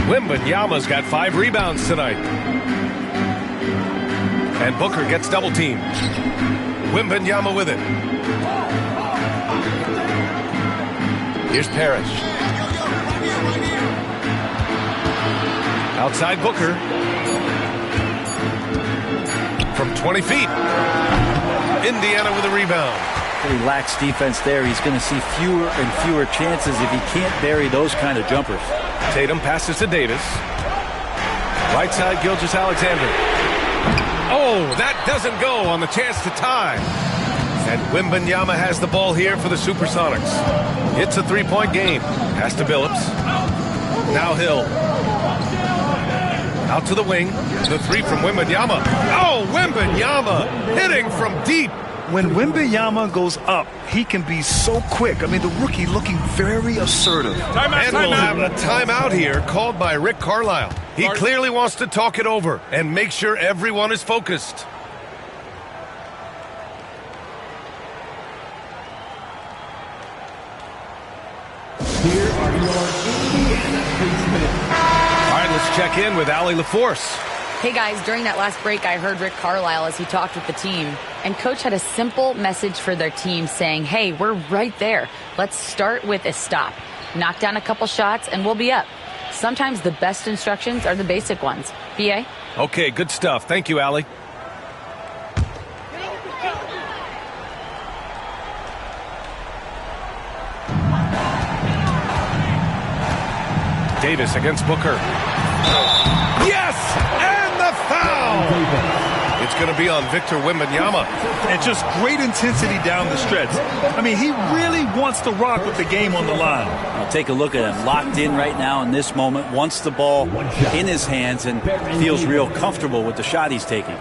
Wembanyama's got 5 rebounds tonight. And Booker gets double teamed. Wembanyama with it. Here's Parrish. Outside Booker. From 20 feet. Indiana with a rebound. Pretty lax defense there. He's going to see fewer and fewer chances if he can't bury those kind of jumpers. Tatum passes to Davis. Right side, Gilgeous-Alexander. Oh, that doesn't go on the chance to tie. And Wembanyama has the ball here for the Supersonics. It's a 3-point game. Pass to Billups. Now Hill. Out to the wing. The 3 from Wembanyama. Oh, Wembanyama hitting from deep. When Wembanyama goes up, he can be so quick. I mean, the rookie looking very assertive. And we'll have a timeout here called by Rick Carlisle. He clearly wants to talk it over and make sure everyone is focused. Here are your Indiana Statesmen. All right, let's check in with Allie LaForce. Hey guys, during that last break, I heard Rick Carlisle as he talked with the team. And Coach had a simple message for their team saying, hey, we're right there. Let's start with a stop. Knock down a couple shots and we'll be up. Sometimes the best instructions are the basic ones. B.A.? Okay, good stuff. Thank you, Allie. Davis against Booker. Yes! And the foul! It's going to be on Victor Wembanyama. And just great intensity down the stretch. I mean, he really wants to rock with the game on the line. I'll take a look at him. Locked in right now in this moment. Wants the ball in his hands and feels real comfortable with the shot he's taking.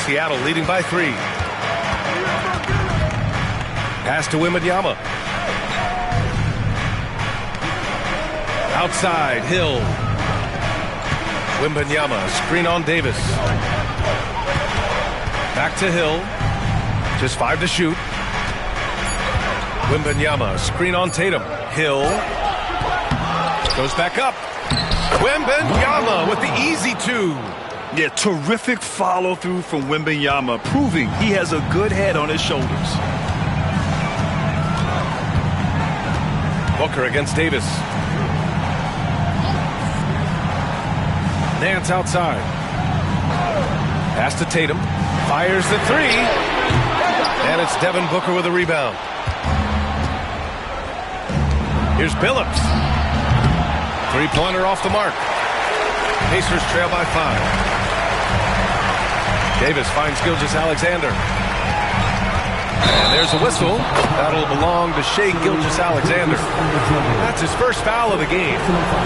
Seattle leading by 3. Pass to Wembanyama. Outside, Hill. Wembanyama, screen on Davis. Back to Hill. Just 5 to shoot. Wembanyama, screen on Tatum. Hill goes back up. Wembanyama with the easy two. Yeah, terrific follow-through from Wembanyama, proving he has a good head on his shoulders. Booker against Davis. Nance outside. Pass to Tatum. Fires the three. And it's Devin Booker with a rebound. Here's Billups. Three-pointer off the mark. Pacers trail by 5. Davis finds Gilgeous-Alexander. And there's a whistle. That'll belong to Shai Gilgeous-Alexander. That's his first foul of the game.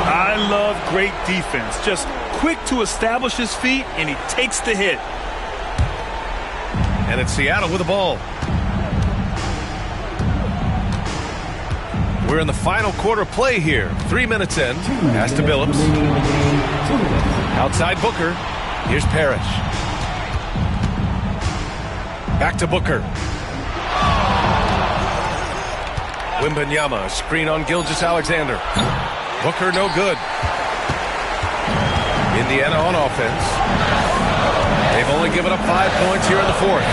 I love great defense. Just quick to establish his feet, and he takes the hit. And it's Seattle with the ball. We're in the final quarter play here. 3 minutes in. Pass to Billups. Outside Booker. Here's Parrish. Back to Booker. Wembanyama, screen on Gilgeous-Alexander. Booker no good. Indiana on offense. They've only given up 5 points here in the fourth.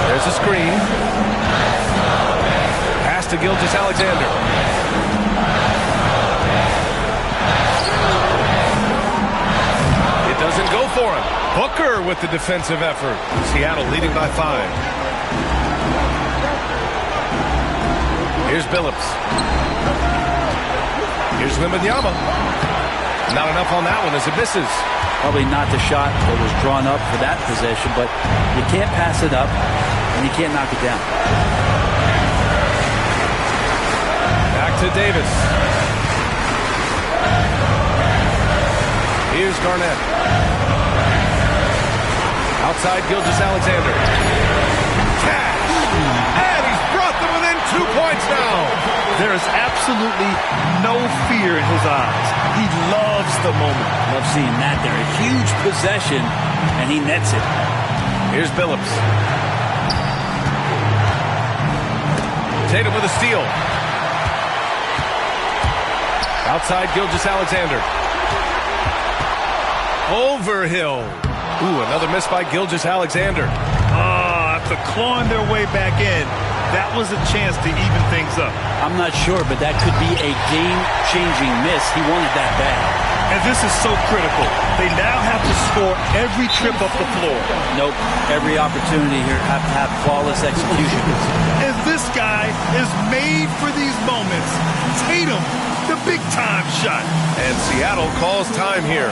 There's a screen. Pass to Gilgeous-Alexander. It doesn't go for him. Booker with the defensive effort. Seattle leading by 5. Here's Billups. Here's Wembanyama. Not enough on that one as it misses. Probably not the shot that was drawn up for that possession, but you can't pass it up and you can't knock it down. Back to Davis. Here's Garnett. Outside Gilgeous-Alexander. Cash! And he's brought them within 2 points now. There is absolutely no fear in his eyes. He loves the moment. Love seeing that there. A huge possession, and he nets it. Here's Billups. Tatum with a steal. Outside Gilgeous-Alexander. Overhill. Ooh, another miss by Gilgeous-Alexander. After clawing their way back in, that was a chance to even things up. I'm not sure, but that could be a game-changing miss. He wanted that bad. And this is so critical. They now have to score every trip up the floor. Nope. Every opportunity here have to have flawless execution. And this guy is made for these moments. Tatum, the big-time shot. And Seattle calls time here.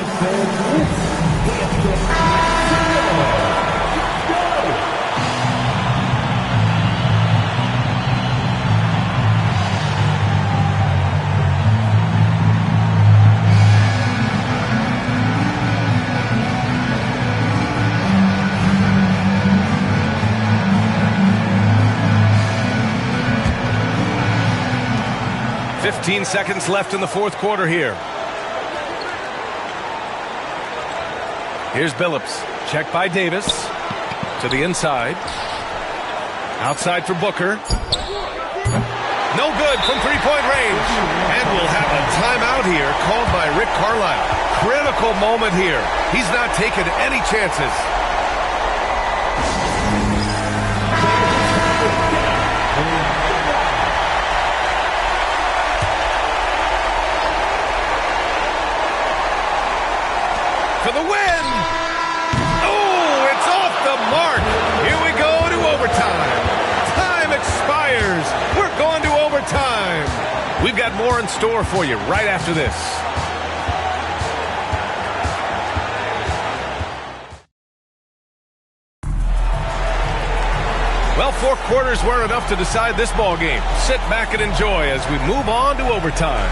Fifteen seconds left in the fourth quarter here. Here's Billups. Checked by Davis. To the inside. Outside for Booker. No good from three-point range. And we'll have a timeout here called by Rick Carlisle. Critical moment here. He's not taking any chances. For the win! Oh, it's off the mark! Here we go to overtime. Time expires. We're going to overtime. We've got more in store for you right after this. Well, 4 quarters weren't enough to decide this ball game. Sit back and enjoy as we move on to overtime.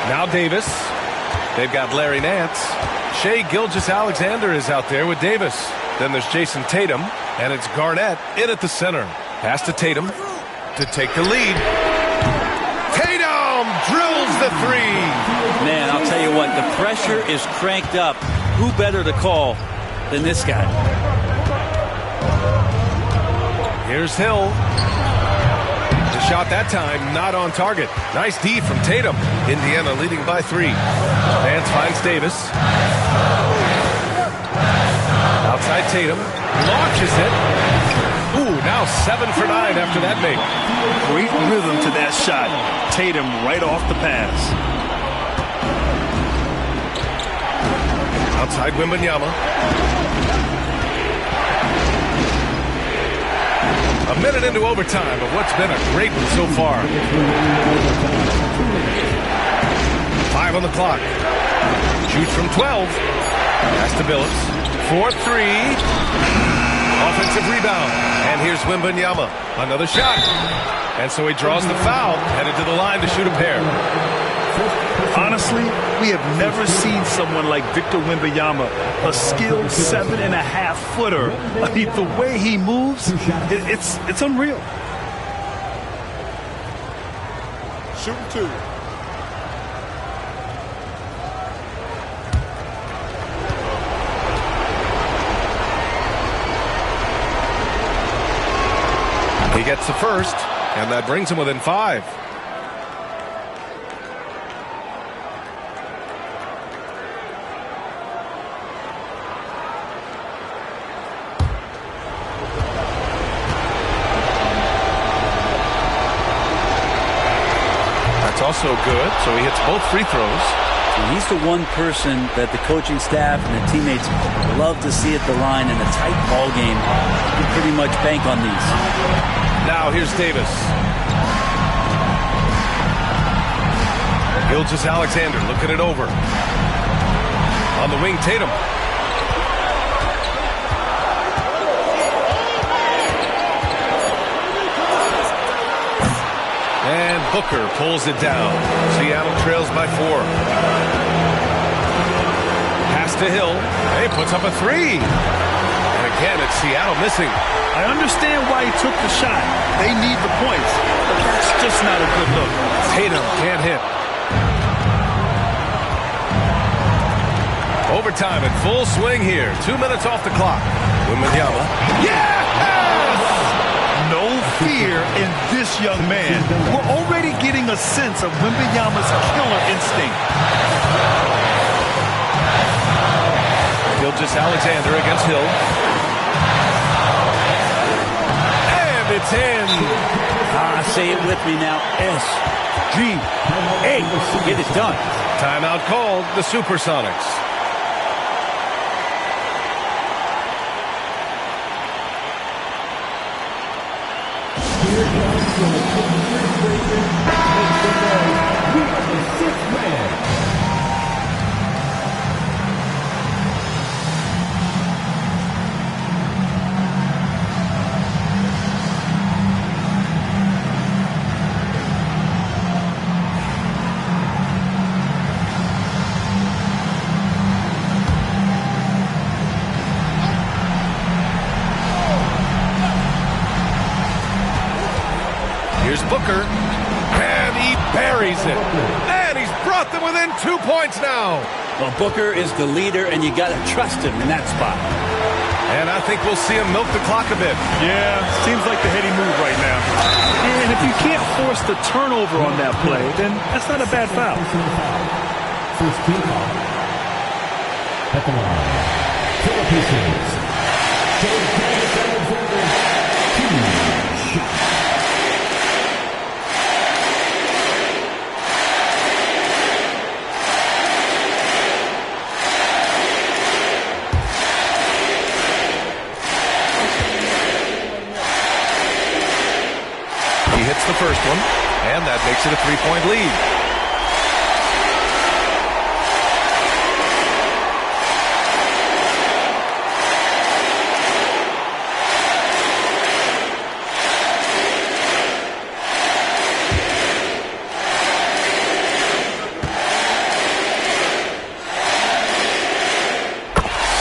Now Davis. They've got Larry Nance. Shai Gilgeous-Alexander is out there with Davis. Then there's Jason Tatum, and it's Garnett in at the center. Pass to Tatum to take the lead. Tatum drills the three. Man, I'll tell you what, the pressure is cranked up. Who better to call than this guy. Here's Hill. The shot that time not on target. Nice D from Tatum. Indiana leading by 3. Vance finds Davis. Outside Tatum. Launches it. Ooh, now 7 for 9 after that make. Great rhythm to that shot. Tatum right off the pass. Outside Wembanyama. A minute into overtime of what's been a great one so far. 5 on the clock. Shoots from 12. Pass to Billups. 4-3. Offensive rebound. And here's Wembanyama. Another shot. And so he draws the foul. Headed to the line to shoot a pair. Honestly, we have never seen someone like Victor Wembanyama, a skilled 7.5-footer. I mean, the way he moves, it's unreal. Shooting 2. He gets the first, and that brings him within 5. That's also good, so he hits both free throws. And he's the one person that the coaching staff and the teammates love to see at the line in a tight ball game. You can pretty much bank on these. Now here's Davis. Gilgeous-Alexander looking it over. On the wing, Tatum. And Booker pulls it down. Seattle trails by 4. Pass to Hill. He puts up a 3. And again, it's Seattle missing. I understand why he took the shot. They need the points, but that's just not a good look. Tatum can't hit. Overtime in full swing here. 2 minutes off the clock. Wembanyama. Yes! No fear in this young man. We're already getting a sense of Wembanyama's killer instinct. Gilgeous-Alexander against Hill. And it's in. Say it with me now. SGA. Get it done. Timeout called. The Supersonics. Here's Booker, and he buries it. And he's brought them within 2 points now. Well, Booker is the leader, and you got to trust him in that spot. And I think we'll see him milk the clock a bit. Yeah, seems like the heady move right now. And if you can't force the turnover on that play, then that's not a bad foul. First team foul. At the line, Philippines. The first one, and that makes it a 3-point lead.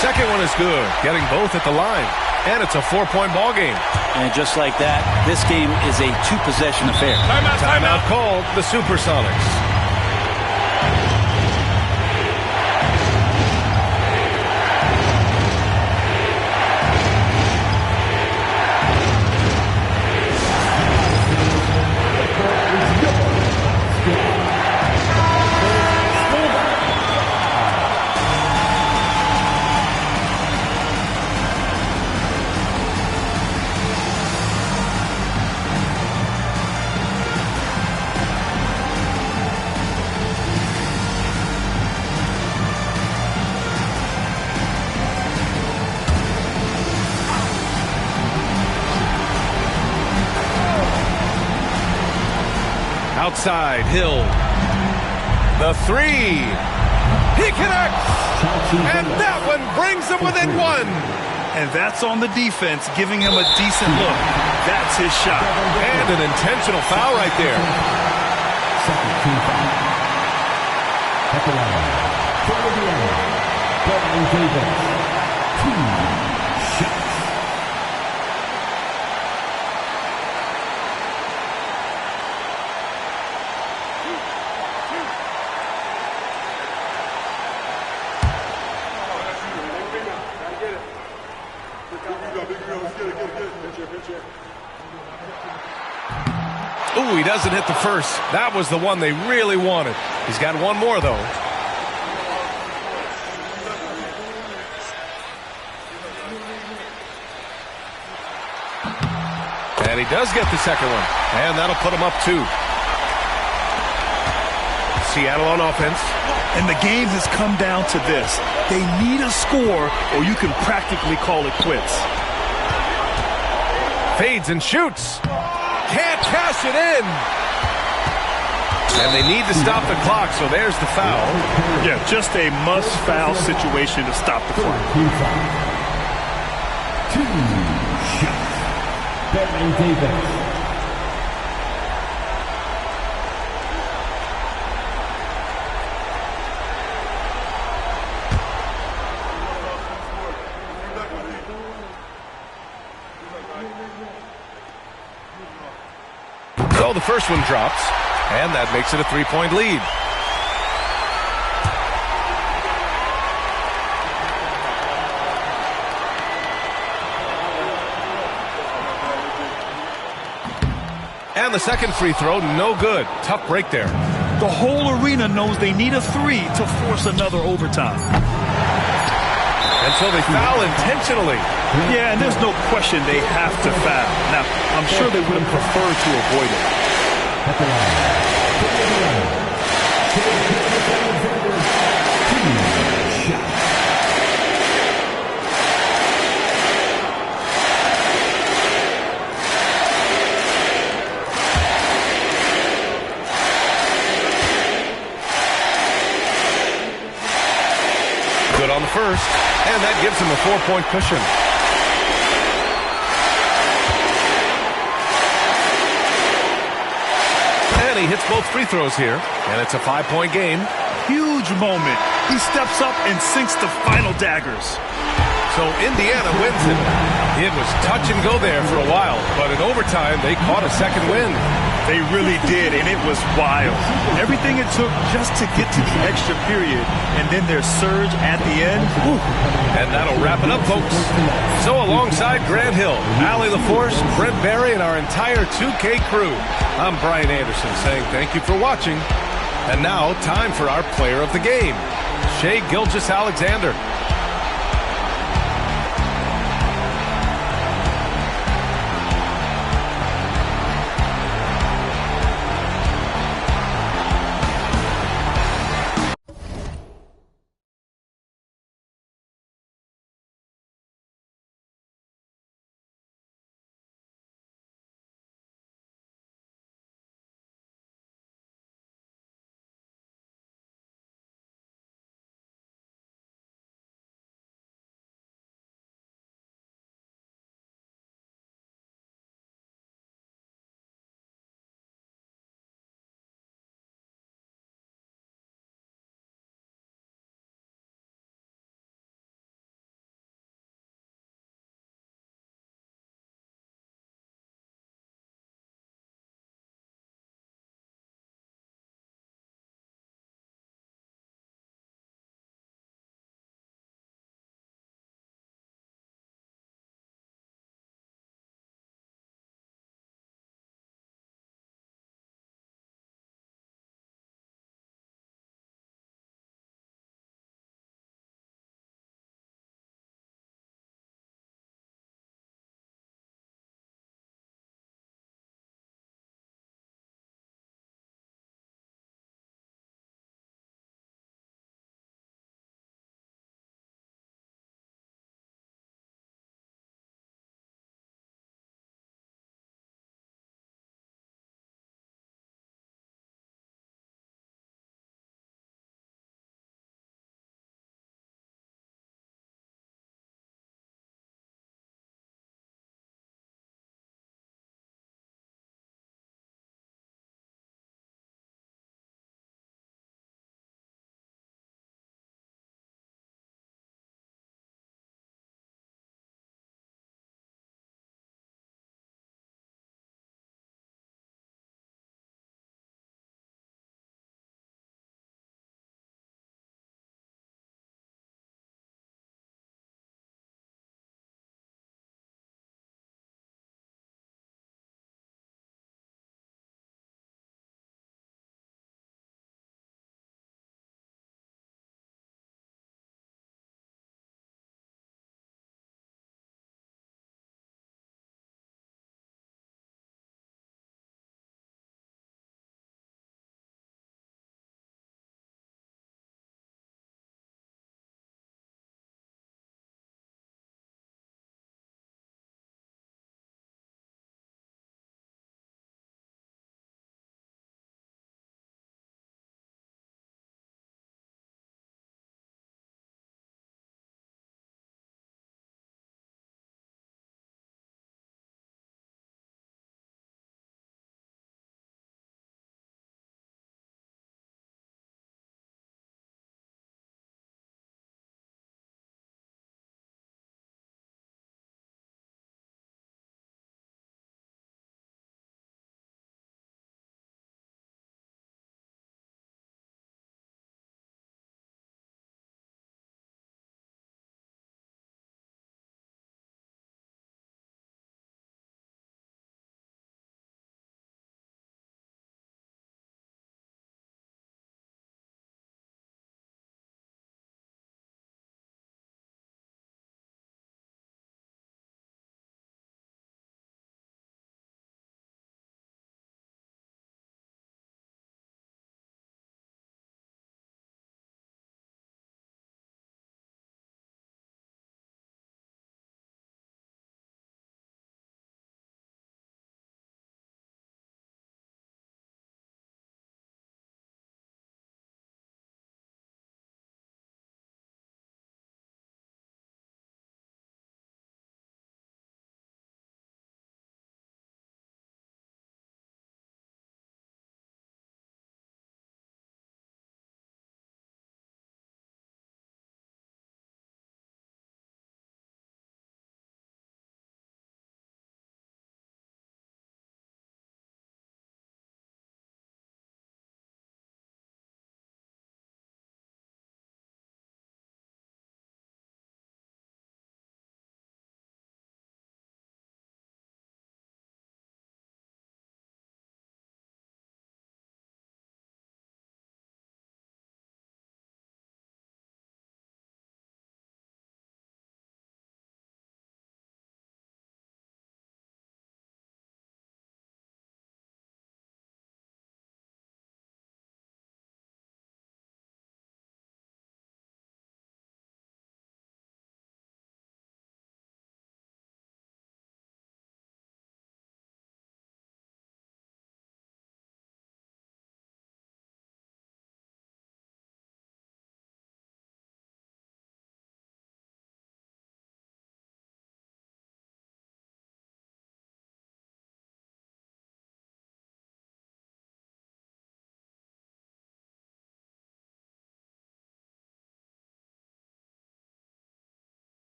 Second one is good, getting both at the line. And it's a 4-point ball game. And just like that, this game is a 2-possession affair. Timeout called. The Supersonics. Outside, Hill. The three. He connects. And that one brings him within one. And that's on the defense, giving him a decent look. That's his shot. And an intentional foul right there. Second team foul. At the line. For Indiana, Baron Davis. 2 shots. Ooh, he doesn't hit the first. That was the one they really wanted. He's got one more, though. And he does get the second one. And that'll put him up 2. Seattle on offense. And the game has come down to this. They need a score, or you can practically call it quits. Fades and shoots. Can't cash it in. And they need to stop the clock, so there's the foul. Yeah, just a must-foul situation to stop the clock. 2 shots. Baron Davis. So the first one drops, and that makes it a 3-point lead. And the second free throw, no good. Tough break there. The whole arena knows they need a 3 to force another overtime. And so they foul intentionally. Yeah, and there's no question they have to foul. Now, I'm sure they would have preferred to avoid it. Good on the first, and that gives him a 4-point cushion. He hits both free throws here, and it's a 5-point game. Huge moment. He steps up and sinks the final daggers. So Indiana wins it. It was touch and go there for a while, but in overtime, they caught a second win. They really did, and it was wild. Everything it took just to get to the extra period, and then their surge at the end. Whew. And that'll wrap it up, folks. So alongside Grant Hill, Allie LaForce, Brent Barry, and our entire 2K crew, I'm Brian Anderson saying thank you for watching. And now, time for our player of the game, Shai Gilgeous-Alexander.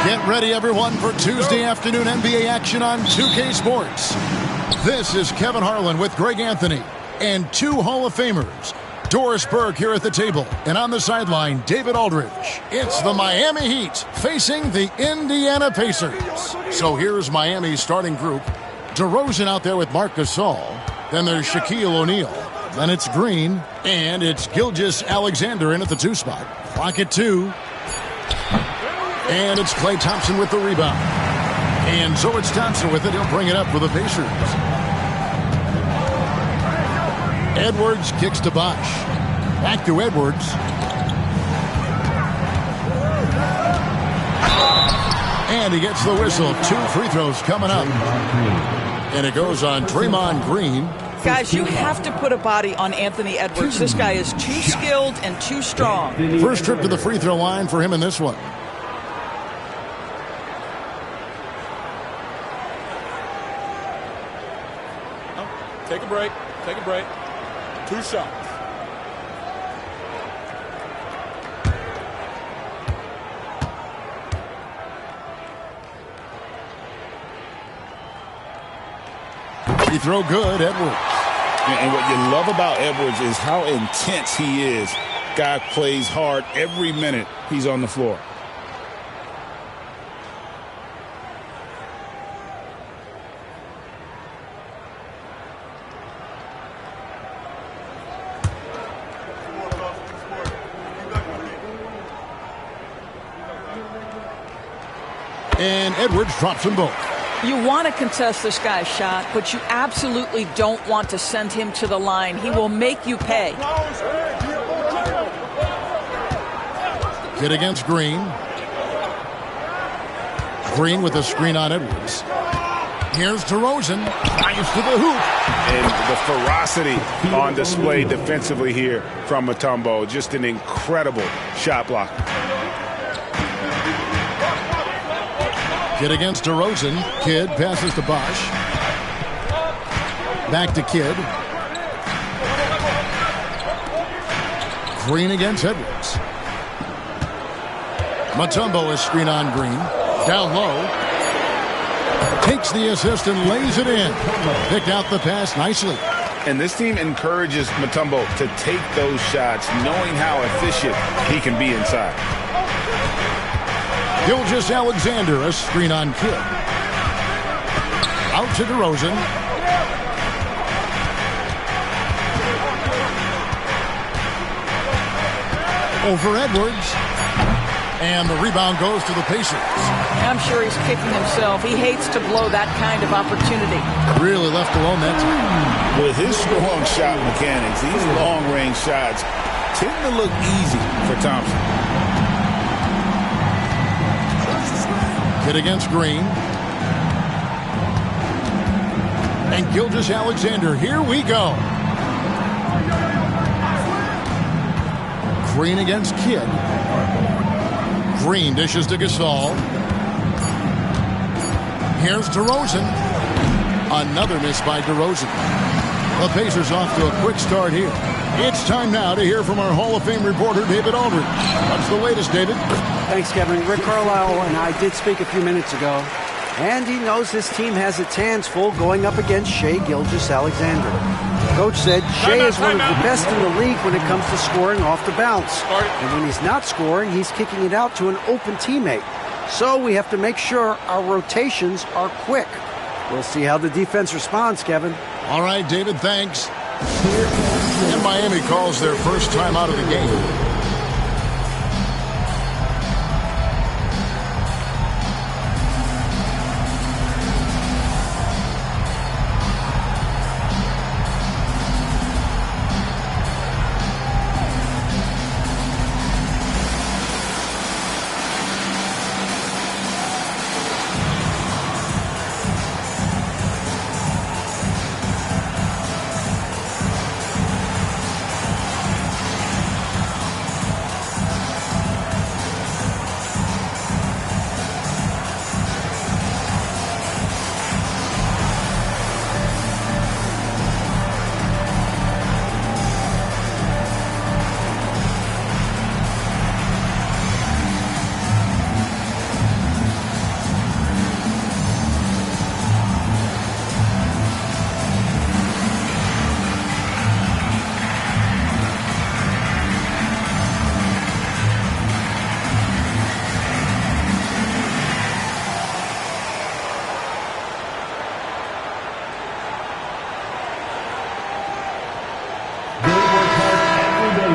Get ready, everyone, for Tuesday afternoon NBA action on 2K Sports. This is Kevin Harlan with Greg Anthony and two Hall of Famers. Doris Burke here at the table, and on the sideline, David Aldridge. It's the Miami Heat facing the Indiana Pacers. So here's Miami's starting group. DeRozan out there with Marc Gasol. Then there's Shaquille O'Neal. Then it's Green, and it's Gilgeous-Alexander in at the 2 spot. Clock at 2. And it's Klay Thompson with the rebound. And so it's Thompson with it. He'll bring it up for the Pacers. Edwards kicks to Bosh. Back to Edwards. And he gets the whistle. 2 free throws coming up. And it goes on Draymond Green. Guys, you have to put a body on Anthony Edwards. This guy is too skilled and too strong. First trip to the free throw line for him in this one. Take a break. Take a break. 2 shots. Free throw good, Edwards. And what you love about Edwards is how intense he is Guy plays hard every minute he's on the floor. And Edwards drops them both. You want to contest this guy's shot, but you absolutely don't want to send him to the line. He will make you pay. Kidd against Green. Green with a screen on Edwards. Here's DeRozan. Drives to the hoop. And the ferocity on display defensively here from Mutombo. Just an incredible shot block. Kidd against DeRozan. Kidd passes to Bosch. Back to Kidd. Green against Edwards. Mutombo is screen on Green. Down low. Takes the assist and lays it in. Picked out the pass nicely. And this team encourages Mutombo to take those shots, knowing how efficient he can be inside. Gilgeous-Alexander, a screen on Kidd. Out to DeRozan. Over Edwards. And the rebound goes to the Pacers. I'm sure he's kicking himself. He hates to blow that kind of opportunity. Really left alone that time. With his strong shot mechanics, these long-range shots tend to look easy for Thompson. Kidd against Green. And Gilgeous-Alexander. Here we go. Green against Kidd. Green dishes to Gasol. Here's DeRozan. Another miss by DeRozan. The Pacers off to a quick start here. It's time now to hear from our Hall of Fame reporter, David Aldridge. What's the latest, David? Thanks, Kevin. Rick Carlisle and I did speak a few minutes ago, and he knows his team has its hands full going up against Shai Gilgeous-Alexander. Coach said Shai is one of the best in the league when it comes to scoring off the bounce. And when he's not scoring, he's kicking it out to an open teammate. So we have to make sure our rotations are quick. We'll see how the defense responds, Kevin. All right, David, thanks. And Miami calls their first time out of the game.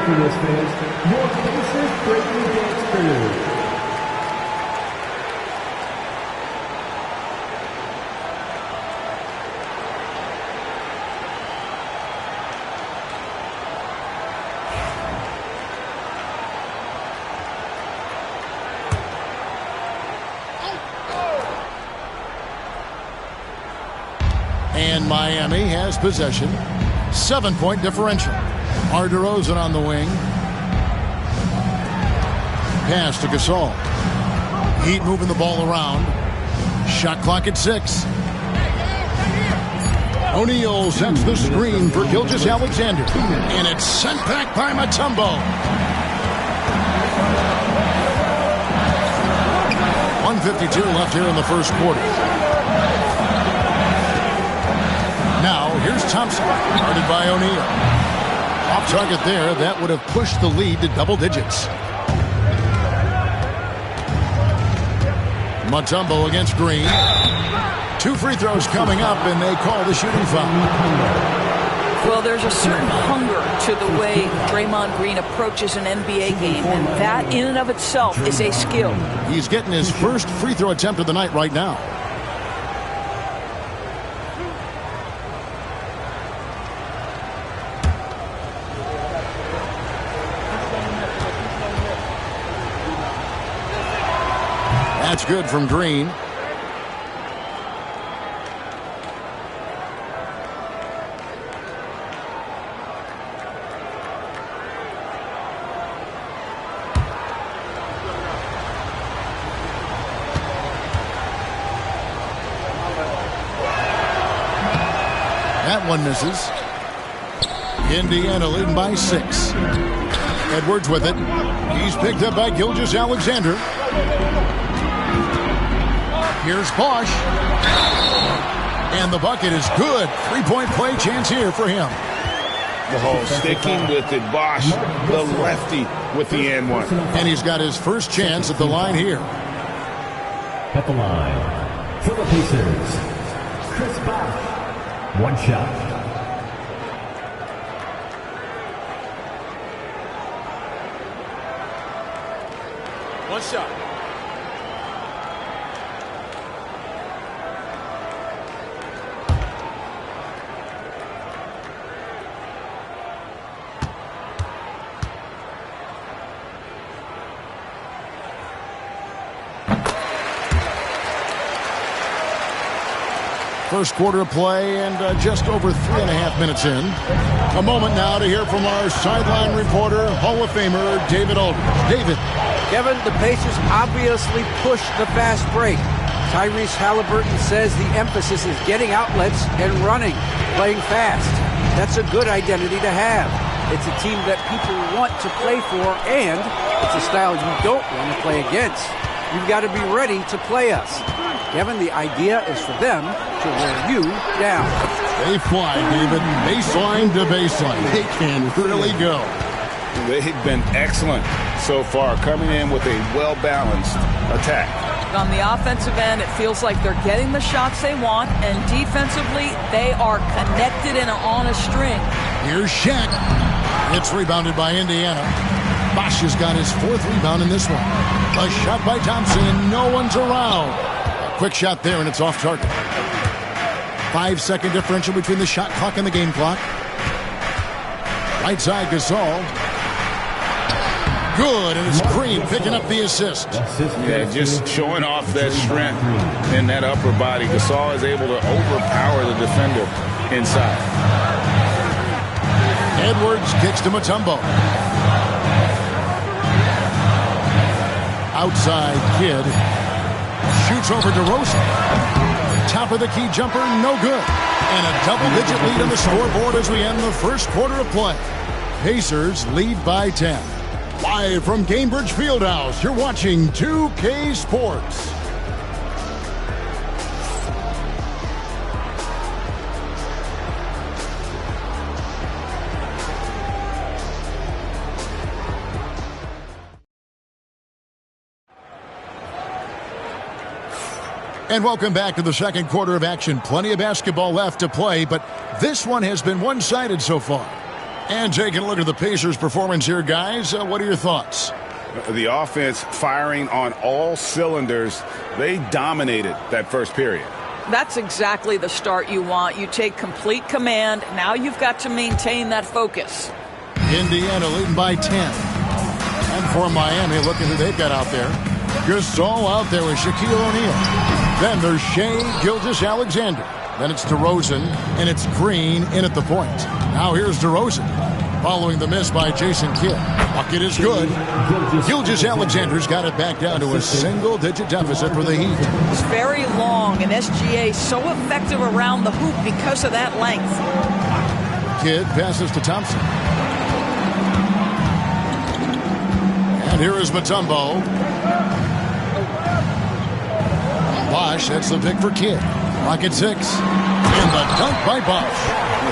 For this, fans, your Pacers breaking dance crew. And Miami has possession. 7-point differential. DeRozan on the wing. Pass to Gasol. Heat moving the ball around. Shot clock at 6. O'Neal sets the screen for Gilgeous-Alexander. And it's sent back by Mutombo. 1:52 left here in the first quarter. Now, here's Thompson, guarded by O'Neal. Off Off target there. That would have pushed the lead to double digits. Mutombo against Green. 2 free throws coming up, and they call the shooting foul. Well, there's a certain hunger to the way Draymond Green approaches an NBA game, and that in and of itself is a skill. He's getting his first free throw attempt of the night right now. That's good from Green. That one misses. Indiana leading by 6. Edwards with it. He's picked up by Gilgeous-Alexander. Here's Bosch. And the bucket is good. 3-point play chance here for him. Sticking with it. Bosch, the lefty, with the N1. And he's got his first chance at the line here. At the line, for the Pacers, Chris Bosh. 1 shot. One shot. First quarter of play and just over 3.5 minutes in. A moment now to hear from our sideline reporter, Hall of Famer David Aldridge. David. Kevin, the Pacers obviously pushed the fast break. Tyrese Halliburton says the emphasis is getting outlets and running, playing fast. That's a good identity to have. It's a team that people want to play for, and it's a style you don't want to play against. You've got to be ready to play us. Kevin, the idea is for them to wear you down. They fly, David. Baseline to baseline. They can really go. They've been excellent so far, coming in with a well-balanced attack. On the offensive end, it feels like they're getting the shots they want, and defensively, they are connected and on a string. Here's Shaq. It's rebounded by Indiana. Bosch has got his 4th rebound in this one. A shot by Thompson, and no one's around. Quick shot there, and it's off target. 5-second differential between the shot clock and the game clock. Right side, Gasol. Good, and it's Green picking up the assist. Yeah, just showing off that strength in that upper body. Gasol is able to overpower the defender inside. Edwards kicks to Mutombo. Outside, Kidd. Shoots over DeRozan. Top of the key jumper, no good. And a double-digit lead on the scoreboard as we end the first quarter of play. Pacers lead by 10. Live from Cambridge Fieldhouse, you're watching 2K Sports. And welcome back to the second quarter of action. Plenty of basketball left to play, but this one has been one-sided so far. And taking a look at the Pacers' performance here, guys, what are your thoughts? The offense firing on all cylinders. They dominated that first period. That's exactly the start you want. You take complete command. Now you've got to maintain that focus. Indiana leading by 10. And for Miami, look at who they've got out there. Gasol out there with Shaquille O'Neal. Then there's Shea Gilgeous-Alexander. Then it's DeRozan, and it's Green in at the point. Now here's DeRozan, following the miss by Jason Kidd. Bucket is good. Gilgeous-Alexander's got it back down to a single-digit deficit for the Heat. It's very long, and SGA so effective around the hoop because of that length. Kidd passes to Thompson. And here is Mutombo. Bosch, that's the pick for Kidd. Clock at 6. And the dunk by Bosch.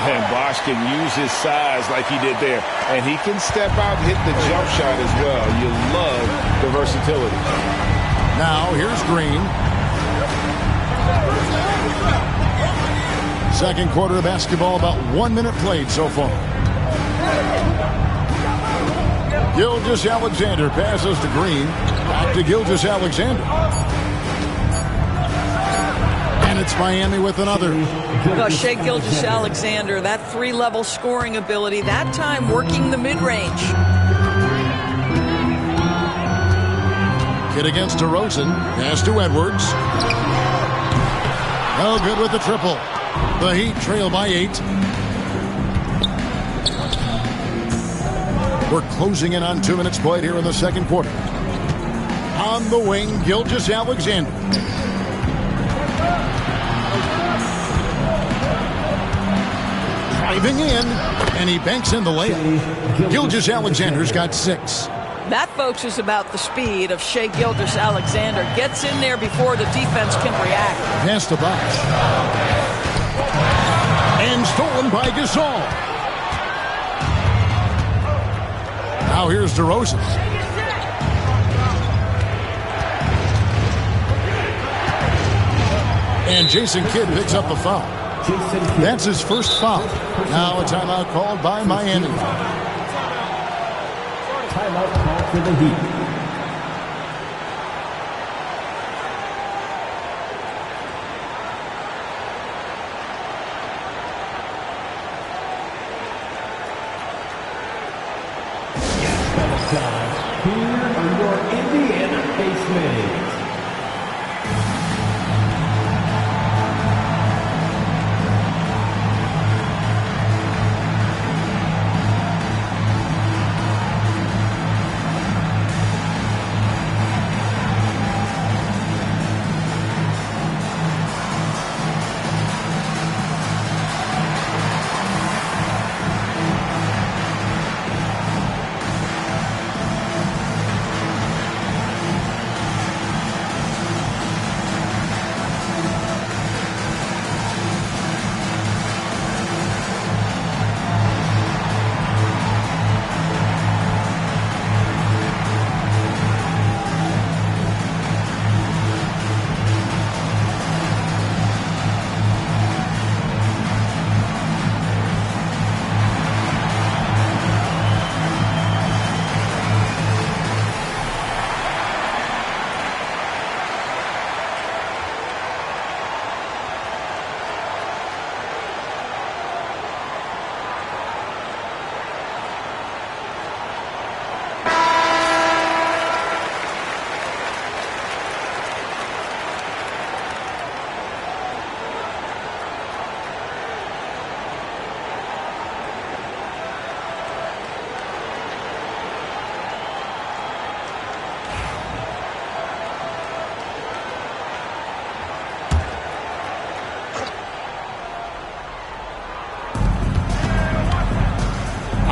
And Bosch can use his size like he did there. And he can step out and hit the jump shot as well. You love the versatility. Now, here's Green. Second quarter of basketball, about 1 minute played so far. Gilgeous-Alexander passes to Green. Back to Gilgeous-Alexander. And it's Miami with another. Well, Shai Gilgeous-Alexander, that three-level scoring ability, that time working the mid-range. Kid against DeRozan. Pass to Edwards. No good with the triple. The Heat trail by 8. We're closing in on 2 minutes played here in the second quarter. On the wing, Gilgeous-Alexander. Driving in, and he banks in the layup. Gilgeous-Alexander's got 6. That, folks, is about the speed of Shai Gilgeous-Alexander. Gets in there before the defense can react. Pass to Bosch. And stolen by Gasol. Now here's DeRozan. And Jason Kidd picks up the foul. That's his first foul. Now a timeout called by Miami. Timeout called for the Heat. Here are your Indiana Pacemates.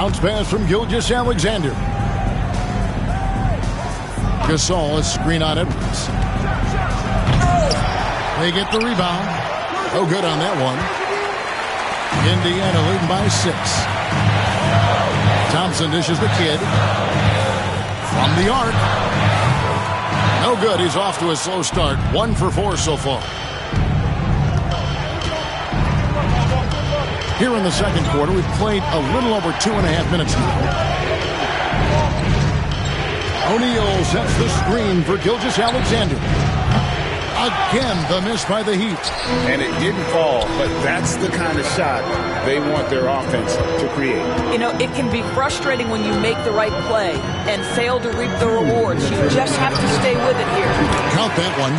Bounce pass from Gilgeous-Alexander. Gasol is screen on Edwards. They get the rebound. No good on that one. Indiana leading by 6. Thompson dishes the Kid. From the arc. No good. He's off to a slow start. 1 for 4 so far. Here in the second quarter, we've played a little over 2.5 minutes now. O'Neal sets the screen for Gilgeous-Alexander. Again, the miss by the Heat. And it didn't fall, but that's the kind of shot they want their offense to create. You know, it can be frustrating when you make the right play and fail to reap the rewards. You just have to stay with it here. Count that one.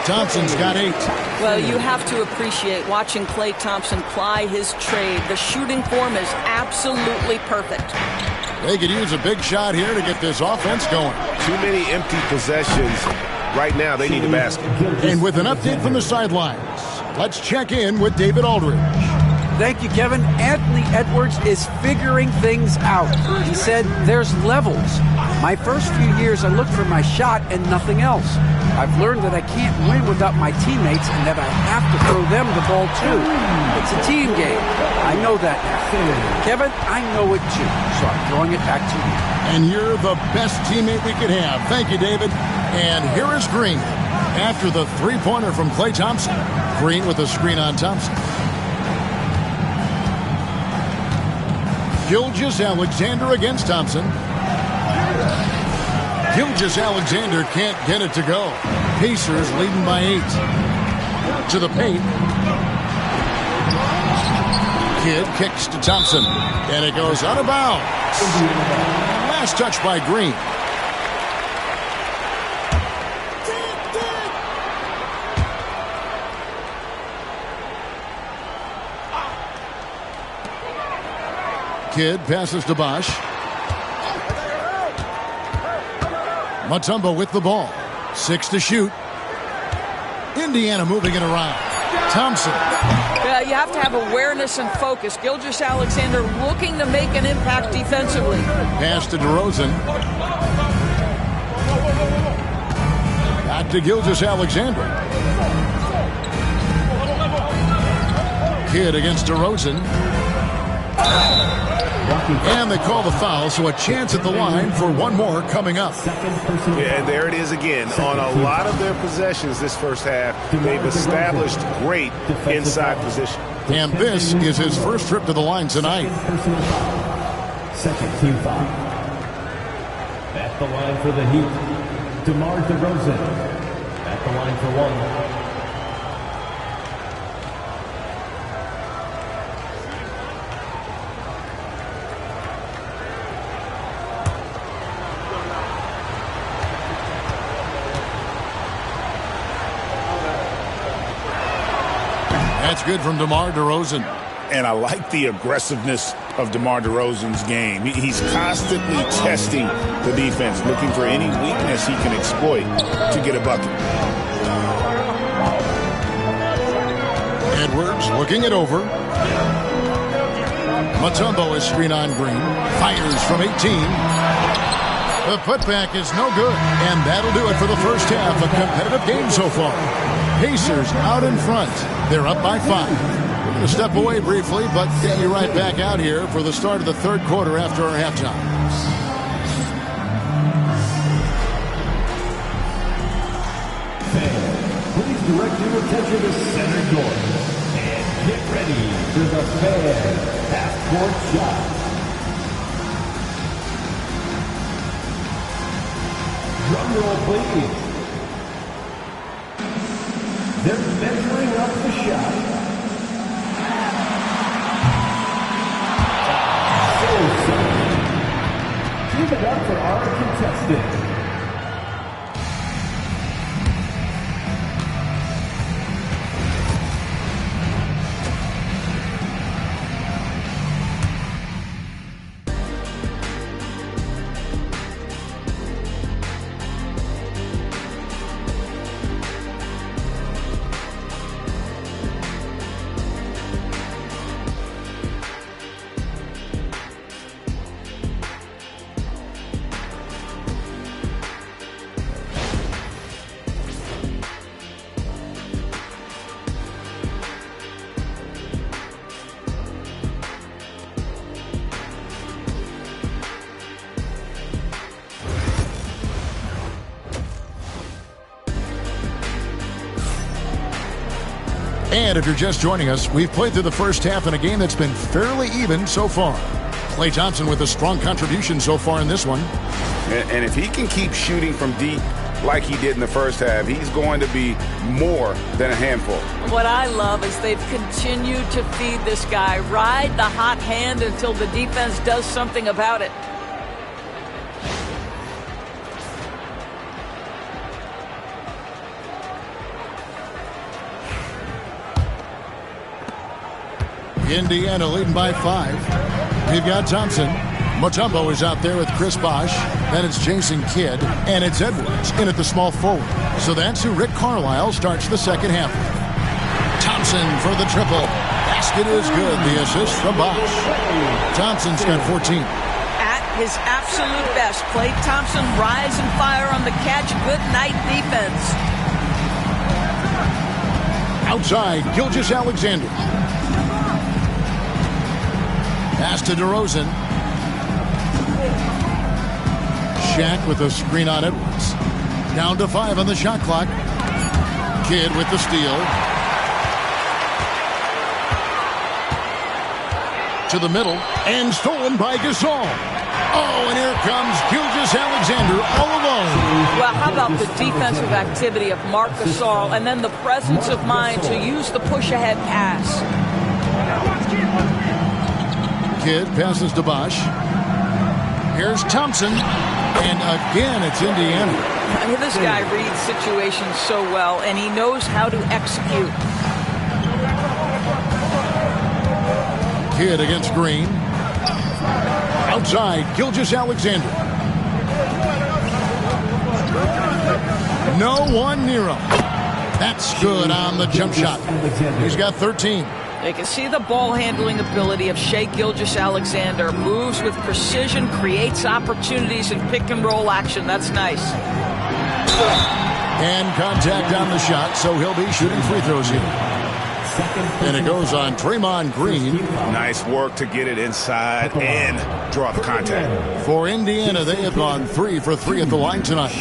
Thompson's got 8. Well, you have to appreciate watching Klay Thompson ply his trade. The shooting form is absolutely perfect. They could use a big shot here to get this offense going. Too many empty possessions. Right now, they need a basket. And with an update from the sidelines, let's check in with David Aldridge. Thank you, Kevin. Anthony Edwards is figuring things out. He said there's levels. My first few years, I looked for my shot and nothing else. I've learned that I can't win without my teammates and that I have to throw them the ball too. It's a team game. I know that now. Kevin, I know it too, so I'm throwing it back to you. And you're the best teammate we could have. Thank you, David. And here is Green after the three-pointer from Klay Thompson. Green with a screen on Thompson. Gilgeous-Alexander against Thompson. Gilgeous-Alexander can't get it to go. Pacers leading by 8. To the paint. Kidd kicks to Thompson. And it goes out of bounds. Last touch by Green. Kidd passes to Bosch. Mutombo with the ball. 6 to shoot. Indiana moving it around. Thompson. Yeah, you have to have awareness and focus. Gilgeous-Alexander looking to make an impact defensively. Pass to DeRozan. Back to Gilgeous-Alexander. Kidd against DeRozan. And they call the foul, so a chance at the line for one more coming up. Yeah, and there it is again. On a lot of their possessions this first half, they've established great inside position. And this is his first trip to the line tonight. Second team foul. At the line for the Heat, DeMar DeRozan. At the line for one. That's good from DeMar DeRozan. And I like the aggressiveness of DeMar DeRozan's game. He's constantly testing the defense, looking for any weakness he can exploit to get a bucket. Edwards looking it over. Mutombo is screen on Green. Fires from 18. The putback is no good. And that'll do it for the first half. A competitive game so far. Pacers out in front. They're up by 5. We're going to step away briefly, but get you right back out here for the start of the third quarter after our halftime. Fans, please direct your attention to center court and get ready for the fan half-court shot. Drum roll, please. They're measuring up the shot. Give it up for our contestant. And if you're just joining us, we've played through the first half in a game that's been fairly even so far. Klay Thompson with a strong contribution so far in this one. And if he can keep shooting from deep like he did in the first half, he's going to be more than a handful. What I love is they've continued to feed this guy. Ride the hot hand until the defense does something about it. Indiana leading by 5. We've got Thompson. Mutombo is out there with Chris Bosh. Then it's Jason Kidd. And it's Edwards in at the small forward. So that's who Rick Carlisle starts the second half. Thompson for the triple. Basket is good. The assist from Bosh. Thompson's got 14. At his absolute best. Klay Thompson, rise and fire on the catch. Good night defense. Outside, Gilgeous-Alexander. Pass to DeRozan. Shaq with a screen on Edwards. Down to 5 on the shot clock. Kidd with the steal. To the middle, and stolen by Gasol. Oh, and here comes Gilgeous-Alexander all alone. Well, how about the defensive activity of Marc Gasol, and then the presence of mind to use the push-ahead pass. Kidd passes to Bosh. Here's Thompson, and again it's Indiana. I mean, this guy reads situations so well, and he knows how to execute. Kidd against Green. Outside, Gilgeous-Alexander. No one near him. That's good on the jump shot. He's got 13. You can see the ball handling ability of Shai Gilgeous-Alexander. Moves with precision, creates opportunities in pick and roll action. That's nice. And contact on the shot, so he'll be shooting free throws here. And it goes on Draymond Green. Nice work to get it inside and draw the contact. For Indiana, they have gone 3 for 3 at the line tonight.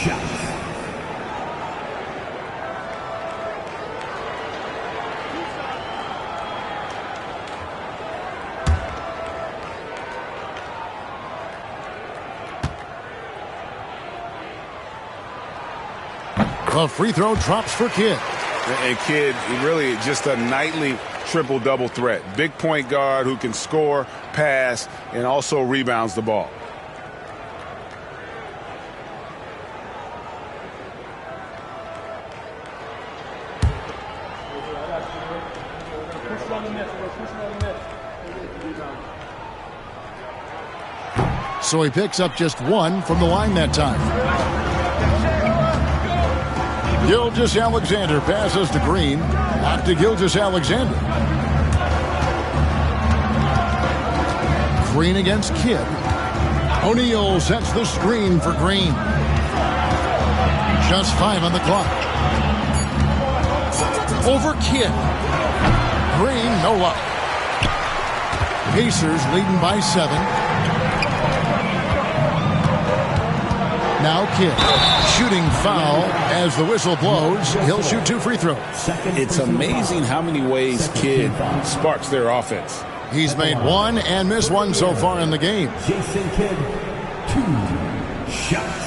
A free throw drops for Kidd. And Kidd, really just a nightly triple-double threat. Big point guard who can score, pass, and also rebounds the ball. So he picks up just 1 from the line that time. Gilgeous-Alexander passes to Green. Back to Gilgeous-Alexander. Green against Kidd. O'Neal sets the screen for Green. Just 5 on the clock. Over Kidd. Green, no luck. Pacers leading by 7. Now Kidd. Shooting foul as the whistle blows. He'll shoot 2 free throws. It's amazing how many ways Kidd sparks their offense. He's made 1 and missed 1 so far in the game. Jason Kidd, 2 shots.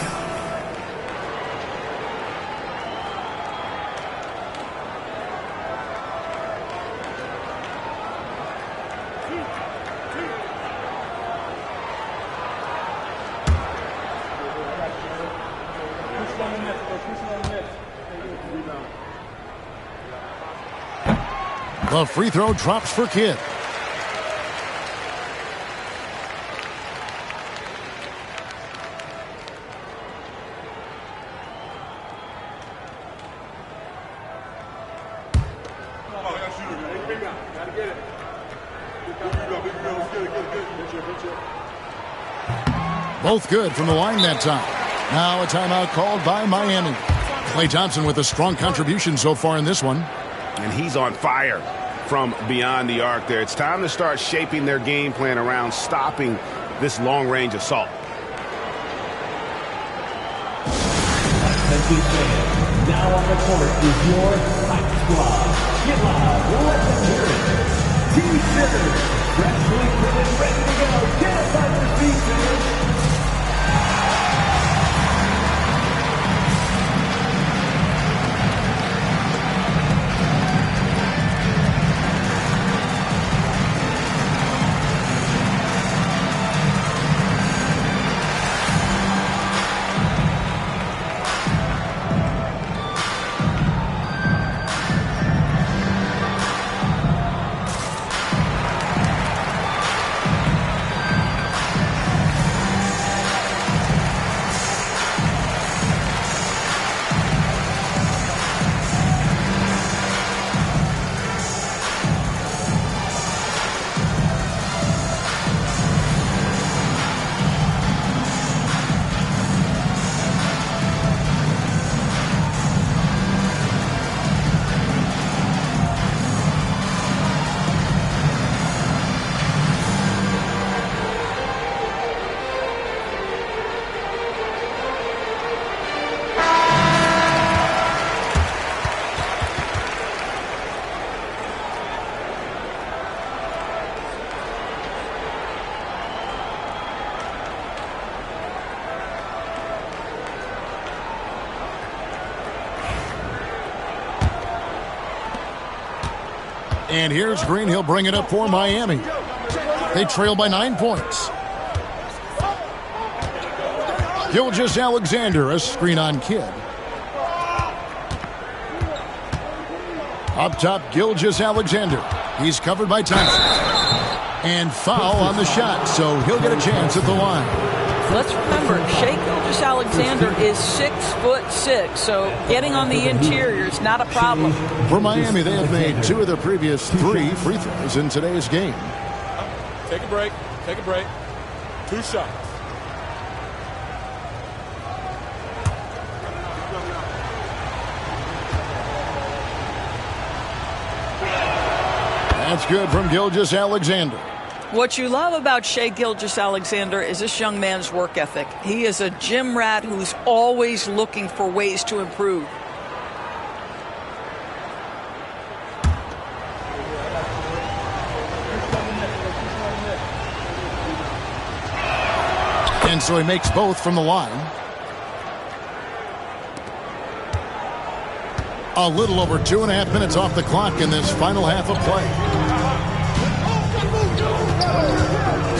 The free throw drops for Kidd. Both good from the line that time. Now a timeout called by Miami. Klay Thompson with a strong contribution so far in this one. And he's on fire from beyond the arc there. It's time to start shaping their game plan around stopping this long-range assault. Now on the court is your Hype Squad. Get loud, let them hear it. T-Sitters, freshly put and ready to go. Get us on your feet, Sitters. And here's Green. He'll bring it up for Miami. They trail by 9 points. Gilgeous-Alexander, a screen on Kidd. Up top, Gilgeous-Alexander. He's covered by Thompson. And foul on the shot, so he'll get a chance at the line. Let's remember, Shai Gilgeous-Alexander is 6'6", so getting on the interior is not a problem. For Miami, they have made 2 of their previous 3 free throws in today's game. Take a break. Take a break. 2 shots. That's good from Gilgeous-Alexander. What you love about Shai Gilgeous-Alexander is this young man's work ethic. He is a gym rat who's always looking for ways to improve. And so he makes both from the line. A little over 2.5 minutes off the clock in this final half of play.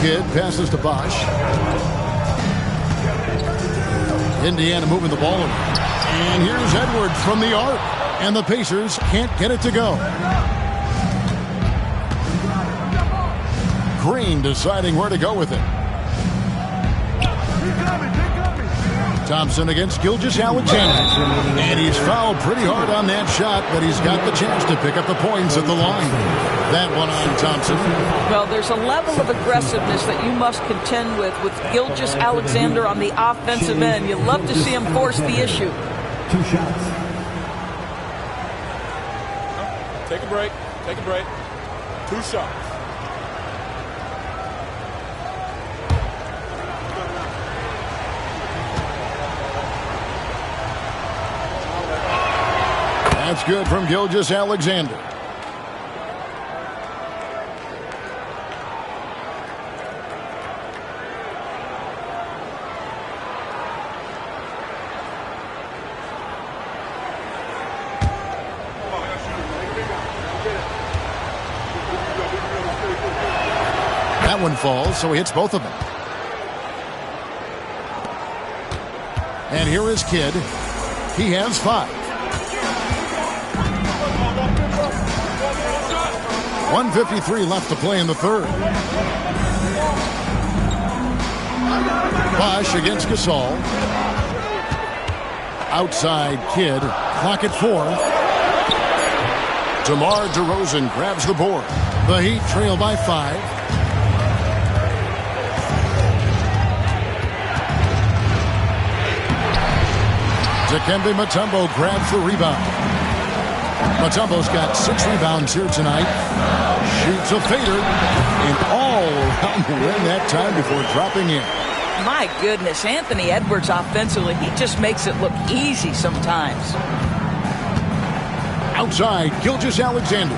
Kidd passes to Bosch. Indiana moving the ball around. And here's Edwards from the arc. And the Pacers can't get it to go. Green deciding where to go with it. Thompson against Gilgeous-Alexander. And he's fouled pretty hard on that shot, but he's got the chance to pick up the points at the line. That one on Thompson. Well, there's a level of aggressiveness that you must contend with Gilgeous-Alexander on the offensive end. You love to see him force the issue. 2 shots. Take a break. Take a break. 2 shots. That's good from Gilgeous-Alexander. That one falls, so he hits both of them. And here is Kidd. He has 5. 1:53 left to play in the third. Bosch against Gasol. Outside Kidd. Clock at 4. DeMar DeRozan grabs the board. The Heat trail by 5. Dikembe Mutombo grabs the rebound. Mutombo's got 6 rebounds here tonight. Shoots a fader and all around the rim that time before dropping in. My goodness, Anthony Edwards offensively, he just makes it look easy sometimes. Outside, Gilgeous-Alexander.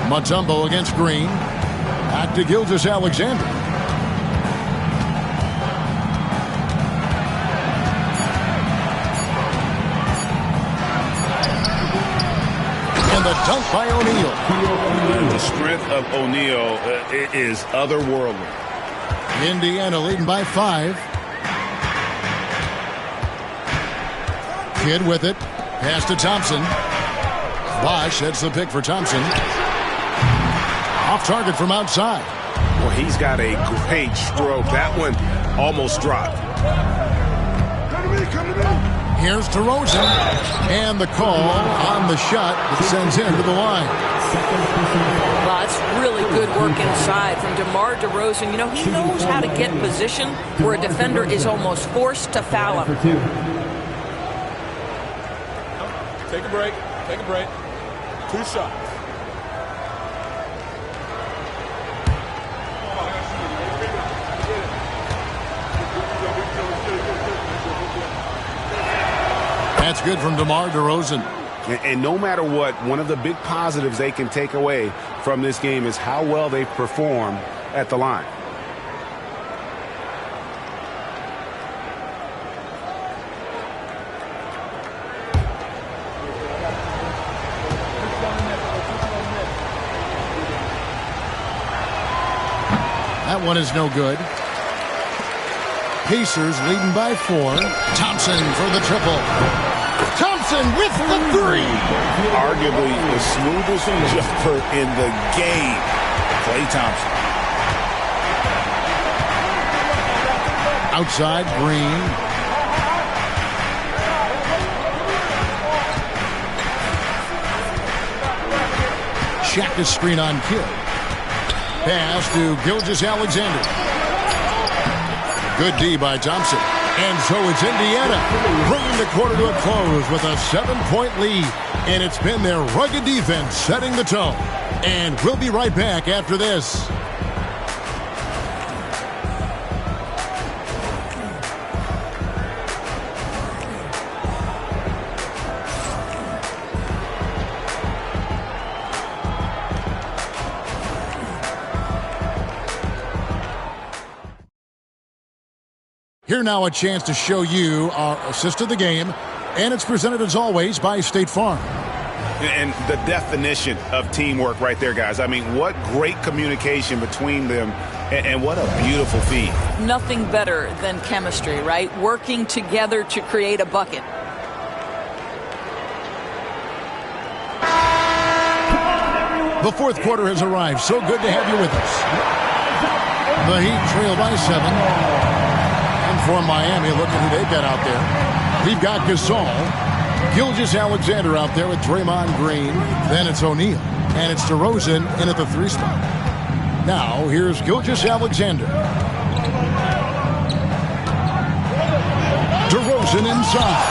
Mutombo against Green. Back to Gilgeous-Alexander. The dunk by O'Neal. The strength of O'Neal is otherworldly. Indiana leading by 5. Kidd with it. Pass to Thompson. Bosch heads the pick for Thompson. Off target from outside. Well, he's got a great stroke. That one almost dropped. Come to me. Here's DeRozan. And the call on the shot that sends him to the line. Well, it's really good work inside from DeMar DeRozan. You know, he knows how to get position where a defender is almost forced to foul him. Take a break. Take a break. 2 shots. That's good from DeMar DeRozan. And no matter what, one of the big positives they can take away from this game is how well they perform at the line. That one is no good. Pacers leading by 4. Thompson for the triple. Thompson with the 3. Arguably the smoothest jumper in the game. Klay Thompson. Outside, Green. Shaq is screen on Kidd. Pass to Gilgeous-Alexander. Good D by Thompson. And so it's Indiana bringing the quarter to a close with a 7-point lead. And it's been their rugged defense setting the tone. And we'll be right back after this. Here now a chance to show you our assist of the game, and it's presented as always by State Farm. And the definition of teamwork right there, guys. I mean, what great communication between them, and what a beautiful feed. Nothing better than chemistry, right? Working together to create a bucket. The fourth quarter has arrived. So good to have you with us. The Heat trail by 7. For Miami, look at who they've got out there. We've got Gasol, Gilgeous-Alexander out there with Draymond Green. Then it's O'Neal, and it's DeRozan in at the 3 spot. Now, here's Gilgeous-Alexander. DeRozan inside.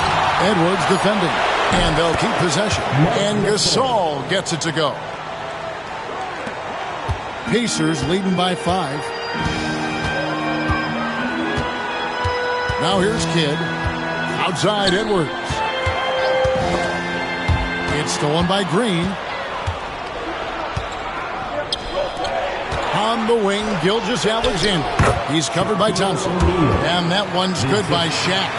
Edwards defending, and they'll keep possession. And Gasol gets it to go. Pacers leading by 5. Now here's Kidd. Outside Edwards. It's stolen by Green. On the wing, Gilgeous-Alexander. He's covered by Thompson. And that one's good by Shaq.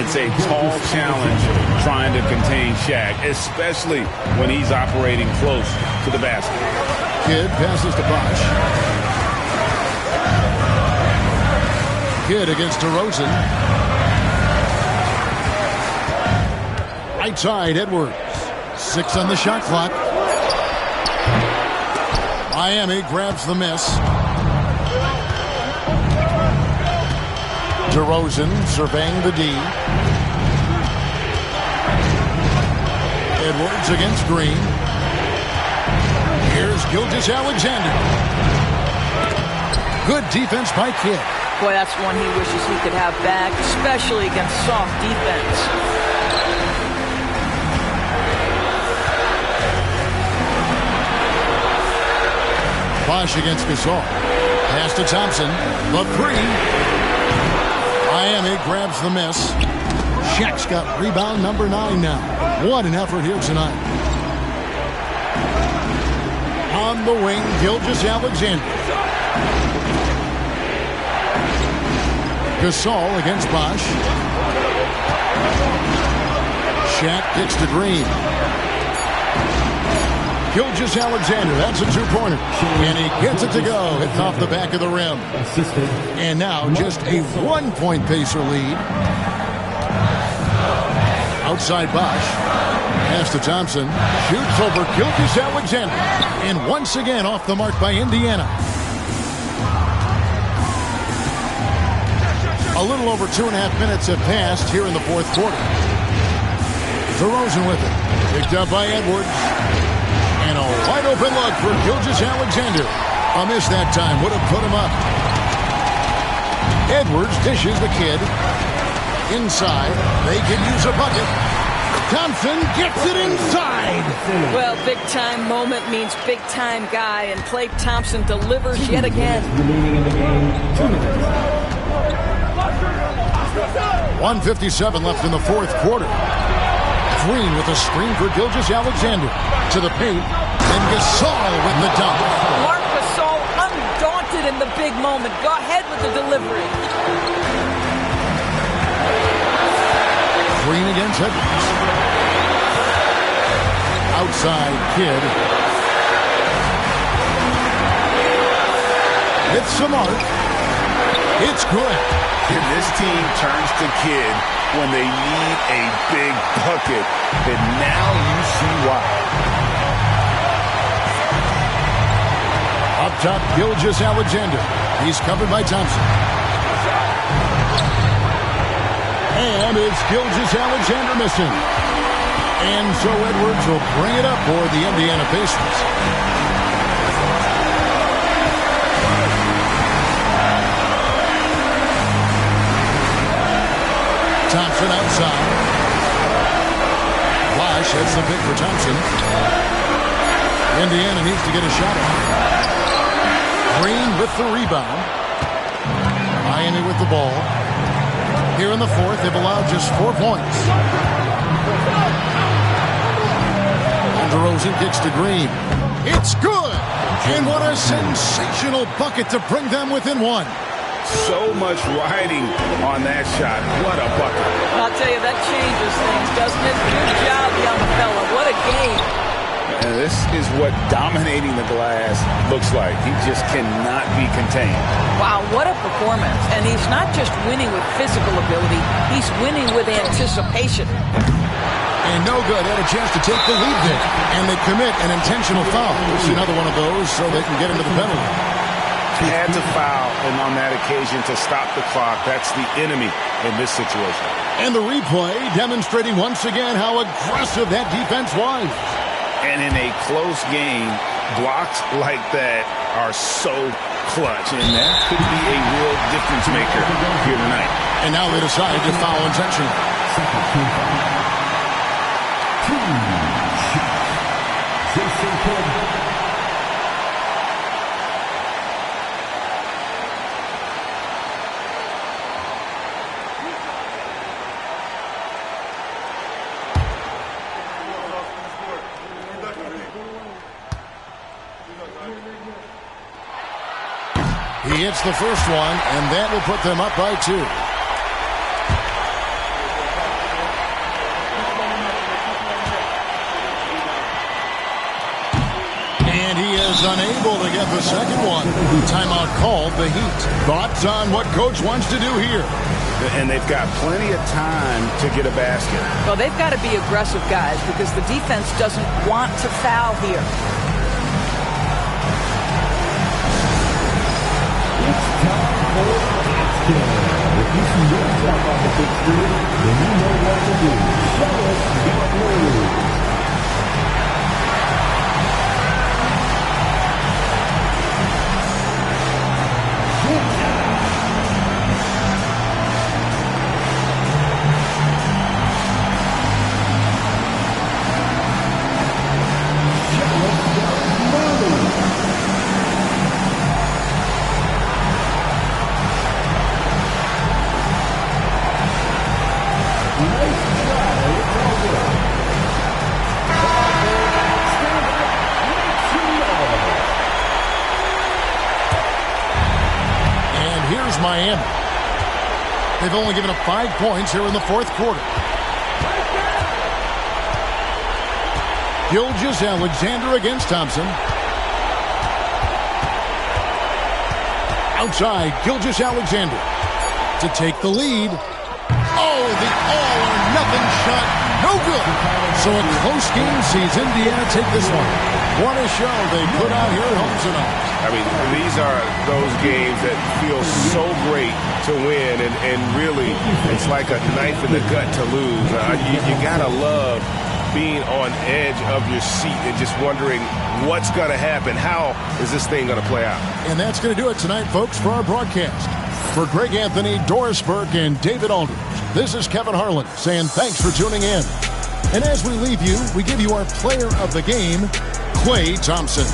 It's a tall challenge trying to contain Shaq, especially when he's operating close to the basket. Kidd passes to Bosh. Kidd against DeRozan. Right side, Edwards. 6 on the shot clock. Miami grabs the miss. DeRozan surveying the D. Edwards against Green. Here's Gilgeous-Alexander. Good defense by Kidd. Boy, that's one he wishes he could have back, especially against soft defense. Bosh against Gasol. Pass to Thompson. The 3. Miami grabs the miss. Shaq's got rebound number 9 now. What an effort here tonight. On the wing, Gilgeous-Alexander. Gasol against Bosh. Shaq kicks to Green. Gilgeous-Alexander, that's a 2-pointer. And he gets it to go, hitting off the back of the rim. And now just a 1-point Pacer lead. Outside Bosh. Pass to Thompson. Shoots over Gilgeous-Alexander. And once again off the mark by Indiana. A little over 2.5 minutes have passed here in the fourth quarter. DeRozan with it. Picked up by Edwards. And a wide open look for Gilgeous-Alexander. A miss that time would have put him up. Edwards dishes the Kid. Inside. They can use a bucket. Thompson gets it inside. Well, big time moment means big time guy, and Klay Thompson delivers yet again. 1:57 left in the fourth quarter. Green with a screen for Gilgeous-Alexander. To the paint. And Gasol with the dunk. Marc Gasol undaunted in the big moment. Go ahead with the delivery. Green against Edwards. Outside Kidd. It's Samart. It's good. And this team turns to kid when they need a big bucket. And now you see why. Up top, Gilgeous-Alexander. He's covered by Thompson. And it's Gilgeous-Alexander missing. And so Edwards will bring it up for the Indiana Pacers. Thompson outside. Flash hits the pick for Thompson. Indiana needs to get a shot off. Green with the rebound. Miami with the ball. Here in the fourth, they've allowed just 4 points. And DeRozan kicks to Green. It's good! And what a sensational bucket to bring them within 1. So much riding on that shot. What a bucket. I'll tell you, that changes things, doesn't it? Good job, young fella. What a game. And this is what dominating the glass looks like. He just cannot be contained. Wow, what a performance. And he's not just winning with physical ability, he's winning with anticipation. And no good. Had a chance to take the lead there. And they commit an intentional foul. It's another one of those so they can get into the penalty. Had to foul, and on that occasion to stop the clock. That's the enemy in this situation. And the replay demonstrating once again how aggressive that defense was. And in a close game, blocks like that are so clutch, and that could be a real difference maker here tonight. And now they decide to foul intentionally. Jason Kidd. He hits the first one, and that will put them up by 2. And he is unable to get the second one. Timeout called, the Heat. Thoughts on what Coach wants to do here? And they've got plenty of time to get a basket. Well, they've got to be aggressive, guys, because the defense doesn't want to foul here. If you see yourself on the big screen, then you know what to do. Show us your moves. Miami. They've only given up 5 points here in the fourth quarter. Gilgeous-Alexander against Thompson. Outside, Gilgeous-Alexander to take the lead. Oh, the all-or-nothing shot. No good. So a close game sees Indiana take this one. What a show they put out here at home tonight. I mean, these are those games that feel so great to win, and really, it's like a knife in the gut to lose. You gotta love being on edge of your seat and just wondering what's going to happen. How is this thing going to play out? And that's going to do it tonight, folks, for our broadcast. For Greg Anthony, Doris Burke, and David Aldridge, this is Kevin Harlan saying thanks for tuning in. And as we leave you, we give you our player of the game, Klay Thompson.